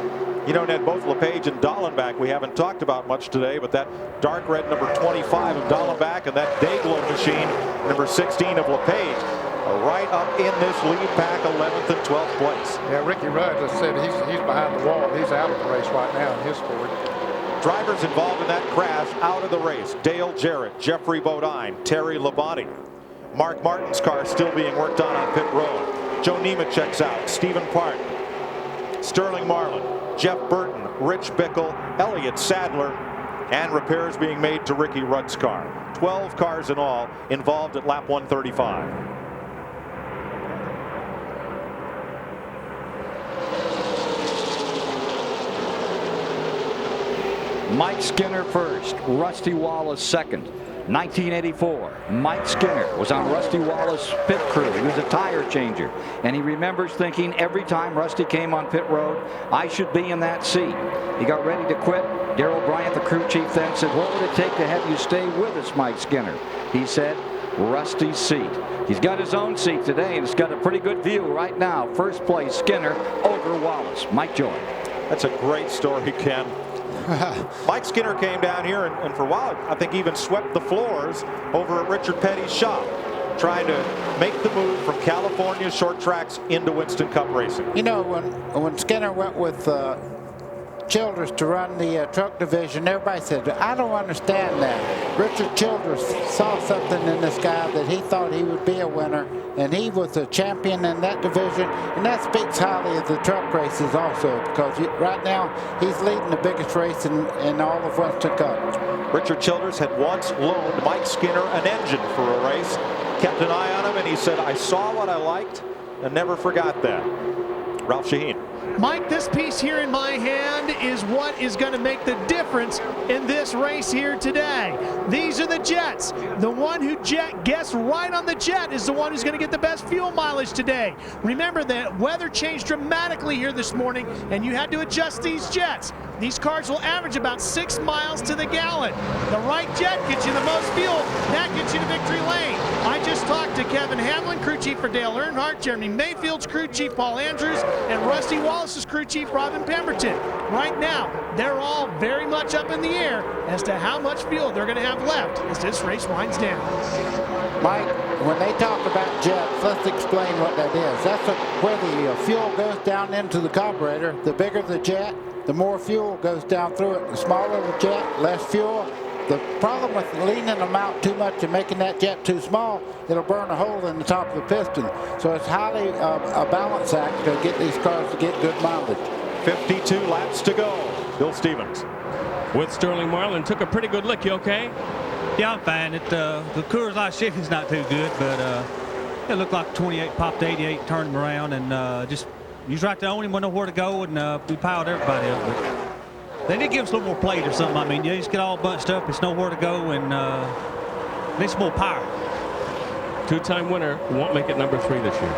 You know, Ned, both LePage and Dallenbach we haven't talked about much today, but that dark red number 25 of Dallenbach and that Dayglow machine number 16 of LePage are right up in this lead pack, 11th and 12th place. Yeah, Ricky Rudd, as I said, he's behind the wall. He's out of the race right now in his Ford. Drivers involved in that crash out of the race: Dale Jarrett, Jeffrey Bodine, Terry Labonte. Mark Martin's car still being worked on pit road. Joe Nemechek's out, Stephen Park, Sterling Marlin, Jeff Burton, Rich Bickle, Elliott Sadler, and repairs being made to Ricky Rudd's car. 12 cars in all involved at lap 135. Mike Skinner first, Rusty Wallace second. 1984, Mike Skinner was on Rusty Wallace's pit crew. He was a tire changer, and he remembers thinking every time Rusty came on pit road, I should be in that seat. He got ready to quit. Darrell Bryant, the crew chief, then said, what would it take to have you stay with us, Mike Skinner? He said, Rusty's seat. He's got his own seat today, and it's got a pretty good view right now. First place, Skinner over Wallace. Mike Joy. That's a great story, Ken. Mike Skinner came down here and for a while I think even swept the floors over at Richard Petty's shop, trying to make the move from California short tracks into Winston Cup racing. You know, when Skinner went with Childress to run the truck division, everybody said, I don't understand that. Richard Childress saw something in this guy that he thought he would be a winner, and he was a champion in that division, and that speaks highly of the truck races also, because right now he's leading the biggest race in all of Winston Cup. Richard Childress had once loaned Mike Skinner an engine for a race, kept an eye on him, and he said, I saw what I liked and never forgot that. Ralph Shaheen. Mike, this piece here in my hand is what is going to make the difference in this race here today. These are the jets. The one who guessed right on the jet is the one who's going to get the best fuel mileage today. Remember that weather changed dramatically here this morning, and you had to adjust these jets. These cars will average about 6 miles to the gallon. The right jet gets you the most fuel. That gets you to victory lane. I just talked to Kevin Hamlin, crew chief for Dale Earnhardt, Jeremy Mayfield's crew chief Paul Andrews, and Rusty Wallace's crew chief Robin Pemberton. Right now, they're all very much up in the air as to how much fuel they're going to have left as this race winds down. Mike, when they talk about jets, let's explain what that is. That's where the fuel goes down into the carburetor. The bigger the jet, the more fuel goes down through it. The smaller the jet, less fuel. The problem with leaning them out too much and making that jet too small, it'll burn a hole in the top of the piston. So it's highly a balance act to get these cars to get good mileage. 52 laps to go. Bill Stevens. With Sterling Marlin, took a pretty good lick. You okay? Yeah, I'm fine. The Coors Light shifting's not too good, but it looked like 28 popped 88, turned him around, and just he was right there on him, went nowhere to go, and we piled everybody up. But they did give us a little more plate or something. I mean, you just get all bunched up, it's nowhere to go, and need some more power. two-time winner, won't make it number 3 this year.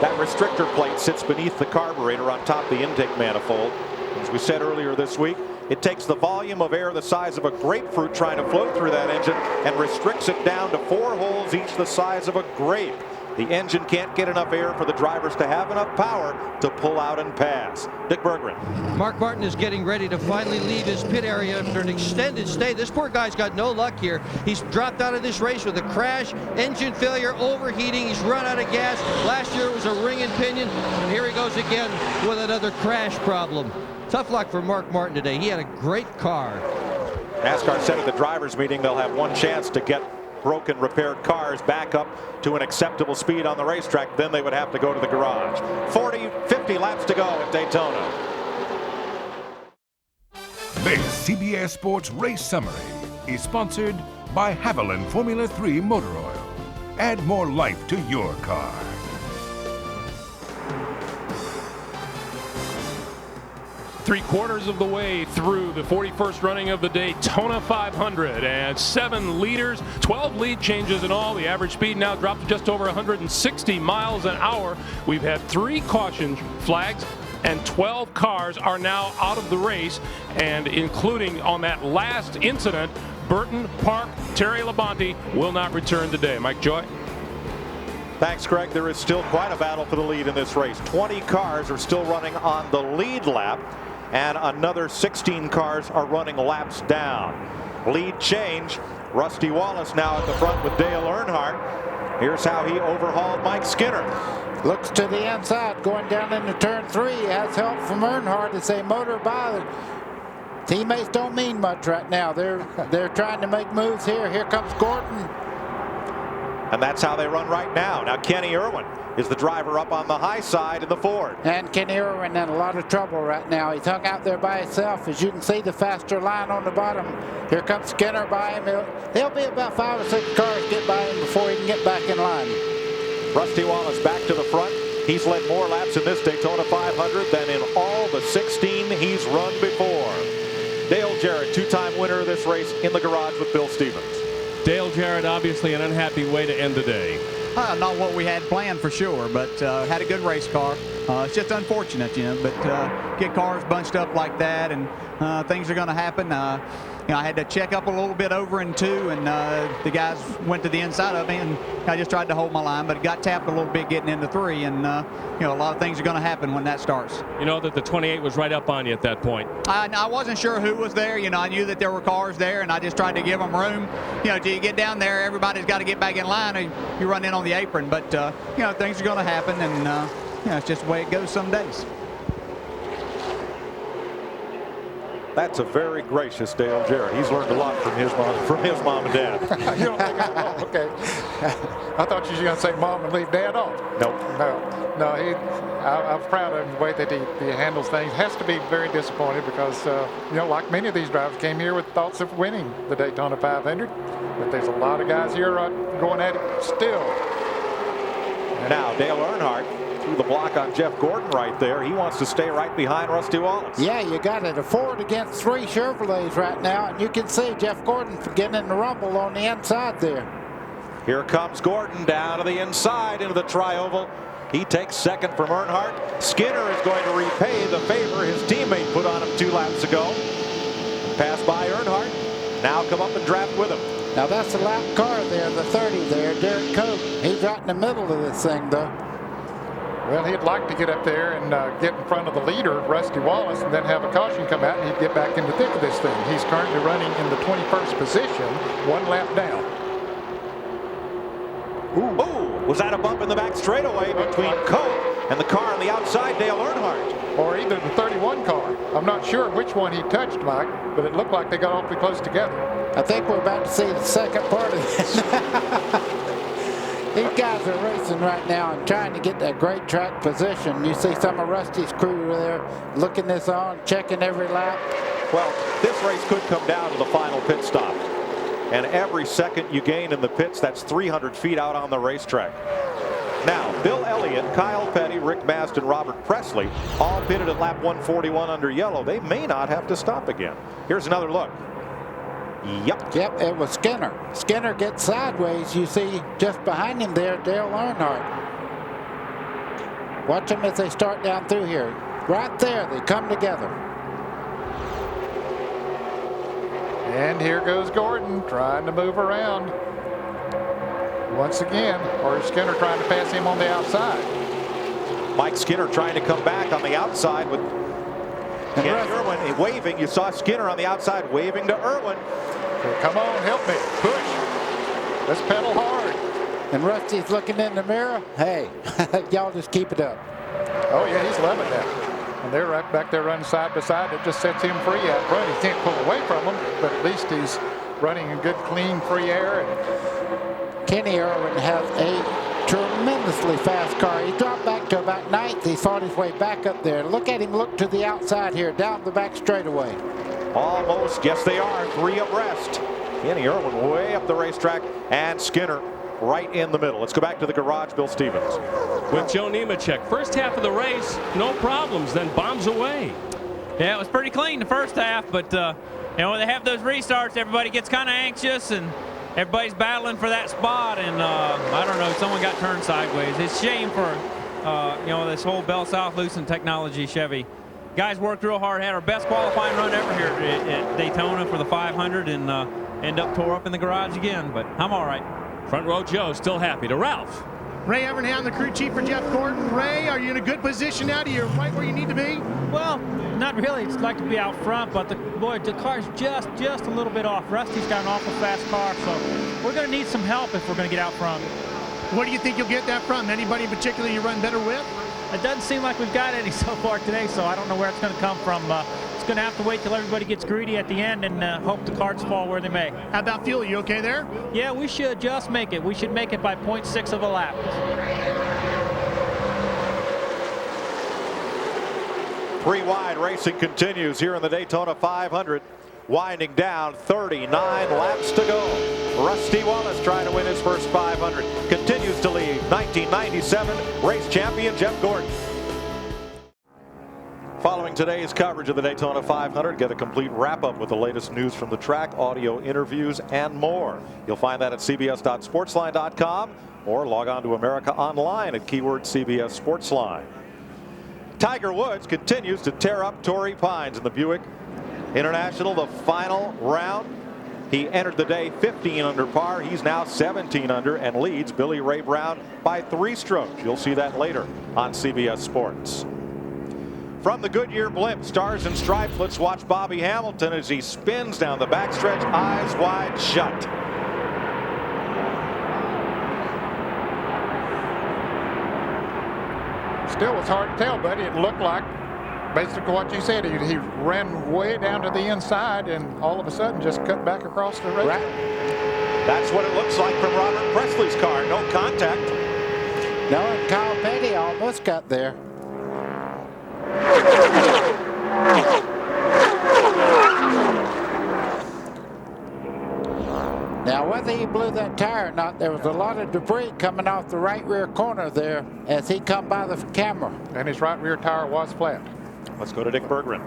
That restrictor plate sits beneath the carburetor on top of the intake manifold. As we said earlier this week, it takes the volume of air the size of a grapefruit trying to flow through that engine and restricts it down to 4 holes, each the size of a grape. The engine can't get enough air for the drivers to have enough power to pull out and pass. Dick Berggren. Mark Martin is getting ready to finally leave his pit area after an extended stay. This poor guy's got no luck here. He's dropped out of this race with a crash, engine failure, overheating. He's run out of gas. Last year it was a ring and pinion, and here he goes again with another crash problem. Tough luck for Mark Martin today. He had a great car. NASCAR said at the drivers' meeting they'll have one chance to get broken, repaired cars back up to an acceptable speed on the racetrack. Then they would have to go to the garage. 50 laps to go at Daytona. This CBS Sports Race Summary is sponsored by Haviland Formula 3 Motor Oil. Add more life to your car. Three-quarters of the way through the 41st running of the Daytona 500, and 7 leaders, 12 lead changes in all. The average speed now dropped to just over 160 miles an hour. We've had 3 caution flags, and 12 cars are now out of the race, and including on that last incident, Burton, Park, Terry Labonte will not return today. Mike Joy. Thanks, Greg. There is still quite a battle for the lead in this race. 20 cars are still running on the lead lap, and another 16 cars are running laps down. Lead change. Rusty Wallace now at the front with Dale Earnhardt. Here's how he overhauled Mike Skinner. Looks to the inside, going down into turn 3. Has help from Earnhardt as they motor by. Teammates don't mean much right now. They're trying to make moves here. Here comes Gordon. And that's how they run right now. Now Kenny Irwin is the driver up on the high side in the Ford. And Kenny Irwin in a lot of trouble right now. He's hung out there by himself. As you can see, the faster line on the bottom. Here comes Skinner by him. He'll be about 5 or 6 cars get by him before he can get back in line. Rusty Wallace back to the front. He's led more laps in this Daytona 500 than in all the 16 he's run before. Dale Jarrett, 2-time winner of this race, in the garage with Bill Stevens. Dale Jarrett, obviously an unhappy way to end the day. Not what we had planned for sure, but had a good race car. It's just unfortunate, but get cars bunched up like that, and things are going to happen. I had to check up a little bit over in 2, and the guys went to the inside of me, and I just tried to hold my line, but it got tapped a little bit getting into 3, and a lot of things are going to happen when that starts. You know that the 28 was right up on you at that point. I wasn't sure who was there. I knew that there were cars there, and I just tried to give them room. Till you get down there, everybody's got to get back in line, and you run in on the apron. But things are going to happen, and it's just the way it goes some days. That's a very gracious Dale Jarrett. He's learned a lot from his mom and dad. You don't think okay. I thought you were going to say mom and leave dad off. Nope. No. I'm proud of the way that he handles things. Has to be very disappointed because, like many of these drivers came here with thoughts of winning the Daytona 500. But there's a lot of guys here going at it still. Now, Dale Earnhardt through the block on Jeff Gordon right there. He wants to stay right behind Rusty Wallace. Yeah, you got it. A Ford against 3 Chevrolets right now, and you can see Jeff Gordon getting in the rumble on the inside there. Here comes Gordon down to the inside into the tri-oval. He takes second from Earnhardt. Skinner is going to repay the favor his teammate put on him 2 laps ago. Pass by Earnhardt. Now come up and draft with him. Now that's the lap car there, the 30 there, Derek Cope. He's right in the middle of this thing, though. Well, he'd like to get up there and get in front of the leader, Rusty Wallace, and then have a caution come out, and he'd get back in the thick of this thing. He's currently running in the 21st position, 1 lap down. Ooh, was that a bump in the back straightaway between Cope and the car on the outside, Dale Earnhardt? Or either the 31 car. I'm not sure which one he touched, Mike, but it looked like they got awfully close together. I think we're about to see the second part of this. These guys are racing right now and trying to get that great track position. You see some of Rusty's crew there looking this on, checking every lap. Well, this race could come down to the final pit stop. And every second you gain in the pits, that's 300 feet out on the racetrack. Now, Bill Elliott, Kyle Petty, Rick Mast, and Robert Presley all pitted at lap 141 under yellow. They may not have to stop again. Here's another look. Yep. Yep, it was Skinner. Skinner gets sideways. You see just behind him there, Dale Earnhardt. Watch them as they start down through here. Right there, they come together. And here goes Gordon trying to move around. Once again, or Skinner trying to pass him on the outside. Mike Skinner trying to come back on the outside with Kenny Irwin waving. You saw Skinner on the outside waving to Irwin. Okay, come on, help me. Push. Let's pedal hard. And Rusty's looking in the mirror. Hey, y'all just keep it up. Oh, yeah, he's loving that. And they're right back there running side by side. It just sets him free out front. He can't pull away from them, but at least he's running in good, clean, free air. And Kenny Irwin has a tremendously fast car. He dropped back to about ninth. He fought his way back up there. Look at him look to the outside here, down the back straightaway. Almost, yes they are, 3 abreast. Kenny Irwin way up the racetrack, and Skinner right in the middle. Let's go back to the garage, Bill Stevens. With Joe Nemechek, first half of the race, no problems, then bombs away. Yeah, it was pretty clean the first half, but you know, when they have those restarts, everybody gets kind of anxious and everybody's battling for that spot, and I don't know, someone got turned sideways. It's a shame for you know, this whole Bell South Lucent Technology Chevy. Guys worked real hard, had our best qualifying run ever here at Daytona for the 500, and end up tore up in the garage again, but I'm all right. Front row Joe still happy. To Ralph. Ray Evernham, the crew chief for Jeff Gordon. Ray, are you in a good position now? Are you right where you need to be? Well, not really. It's like to be out front, but the car's just a little bit off. Rusty's got an awful fast car, so we're going to need some help if we're going to get out front. What do you think you'll get that from? Anybody in particular you run better with? It doesn't seem like we've got any so far today, so I don't know where it's going to come from. It's going to have to wait till everybody gets greedy at the end and hope the cards fall where they may. How about fuel? You okay there? Yeah, we should just make it. We should make it by 0.6 of a lap. Three wide racing continues here in the Daytona 500. Winding down, 39 laps to go. Rusty Wallace trying to win his first 500. Continues to lead 1997 race champion Jeff Gordon. Following today's coverage of the Daytona 500, get a complete wrap-up with the latest news from the track, audio interviews, and more. You'll find that at cbs.sportsline.com or log on to America Online at keyword CBS Sportsline. Tiger Woods continues to tear up Torrey Pines in the Buick International, the final round. He entered the day 15 under par. He's now 17 under and leads Billy Ray Brown by 3 strokes. You'll see that later on CBS Sports. From the Goodyear blimp, Stars and Stripes, let's watch Bobby Hamilton as he spins down the backstretch, eyes wide shut. Still, it's hard to tell, buddy. It looked like basically what you said. He ran way down to the inside and all of a sudden just cut back across the racetrack. That's what it looks like from Robert Presley's car. No contact. No, and Kyle Petty almost got there. Now, whether he blew that tire or not, there was a lot of debris coming off the right rear corner there as he come by the camera. And his right rear tire was flat. Let's go to Dick Berggren.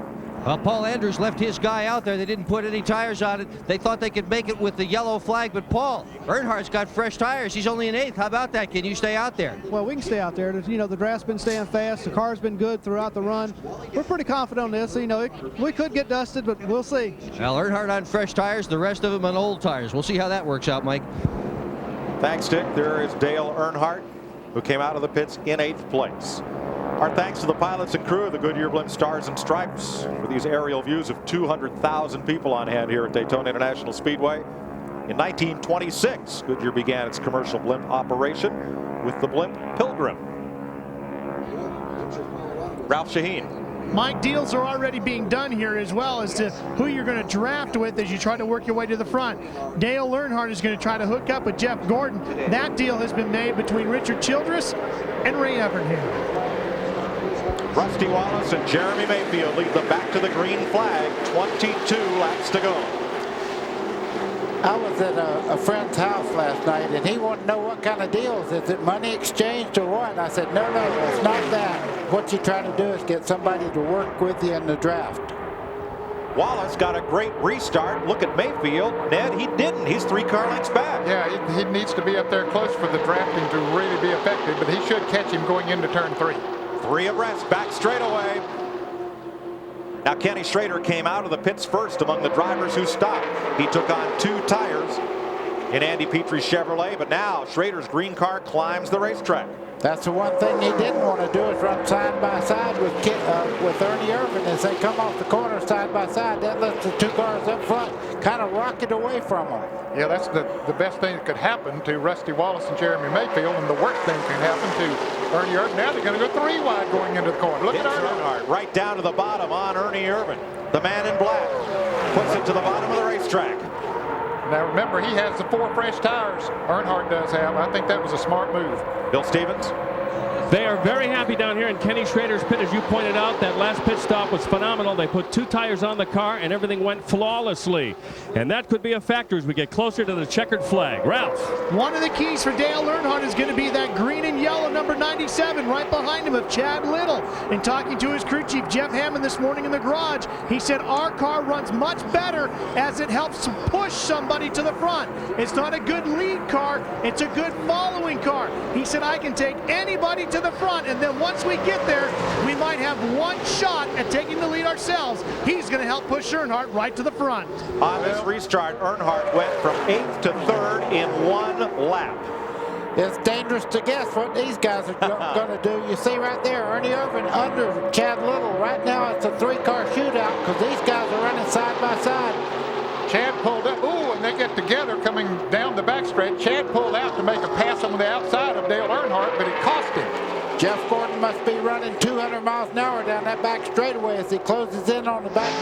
Well, Paul Andrews left his guy out there. They didn't put any tires on it. They thought they could make it with the yellow flag, but Paul Earnhardt's got fresh tires. He's only in 8th. How about that? Can you stay out there? Well, we can stay out there. You know, the draft's been staying fast. The car's been good throughout the run. We're pretty confident on this. You know, we could get dusted, but we'll see. Well, Earnhardt on fresh tires, the rest of them on old tires. We'll see how that works out, Mike. Thanks, Dick. There is Dale Earnhardt, who came out of the pits in 8th place. Our thanks to the pilots and crew of the Goodyear Blimp Stars and Stripes for these aerial views of 200,000 people on hand here at Daytona International Speedway. In 1926, Goodyear began its commercial blimp operation with the blimp Pilgrim. Ralph Shaheen. Mike, deals are already being done here as well as to who you're going to draft with as you try to work your way to the front. Dale Earnhardt is going to try to hook up with Jeff Gordon. That deal has been made between Richard Childress and Ray Evernham. Rusty Wallace and Jeremy Mayfield lead them back to the green flag. 22 laps to go. I was at a friend's house last night, and he wanted to know what kind of deals. Is it money exchanged or what? I said, no, it's not that. What you're trying to do is get somebody to work with you in the draft. Wallace got a great restart. Look at Mayfield. Ned, he didn't. He's 3 car lengths back. Yeah, he needs to be up there close for the drafting to really be effective, but he should catch him going into turn 3. 3 abreast, back straightaway. Now Kenny Schrader came out of the pits first among the drivers who stopped. He took on 2 tires in Andy Petrie's Chevrolet, but now Schrader's green car climbs the racetrack. That's the one thing he didn't want to do, is run side by side with Ernie Irvin as they come off the corner side by side. That lets the 2 cars up front kind of rocket away from them. Yeah, that's the best thing that could happen to Rusty Wallace and Jeremy Mayfield, and the worst thing that can happen to Ernie Irvin. Now they're going to go 3 wide going into the corner. Look at Earnhardt. Right down to the bottom on Ernie Irvin. The man in black puts it to the bottom of the racetrack. Now remember, he has the 4 fresh tires. Earnhardt does have. I think that was a smart move. Bill Stevens. They are very happy down here in Kenny Schrader's pit. As you pointed out, that last pit stop was phenomenal. They put 2 tires on the car and everything went flawlessly. And that could be a factor as we get closer to the checkered flag. Ralph. One of the keys for Dale Earnhardt is going to be that green and yellow number 97 right behind him of Chad Little. In talking to his crew chief, Jeff Hammond, this morning in the garage, he said our car runs much better as it helps to push somebody to the front. It's not a good lead car, it's a good following car. He said I can take anybody to the front, and then once we get there, we might have 1 shot at taking the lead ourselves. He's going to help push Earnhardt right to the front. On this restart, Earnhardt went from 8th to 3rd in 1 lap. It's dangerous to guess what these guys are going to do. You see right there, Ernie Irvin under Chad Little. Right now it's a 3-car shootout because these guys are running side by side. Chad pulled up. Ooh, and they get together coming down the backstretch. Chad pulled out to make a pass on the outside of Dale Earnhardt, but it cost him. Jeff Gordon must be running 200 miles an hour down that back straightaway as he closes in on the back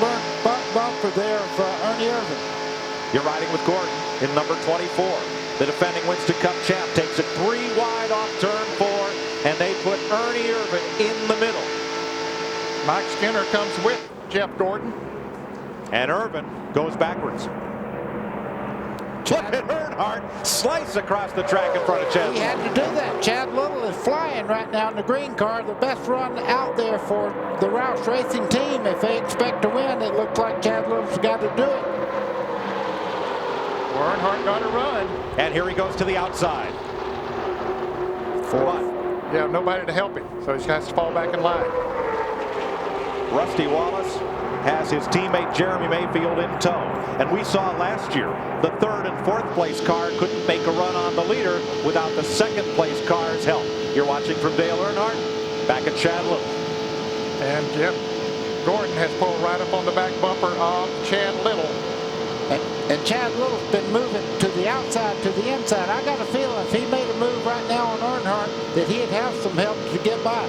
bumper there for Ernie Irvin. You're riding with Gordon in number 24. The defending Winston Cup champ takes it 3 wide off turn 4, and they put Ernie Irvin in the middle. Mike Skinner comes with Jeff Gordon. And Irvin goes backwards. Look at Earnhardt slice across the track in front of Chad. He had to do that. Chad Little is flying right now in the green car. The best run out there for the Roush Racing team. If they expect to win, it looks like Chad Little's got to do it. Earnhardt got a run. And here he goes to the outside. 4. Yeah, nobody to help him, so he has to fall back in line. Rusty Wallace has his teammate Jeremy Mayfield in tow. And we saw last year the 3rd and 4th place car couldn't make a run on the leader without the 2nd place car's help. You're watching from Dale Earnhardt, back at Chad Little. And Jeff Gordon has pulled right up on the back bumper of Chad Little. And Chad Little's been moving to the outside, to the inside. I got a feeling if he made a move right now on Earnhardt that he'd have some help to get by.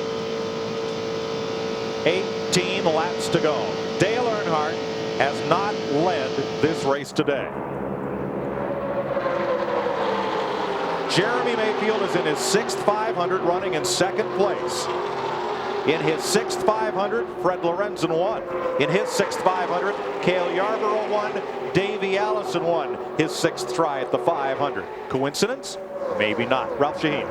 18 laps to go. Dale Earnhardt has not led this race today. Jeremy Mayfield is in his 6th 500, running in 2nd place. In his 6th 500, Fred Lorenzen won. In his 6th 500, Cale Yarborough won. Davey Allison won his 6th try at the 500. Coincidence? Maybe not. Ralph Shaheen.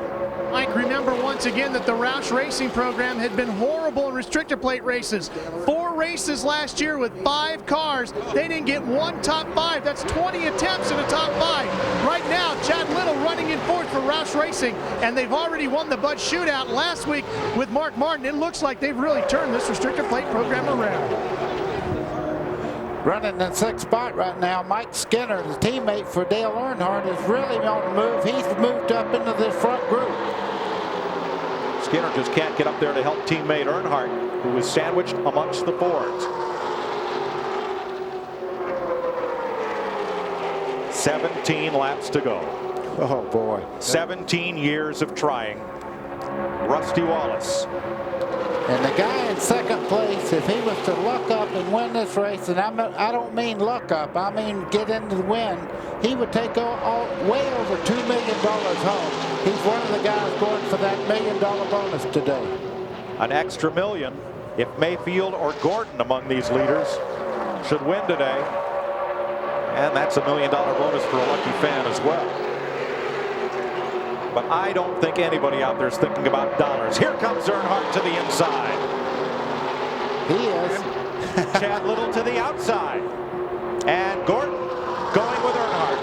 Mike, remember once again that the Roush Racing program had been horrible in restrictor plate races. 4 races last year with 5 cars. They didn't get 1 top 5. That's 20 attempts at a top 5. Right now, Chad Little running in 4th for Roush Racing, and they've already won the Bud Shootout last week with Mark Martin. It looks like they've really turned this restrictor plate program around. Running in 6th spot right now, Mike Skinner, the teammate for Dale Earnhardt, is really on the move. He's moved up into this front group. Skinner just can't get up there to help teammate Earnhardt, who is sandwiched amongst the Fords. 17 laps to go. Oh, boy. 17 years of trying. Rusty Wallace. And the guy in 2nd place, if he was to luck up and win this race, and I don't mean luck up, I mean get into the win, he would take way over $2 million home. He's one of the guys going for that $1 million bonus today. An extra $1 million if Mayfield or Gordon among these leaders should win today. And that's $1 million bonus for a lucky fan as well. But I don't think anybody out there is thinking about dollars. Here comes Earnhardt to the inside. He is. Chad Little to the outside. And Gordon going with Earnhardt.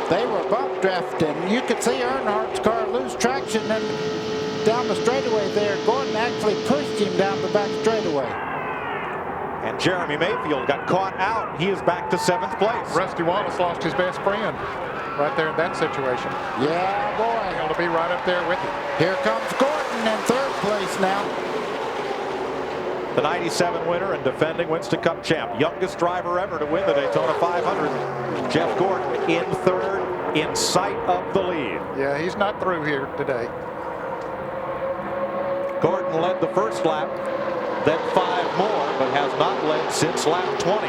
They were bump drafting. You could see Earnhardt's car lose traction and down the straightaway there. Gordon actually pushed him down the back straightaway. And Jeremy Mayfield got caught out. He is back to 7th place. Rusty Wallace lost his best friend right there in that situation. Yeah, boy. He'll be right up there with him. Here comes Gordon in 3rd place now. The 97 winner and defending Winston Cup champ. Youngest driver ever to win the Daytona 500. Jeff Gordon in 3rd, in sight of the lead. Yeah, he's not through here today. Gordon led the first lap, then 5 more, but has not led since lap 20.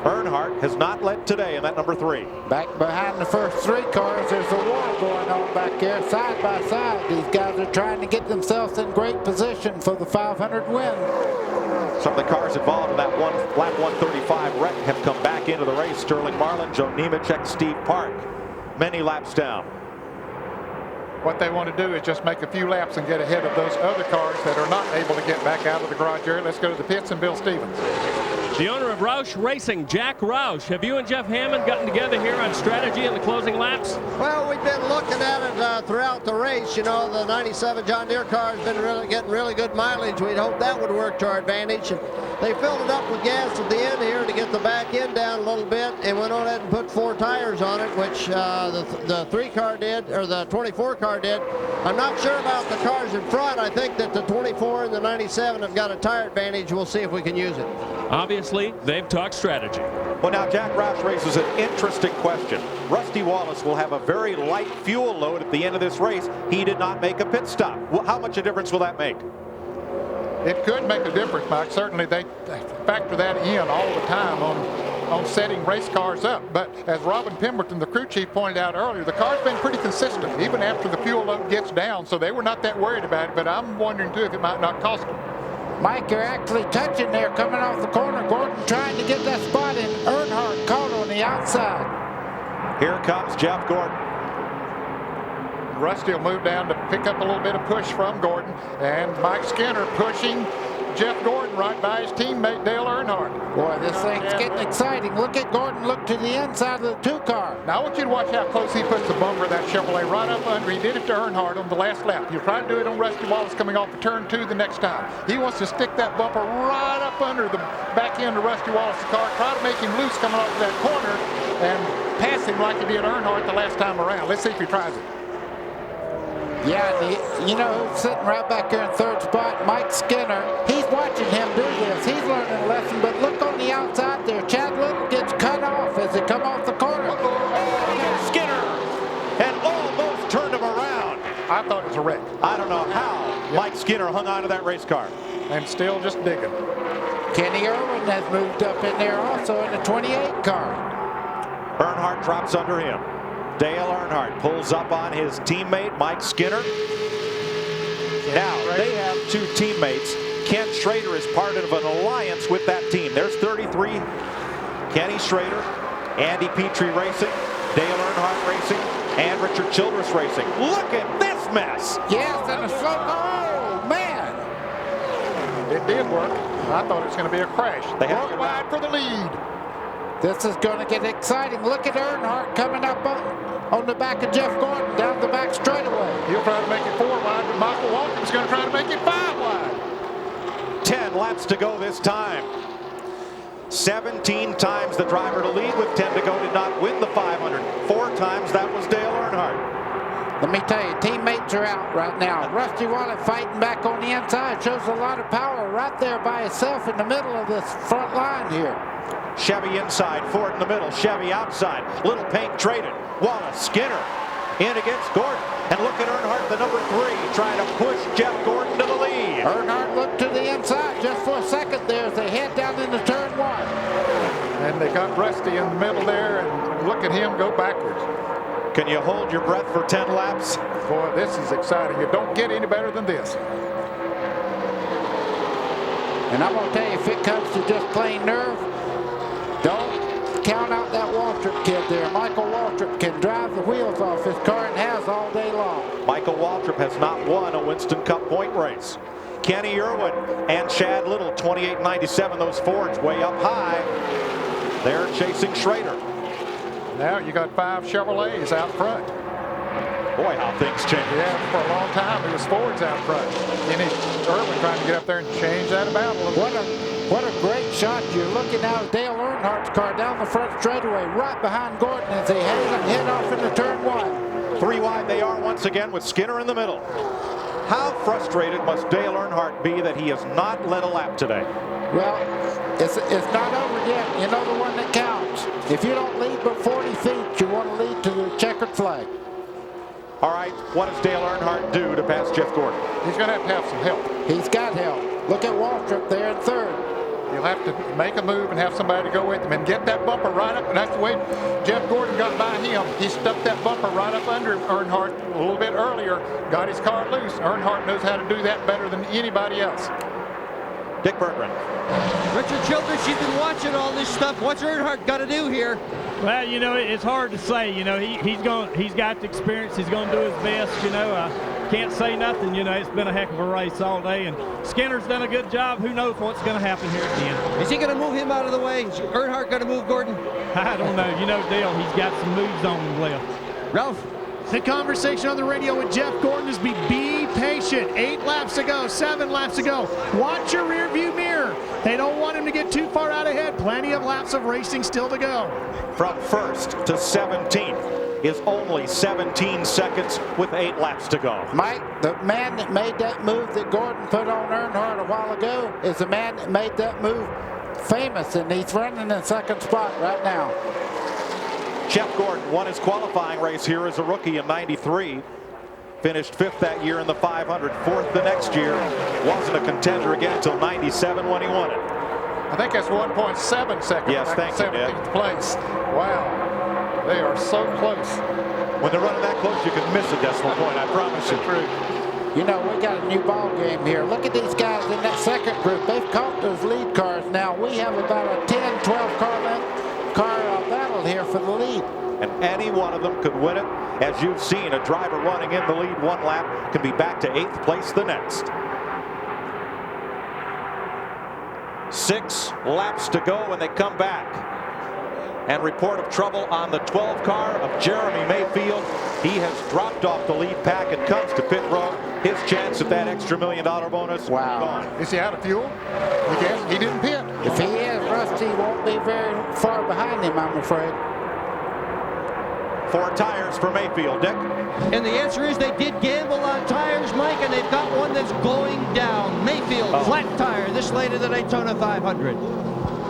Earnhardt has not led today in that number 3. Back behind the first 3 cars, there's a war going on back here, side by side. These guys are trying to get themselves in great position for the 500 win. Some of the cars involved in that lap 135 wreck have come back into the race. Sterling Marlin, Joe Nemechek, Steve Park, many laps down. What they want to do is just make a few laps and get ahead of those other cars that are not able to get back out of the garage area. Let's go to the pits and Bill Stevens. The owner of Roush Racing, Jack Roush. Have you and Jeff Hammond gotten together here on strategy in the closing laps? Well, we've been looking at it throughout the race. You know, the 97 John Deere car has been getting really good mileage. We'd hoped that would work to our advantage. And they filled it up with gas at the end here to get the back end down a little bit, and went on ahead and put 4 tires on it, which the 3 car did, or the 24 car did. I'm not sure about the cars in front. I think that the 24 and the 97 have got a tire advantage. We'll see if we can use it. Obviously, they've talked strategy. Well, now Jack Roush raises an interesting question. Rusty Wallace will have a very light fuel load at the end of this race. He did not make a pit stop. Well, how much a difference will that make? It could make a difference, Mike. Certainly they factor that in all the time on setting race cars up. But as Robin Pemberton, the crew chief, pointed out earlier, the car's been pretty consistent, even after the fuel load gets down. So they were not that worried about it. But I'm wondering, too, if it might not cost them. Mike, you're actually touching there coming off the corner. Gordon trying to get that spot in. Earnhardt caught on the outside. Here comes Jeff Gordon. Rusty will move down to pick up a little bit of push from Gordon. And Mike Skinner pushing Jeff Gordon right by his teammate Dale Earnhardt. Boy, this thing's getting exciting. Look at Gordon look to the inside of the 2 car. Now I want you to watch how close he puts the bumper of that Chevrolet right up under. He did it to Earnhardt on the last lap. He'll try to do it on Rusty Wallace coming off the turn 2 the next time. He wants to stick that bumper right up under the back end of Rusty Wallace's car, try to make him loose coming off of that corner and pass him like he did Earnhardt the last time around. Let's see if he tries it. Yeah, you know who's sitting right back there in 3rd spot? Mike Skinner. He's watching him do this. He's learning a lesson, but look on the outside there. Chad Little gets cut off as they come off the corner. Skinner and almost turned him around. I thought it was a wreck. I don't know how Mike Skinner hung on to that race car. And still just digging. Kenny Irwin has moved up in there also in the 28 car. Earnhardt drops under him. Dale Earnhardt pulls up on his teammate, Mike Skinner. Now, they have 2 teammates. Ken Schrader is part of an alliance with that team. There's 33. Kenny Schrader, Andy Petrie Racing, Dale Earnhardt Racing, and Richard Childress Racing. Look at this mess. Yes, and a slow. Oh, man. It did work. I thought it was going to be a crash. They have to wide for the lead. This is going to get exciting. Look at Earnhardt coming up on the back of Jeff Gordon down the back straightaway. He'll try to make it 4 wide, but Michael Waltron's going to try to make it 5 wide. 10 laps to go this time. 17 times the driver to lead with 10 to go did not win the 500. 4 times that was Dale Earnhardt. Let me tell you, teammates are out right now. Rusty Wallace fighting back on the inside. Shows a lot of power right there by himself in the middle of this front line here. Chevy inside, Ford in the middle, Chevy outside. Little paint traded. Wallace, Skinner in against Gordon. And look at Earnhardt, the number 3, trying to push Jeff Gordon to the lead. Earnhardt looked to the inside just for a second there as they head down into turn 1. And they got Rusty in the middle there, and look at him go backwards. Can you hold your breath for 10 laps? Boy, this is exciting. It don't get any better than this. And I'm going to tell you, if it comes to just plain nerve, don't count out that Waltrip kid there. Michael Waltrip can drive the wheels off his car and has all day long. Michael Waltrip has not won a Winston Cup point race. Kenny Irwin and Chad Little, 28.97. Those Fords way up high. They're chasing Schrader. Now you got 5 Chevrolets out front. Boy, how things change. Yeah, for a long time it was Fords out front. Kenny Irwin trying to get up there and change that about a little bit. What a great shot. You're looking now at Dale Earnhardt's car down the front straightaway, right behind Gordon as he head off into turn 1. 3 wide they are once again with Skinner in the middle. How frustrated must Dale Earnhardt be that he has not led a lap today? Well, it's not over yet. You know the one that counts. If you don't lead but 40 feet, you want to lead to the checkered flag. All right, what does Dale Earnhardt do to pass Jeff Gordon? He's going to have some help. He's got help. Look at Waltrip there in third. You'll have to make a move and have somebody to go with him and get that bumper right up. And that's the way Jeff Gordon got by him. He stuck that bumper right up under Earnhardt a little bit earlier, got his car loose. Earnhardt knows how to do that better than anybody else. Dick Berggren. Richard Childress, you've been watching all this stuff. What's Earnhardt got to do here? Well, you know, it's hard to say. You know, he's got the experience. He's going to do his best. You know, can't say nothing. You know, it's been a heck of a race all day, and Skinner's done a good job. Who knows what's going to happen here at the end? Is he going to move him out of the way? Is Earnhardt going to move Gordon? I don't know. You know, Dale, he's got some moves on him left. Ralph? The conversation on the radio with Jeff Gordon is be patient. 8 laps to go, 7 laps to go. Watch your rear view mirror. They don't want him to get too far out ahead. Plenty of laps of racing still to go. From 1st to 17th is only 17 seconds with 8 laps to go. Mike, the man that made that move that Gordon put on Earnhardt a while ago is the man that made that move famous, and he's running in second spot right now. Jeff Gordon won his qualifying race here as a rookie in '93. Finished 5th that year in the 500, 4th the next year. Wasn't a contender again until '97 when he won it. I think that's 1.7 seconds. Yes, thank you, Ned. 17th place. Wow, they are so close. When they're running that close, you can miss a decimal point, I promise you. You know, we got a new ball game here. Look at these guys in that second group. They've caught those lead cars now. We have about a 10, 12 car battle here for the lead. And any one of them could win it. As you've seen, a driver running in the lead 1 lap can be back to 8th place the next. 6 laps to go when they come back. And report of trouble on the 12 car of Jeremy Mayfield. He has dropped off the lead pack and comes to pit road. His chance at that extra $1 million bonus. Wow. Gone. Is he out of fuel? He didn't pit. If he is, Rusty won't be very far behind him, I'm afraid. 4 tires for Mayfield, Dick. And the answer is they did gamble on tires, Mike, and they've got one that's going down. Mayfield, flat tire, this late in the Daytona 500.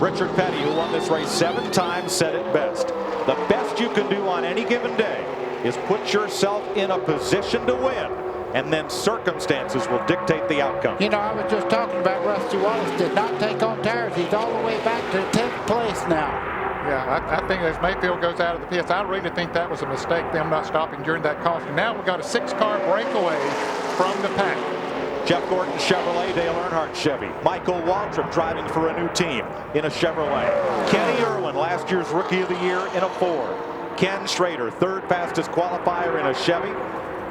Richard Petty, who won this race 7 times, said it best. The best you can do on any given day is put yourself in a position to win, and then circumstances will dictate the outcome. You know, I was just talking about Rusty Wallace did not take on tires. He's all the way back to 10th place now. Yeah, I think as Mayfield goes out of the pits, I really think that was a mistake, them not stopping during that caution. Now we've got a 6-car breakaway from the pack. Jeff Gordon Chevrolet, Dale Earnhardt Chevy. Michael Waltrip driving for a new team in a Chevrolet. Kenny Irwin, last year's Rookie of the Year, in a Ford. Ken Schrader, 3rd fastest qualifier in a Chevy.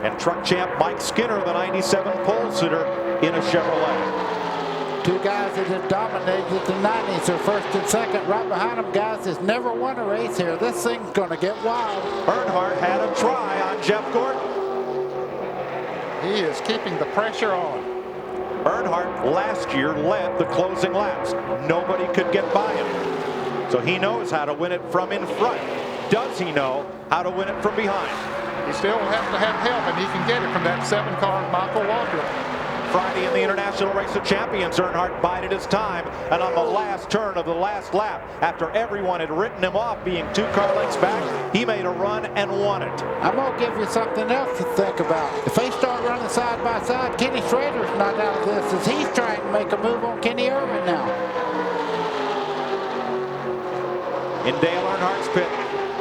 And truck champ Mike Skinner, the '97 pole sitter, in a Chevrolet. 2 guys that have dominated the 90s are 1st and 2nd. Right behind them, guys that's never won a race here. This thing's going to get wild. Earnhardt had a try on Jeff Gordon. He is keeping the pressure on. Earnhardt last year led the closing laps. Nobody could get by him. So he knows how to win it from in front. Does he know how to win it from behind? He still has to have help, and he can get it from that 7-car Michael Waltrip. Friday in the International Race of Champions, Earnhardt bided his time, and on the last turn of the last lap, after everyone had written him off being 2 car lengths back, he made a run and won it. I'm going to give you something else to think about. If they start running side by side, Kenny Schrader's not out of this as he's trying to make a move on Kenny Irwin now. In Dale Earnhardt's pit.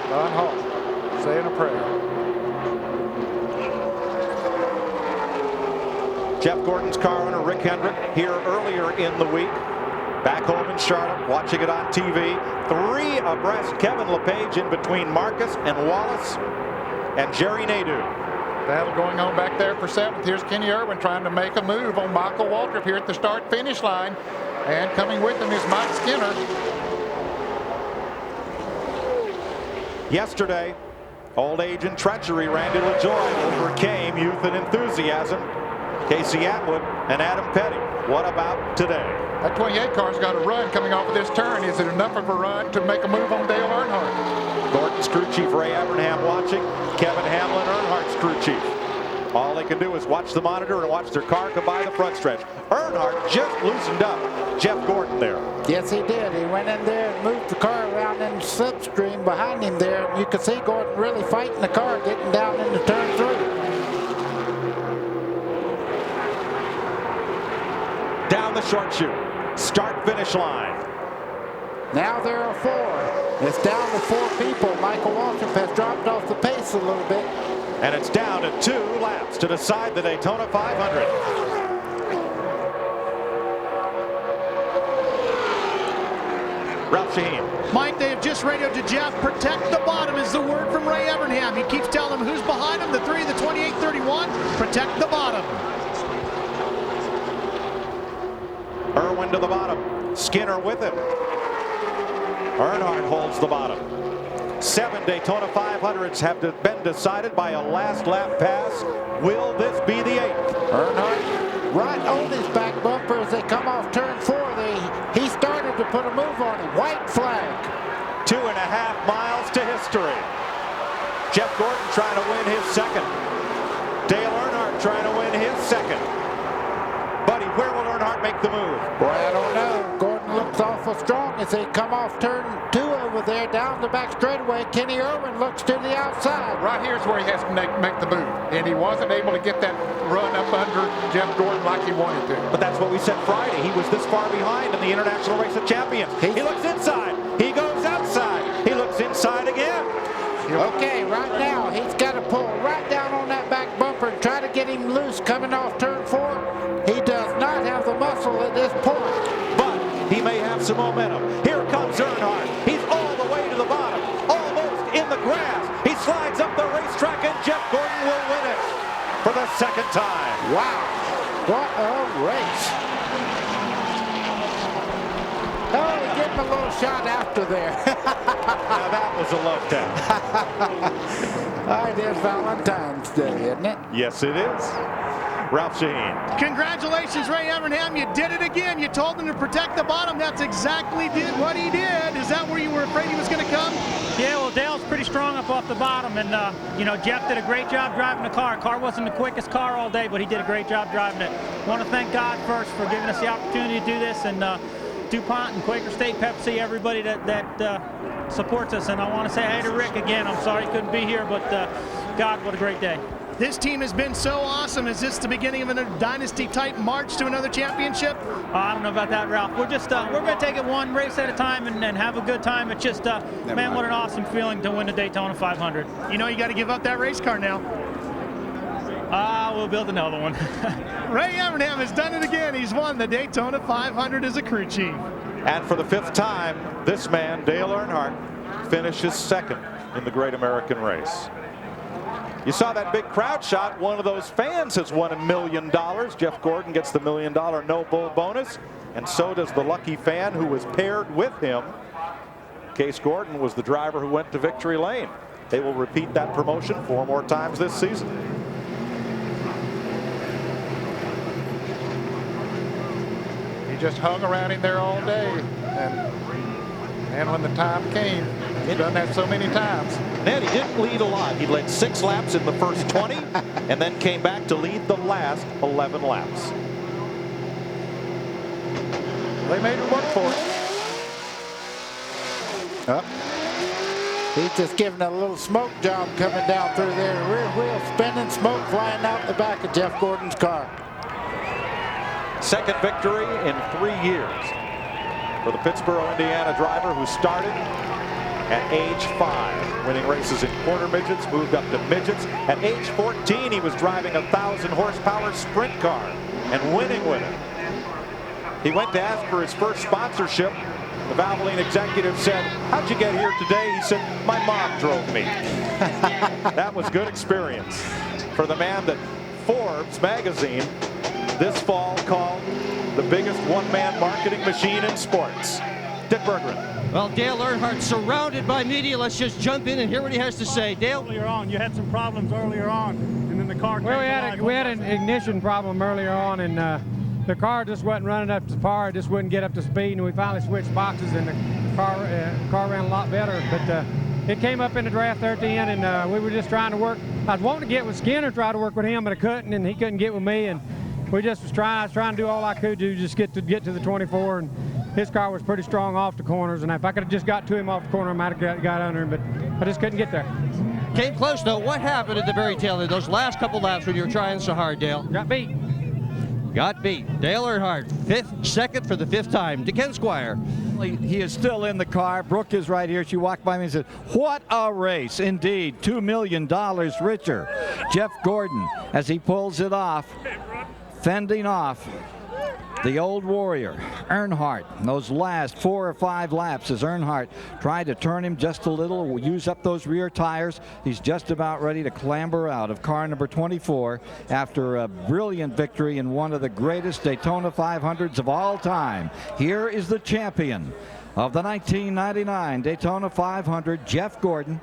Don Hall saying a prayer. Jeff Gordon's car owner, Rick Hendrick, here earlier in the week. Back home in Charlotte, watching it on TV. 3 abreast Kevin LePage in between Marcus and Wallace and Jerry Nadeau. Battle going on back there for 7th. Here's Kenny Irwin trying to make a move on Michael Waltrip here at the start-finish line. And coming with him is Mike Skinner. Yesterday, old age and treachery, Randy LaJoie overcame youth and enthusiasm. Casey Atwood and Adam Petty. What about today? That 28 car's got a run coming off of this turn. Is it enough of a run to make a move on Dale Earnhardt? Gordon's crew chief Ray Evernham watching. Kevin Hamlin, Earnhardt's crew chief. All they can do is watch the monitor and watch their car come by the front stretch. Earnhardt just loosened up Jeff Gordon there. Yes, he did. He went in there and moved the car around in the slipstream behind him there. And you could see Gordon really fighting the car, getting down into turn 3. Down the short chute. Start-finish line. Now there are 4. It's down to 4 people. Michael Waltrip has dropped off the pace a little bit. And it's down to 2 laps to decide the Daytona 500. Ralph Shaheen. Mike, they have just radioed to Jeff. Protect the bottom is the word from Ray Evernham. He keeps telling them who's behind him. The 3, the 28, 31. Protect the bottom. Irwin to the bottom. Skinner with him. Earnhardt holds the bottom. 7 Daytona 500s have been decided by a last lap pass. Will this be the 8th? Earnhardt right on his back bumper as they come off turn 4. He started to put a move on him. White flag. 2.5 miles to history. Jeff Gordon trying to win his second. Dale Earnhardt trying to win his second. Buddy, where will Earnhardt make the move? Boy, I don't know. Gordon looks awful strong as they come off turn 2 over there down the back straightaway. Kenny Irwin looks to the outside. Right here's where he has to make the move. And he wasn't able to get that run up under Jeff Gordon like he wanted to. But that's what we said Friday. He was this far behind in the International Race of Champions. He looks inside. He goes outside. He looks inside again. Okay, right now he's got to pull right down on that back bumper and try to get him loose coming off turn 4. He does not have the muscle at this point. But he may have some momentum. Here comes Earnhardt. He's all the way to the bottom, almost in the grass. He slides up the racetrack and Jeff Gordon will win it for the 2nd time. Wow, what a race. Oh, he gave him a little shot after there. Now that was a love tap. It is Valentine's Day, isn't it? Yes, it is. Ralph Shaheen. Congratulations, Ray Evernham. You did it again. You told him to protect the bottom. That's exactly what he did. Is that where you were afraid he was going to come? Yeah, well, Dale's pretty strong up off the bottom, and you know, Jeff did a great job driving the car. Car wasn't the quickest car all day, but he did a great job driving it. Want to thank God first for giving us the opportunity to do this, and DuPont and Quaker State Pepsi, everybody that supports us. And I want to say hey to Rick again. I'm sorry he couldn't be here, but God, what a great day. This team has been so awesome. Is this the beginning of a dynasty-type march to another championship? I don't know about that, Ralph. We're just we're going to take it one race at a time and have a good time. It's just, man, what an awesome feeling to win the Daytona 500. You know you got to give up that race car now. We'll build another one. Ray Evernham has done it again. He's won the Daytona 500 as a crew chief. And for the 5th time, this man, Dale Earnhardt, finishes 2nd in the Great American Race. You saw that big crowd shot. One of those fans has won $1 million. Jeff Gordon gets the $1 million no bull bonus, and so does the lucky fan who was paired with him. Case Gordon was the driver who went to victory lane. They will repeat that promotion 4 more times this season. He just hung around in there all day, and when the time came, he's done that so many times. Ned, he didn't lead a lot. He led 6 laps in the first 20 and then came back to lead the last 11 laps. They made him work for it. He's just giving a little smoke job coming down through there. The rear wheel spinning, smoke flying out the back of Jeff Gordon's car. 2nd victory in 3 years for the Pittsburgh, Indiana driver who started at age 5, winning races in quarter midgets, moved up to midgets. At age 14, he was driving a 1,000 horsepower sprint car and winning with it. He went to ask for his first sponsorship. The Valvoline executive said, "How'd you get here today?" He said, "My mom drove me." That was good experience. for the man that Forbes magazine this fall called the biggest one-man marketing machine in sports. Dick Berggren. Well, Dale Earnhardt surrounded by media. Let's just jump in and hear what he has to say. Dale? Earlier on, you had some problems earlier on, and then the car came Well, we had an ignition problem earlier on, and the car just wasn't running up to par. It just wouldn't get up to speed, and we finally switched boxes, and the car ran a lot better. But it came up in the draft there at the end, and we were just trying to work. I was wanting to get with Skinner, try to work with him, but I couldn't, and he couldn't get with me. And we just was trying. I was trying to do all I could to just get to the 24, and his car was pretty strong off the corners. And if I could have just got to him off the corner, I might have got under him, but I just couldn't get there. Came close, though. What happened at the very tail end, those last couple laps when you were trying so hard, Dale? Got beat. Got beat. Dale Earnhardt, second for the 5th time. To Ken Squire. He is still in the car. Brooke is right here. She walked by me and said, what a race. Indeed, $2 million richer. Jeff Gordon, as he pulls it off, fending off the old warrior, Earnhardt. Those last 4 or 5 laps as Earnhardt tried to turn him just a little, use up those rear tires. He's just about ready to clamber out of car number 24 after a brilliant victory in one of the greatest Daytona 500s of all time. Here is the champion of the 1999 Daytona 500, Jeff Gordon,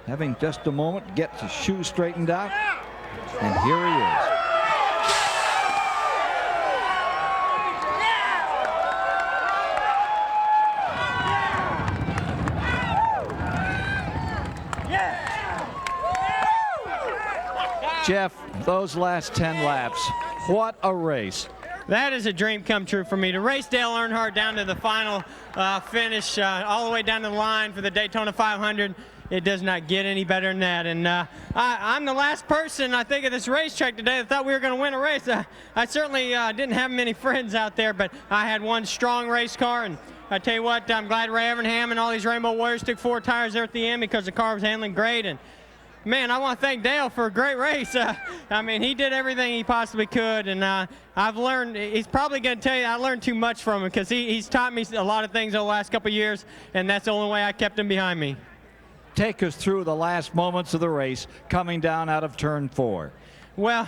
having just a moment to get his shoes straightened out. And here he is. Jeff, those last 10 laps, what a race. That is a dream come true for me. To race Dale Earnhardt down to the final finish, all the way down to the line for the Daytona 500, it does not get any better than that. And I'm the last person, I think, at this racetrack today that thought we were going to win a race. I certainly didn't have many friends out there, but I had one strong race car. And I tell you what, I'm glad Ray Evernham and all these Rainbow Warriors took 4 tires there at the end because the car was handling great. And man, I want to thank Dale for a great race. I mean, he did everything he possibly could, and I've learned, he's probably going to tell you I learned too much from him because he's taught me a lot of things over the last couple of years, and that's the only way I kept him behind me. Take us through the last moments of the race coming down out of turn 4. Well,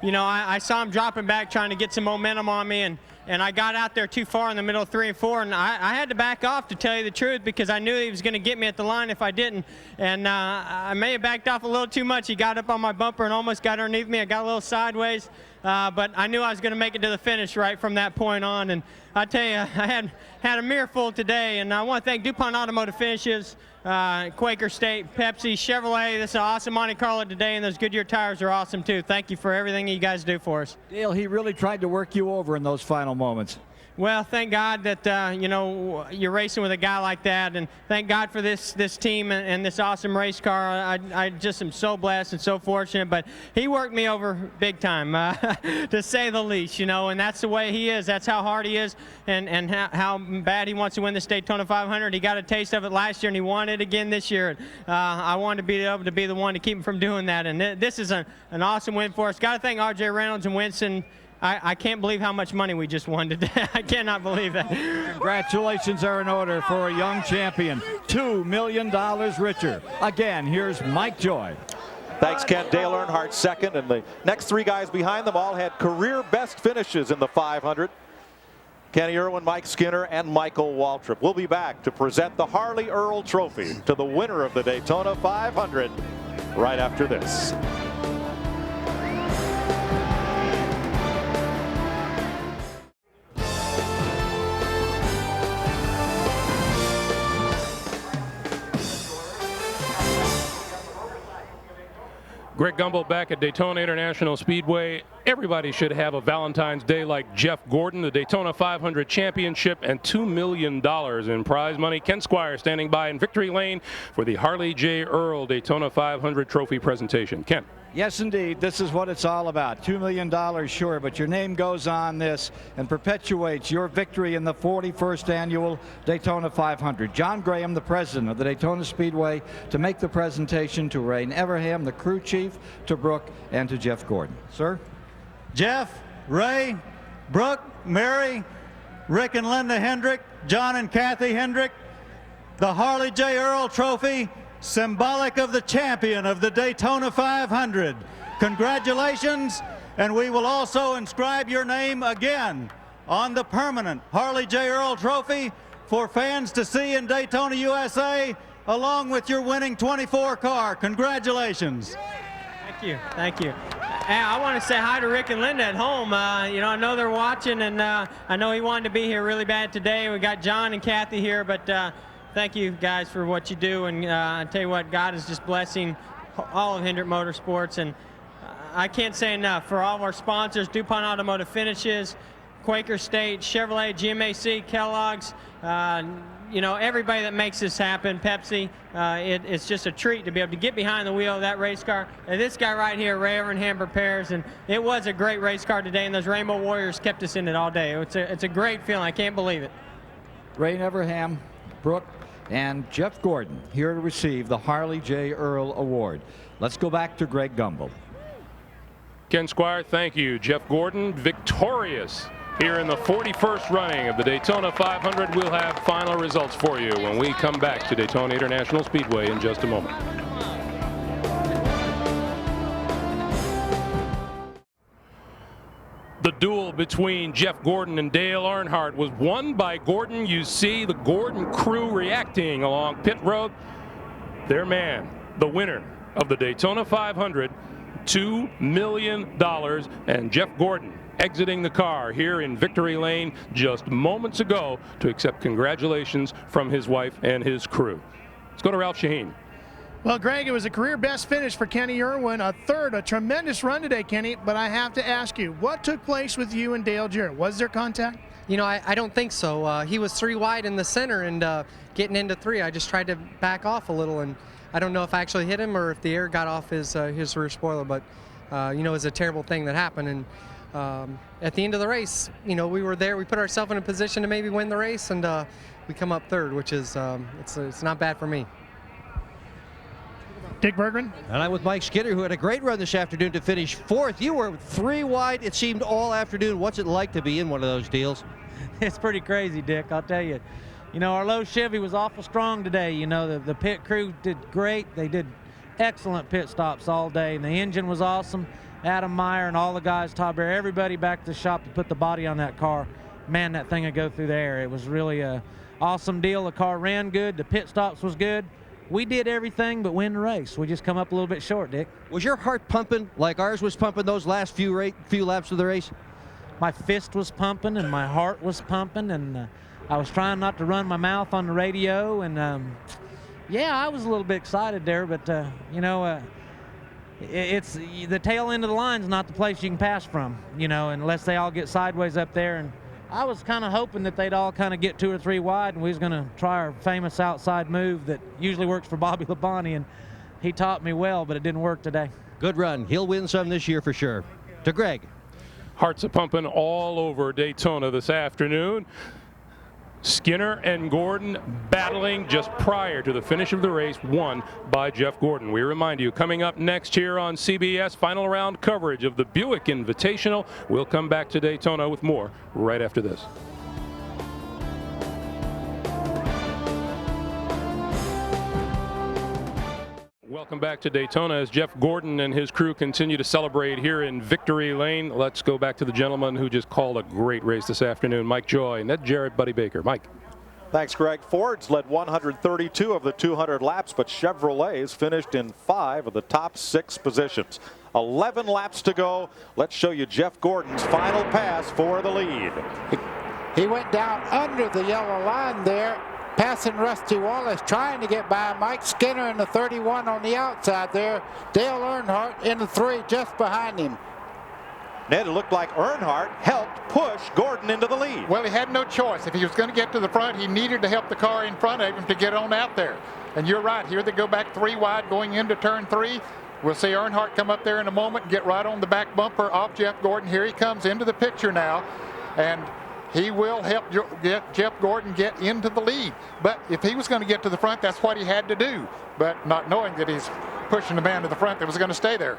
you know, I saw him dropping back trying to get some momentum on me, and I got out there too far in the middle of 3 and 4, and I had to back off, to tell you the truth, because I knew he was going to get me at the line if I didn't. And I may have backed off a little too much. He got up on my bumper and almost got underneath me. I got a little sideways, but I knew I was going to make it to the finish right from that point on. And I tell you, I had a mirror full today, and I want to thank DuPont Automotive Finishes, Quaker State, Pepsi, Chevrolet. This is an awesome Monte Carlo today, and those Goodyear tires are awesome too. Thank you for everything you guys do for us. Dale, he really tried to work you over in those final moments. Well, thank God that you know, you're racing with a guy like that, and thank God for this team and this awesome race car. I just am so blessed and so fortunate. But he worked me over big time, to say the least. You know, and that's the way he is. That's how hard he is, and how bad he wants to win this Daytona 500. He got a taste of it last year, and he won it again this year. I wanted to be able to be the one to keep him from doing that, and this is an awesome win for us. Got to thank R.J. Reynolds and Winston. I can't believe how much money we just won today. I cannot believe that. Congratulations are in order for a young champion. $2 million richer. Again, here's Mike Joy. Thanks, Ken. Dale Earnhardt second, and the next 3 guys behind them all had career best finishes in the 500. Kenny Irwin, Mike Skinner, and Michael Waltrip. We'll be back to present the Harley Earl Trophy to the winner of the Daytona 500 right after this. Greg Gumbel back at Daytona International Speedway. Everybody should have a Valentine's Day like Jeff Gordon, the Daytona 500 championship, and $2 million in prize money. Ken Squire standing by in victory lane for the Harley J. Earl Daytona 500 trophy presentation. Ken. Yes, indeed. This is what it's all about. $2 million, sure, but your name goes on this and perpetuates your victory in the 41st annual Daytona 500. John Graham, the president of the Daytona Speedway, to make the presentation to Ray Evernham, the crew chief, to Brooke, and to Jeff Gordon. Sir? Jeff, Ray, Brooke, Mary, Rick and Linda Hendrick, John and Kathy Hendrick, the Harley J. Earl Trophy, symbolic of the champion of the Daytona 500. congratulations, and we will also inscribe your name again on the permanent Harley J. Earl Trophy for fans to see in Daytona, USA, along with your winning 24 car. Congratulations. Thank you. Thank you. Hey, I want to say hi to Rick and Linda at home. You know, I know they're watching, and I know he wanted to be here really bad today. We got John and Kathy here, but thank you guys for what you do. And I tell you what, God is just blessing all of Hendrick Motorsports, and I can't say enough for all of our sponsors: DuPont Automotive Finishes, Quaker State, Chevrolet, GMAC, Kellogg's, you know, everybody that makes this happen, Pepsi. It's just a treat to be able to get behind the wheel of that race car. And this guy right here, Ray Evernham Repairs, and it was a great race car today, and those Rainbow Warriors kept us in it all day. It's a great feeling. I can't believe it. Ray Evernham, Brooke, and Jeff Gordon here to receive the Harley J. Earl Award. Let's go back to Greg Gumbel. Ken Squire, thank you. Jeff Gordon, victorious here in the 41st running of the Daytona 500. We'll have final results for you when we come back to Daytona International Speedway in just a moment. The duel between Jeff Gordon and Dale Earnhardt was won by Gordon. You see the Gordon crew reacting along pit road. Their man, the winner of the Daytona 500, $2 million, and Jeff Gordon exiting the car here in Victory Lane just moments ago to accept congratulations from his wife and his crew. Let's go to Ralph Shaheen. Well, Greg, it was a career best finish for Kenny Irwin, a tremendous run today, Kenny, but I have to ask you, what took place with you and Dale Jarrett? Was there contact? You know, I don't think so. He was 3 wide in the center, and getting into 3, I just tried to back off a little, and I don't know if I actually hit him or if the air got off his rear spoiler, but you know, it was a terrible thing that happened. And at the end of the race, you know, we were there. We put ourselves in a position to maybe win the race, and we come up 3rd, which is it's not bad for me. Dick Berggren. And I'm with Mike Skinner, who had a great run this afternoon to finish 4th. You were 3 wide, it seemed, all afternoon. What's it like to be in one of those deals? It's pretty crazy, Dick, I'll tell you. You know, our low Chevy was awful strong today. You know, the pit crew did great. They did excellent pit stops all day, and the engine was awesome. Adam Meyer and all the guys, Todd Bear, everybody back to the shop to put the body on that car. Man, that thing would go through the air. It was really a awesome deal. The car ran good. The pit stops was good. We did everything but win the race. We just come up a little bit short, Dick. Was your heart pumping like ours was pumping those last few laps of the race? My fist was pumping and my heart was pumping, and I was trying not to run my mouth on the radio, and yeah, I was a little bit excited there, but you know, it's the tail end of the line's not the place you can pass from, you know, unless they all get sideways up there. And I was kind of hoping that they'd all kind of get 2 or 3 wide, and we was going to try our famous outside move that usually works for Bobby Labonte, and he taught me well, but it didn't work today. Good run. He'll win some this year for sure. To Greg. Hearts are pumping all over Daytona this afternoon. Skinner and Gordon battling just prior to the finish of the race, won by Jeff Gordon. We remind you, coming up next here on CBS, final round coverage of the Buick Invitational. We'll come back to Daytona with more right after this. Welcome back to Daytona as Jeff Gordon and his crew continue to celebrate here in Victory Lane. Let's go back to the gentleman who just called a great race this afternoon, Mike Joy, Ned Jarrett, Buddy Baker. Mike. Thanks, Greg. Ford's led 132 of the 200 laps, but Chevrolets finished in 5 of the top 6 positions. 11 laps to go. Let's show you Jeff Gordon's final pass for the lead. He went down under the yellow line there, passing Rusty Wallace, trying to get by Mike Skinner in the 31 on the outside there. Dale Earnhardt in the 3 just behind him. Ned, it looked like Earnhardt helped push Gordon into the lead. Well, he had no choice. If he was going to get to the front, he needed to help the car in front of him to get on out there. And you're right, here they go back 3 wide going into turn 3. We'll see Earnhardt come up there in a moment and get right on the back bumper of Jeff Gordon. Here he comes into the picture now, and he will help Jeff Gordon get into the lead. But if he was going to get to the front, that's what he had to do. But not knowing that he's pushing the man to the front that was going to stay there.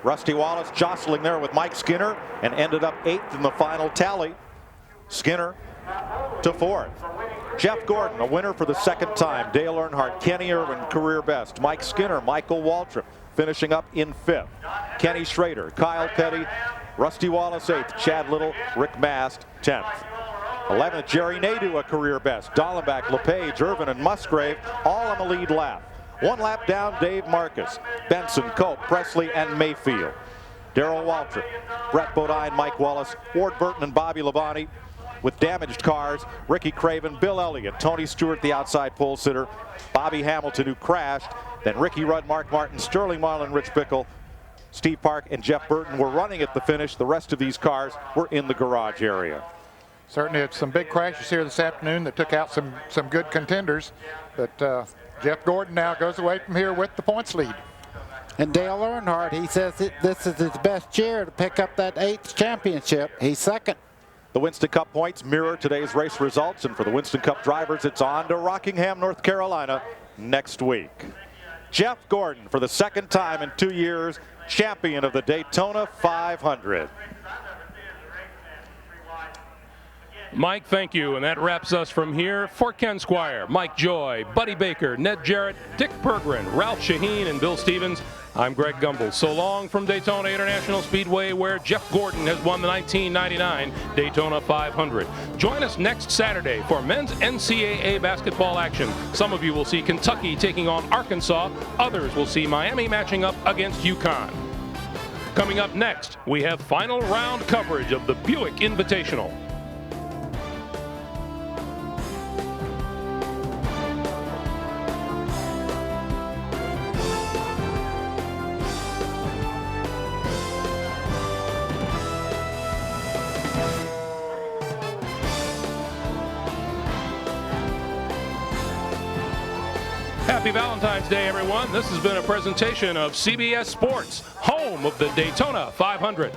Rusty Wallace jostling there with Mike Skinner and ended up 8th in the final tally. Skinner to 4th. Jeff Gordon, a winner for the 2nd time. Dale Earnhardt, Kenny Irwin, career best. Mike Skinner, Michael Waltrip, finishing up in 5th. Kenny Schrader, Kyle Petty, Rusty Wallace 8th, Chad Little, Rick Mast 10th. 11th, Jerry Nadeau, a career best. Dallenbach, LePage, Irvin, and Musgrave all on the lead lap. 1 lap down, Dave Marcus, Benson, Cope, Presley, and Mayfield. Darrell Waltrip, Brett Bodine, Mike Wallace, Ward Burton, and Bobby Labonte. With damaged cars, Ricky Craven, Bill Elliott, Tony Stewart, the outside pole sitter, Bobby Hamilton, who crashed, then Ricky Rudd, Mark Martin, Sterling Marlin, Rich Bickle, Steve Park, and Jeff Burton were running at the finish. The rest of these cars were in the garage area. Certainly, it's some big crashes here this afternoon that took out some good contenders. But Jeff Gordon now goes away from here with the points lead. And Dale Earnhardt, he says this is his best year to pick up that 8th championship. He's second. The Winston Cup points mirror today's race results, and for the Winston Cup drivers, it's on to Rockingham, North Carolina next week. Jeff Gordon, for the 2nd time in 2 years, champion of the Daytona 500. Mike, thank you. And that wraps us from here. For Ken Squire, Mike Joy, Buddy Baker, Ned Jarrett, Dick Pergrin, Ralph Shaheen, and Bill Stevens, I'm Greg Gumbel. So long from Daytona International Speedway, where Jeff Gordon has won the 1999 Daytona 500. Join us next Saturday for men's NCAA basketball action. Some of you will see Kentucky taking on Arkansas. Others will see Miami matching up against UConn. Coming up next, we have final round coverage of the Buick Invitational. Happy Valentine's Day, everyone. This has been a presentation of CBS Sports, home of the Daytona 500.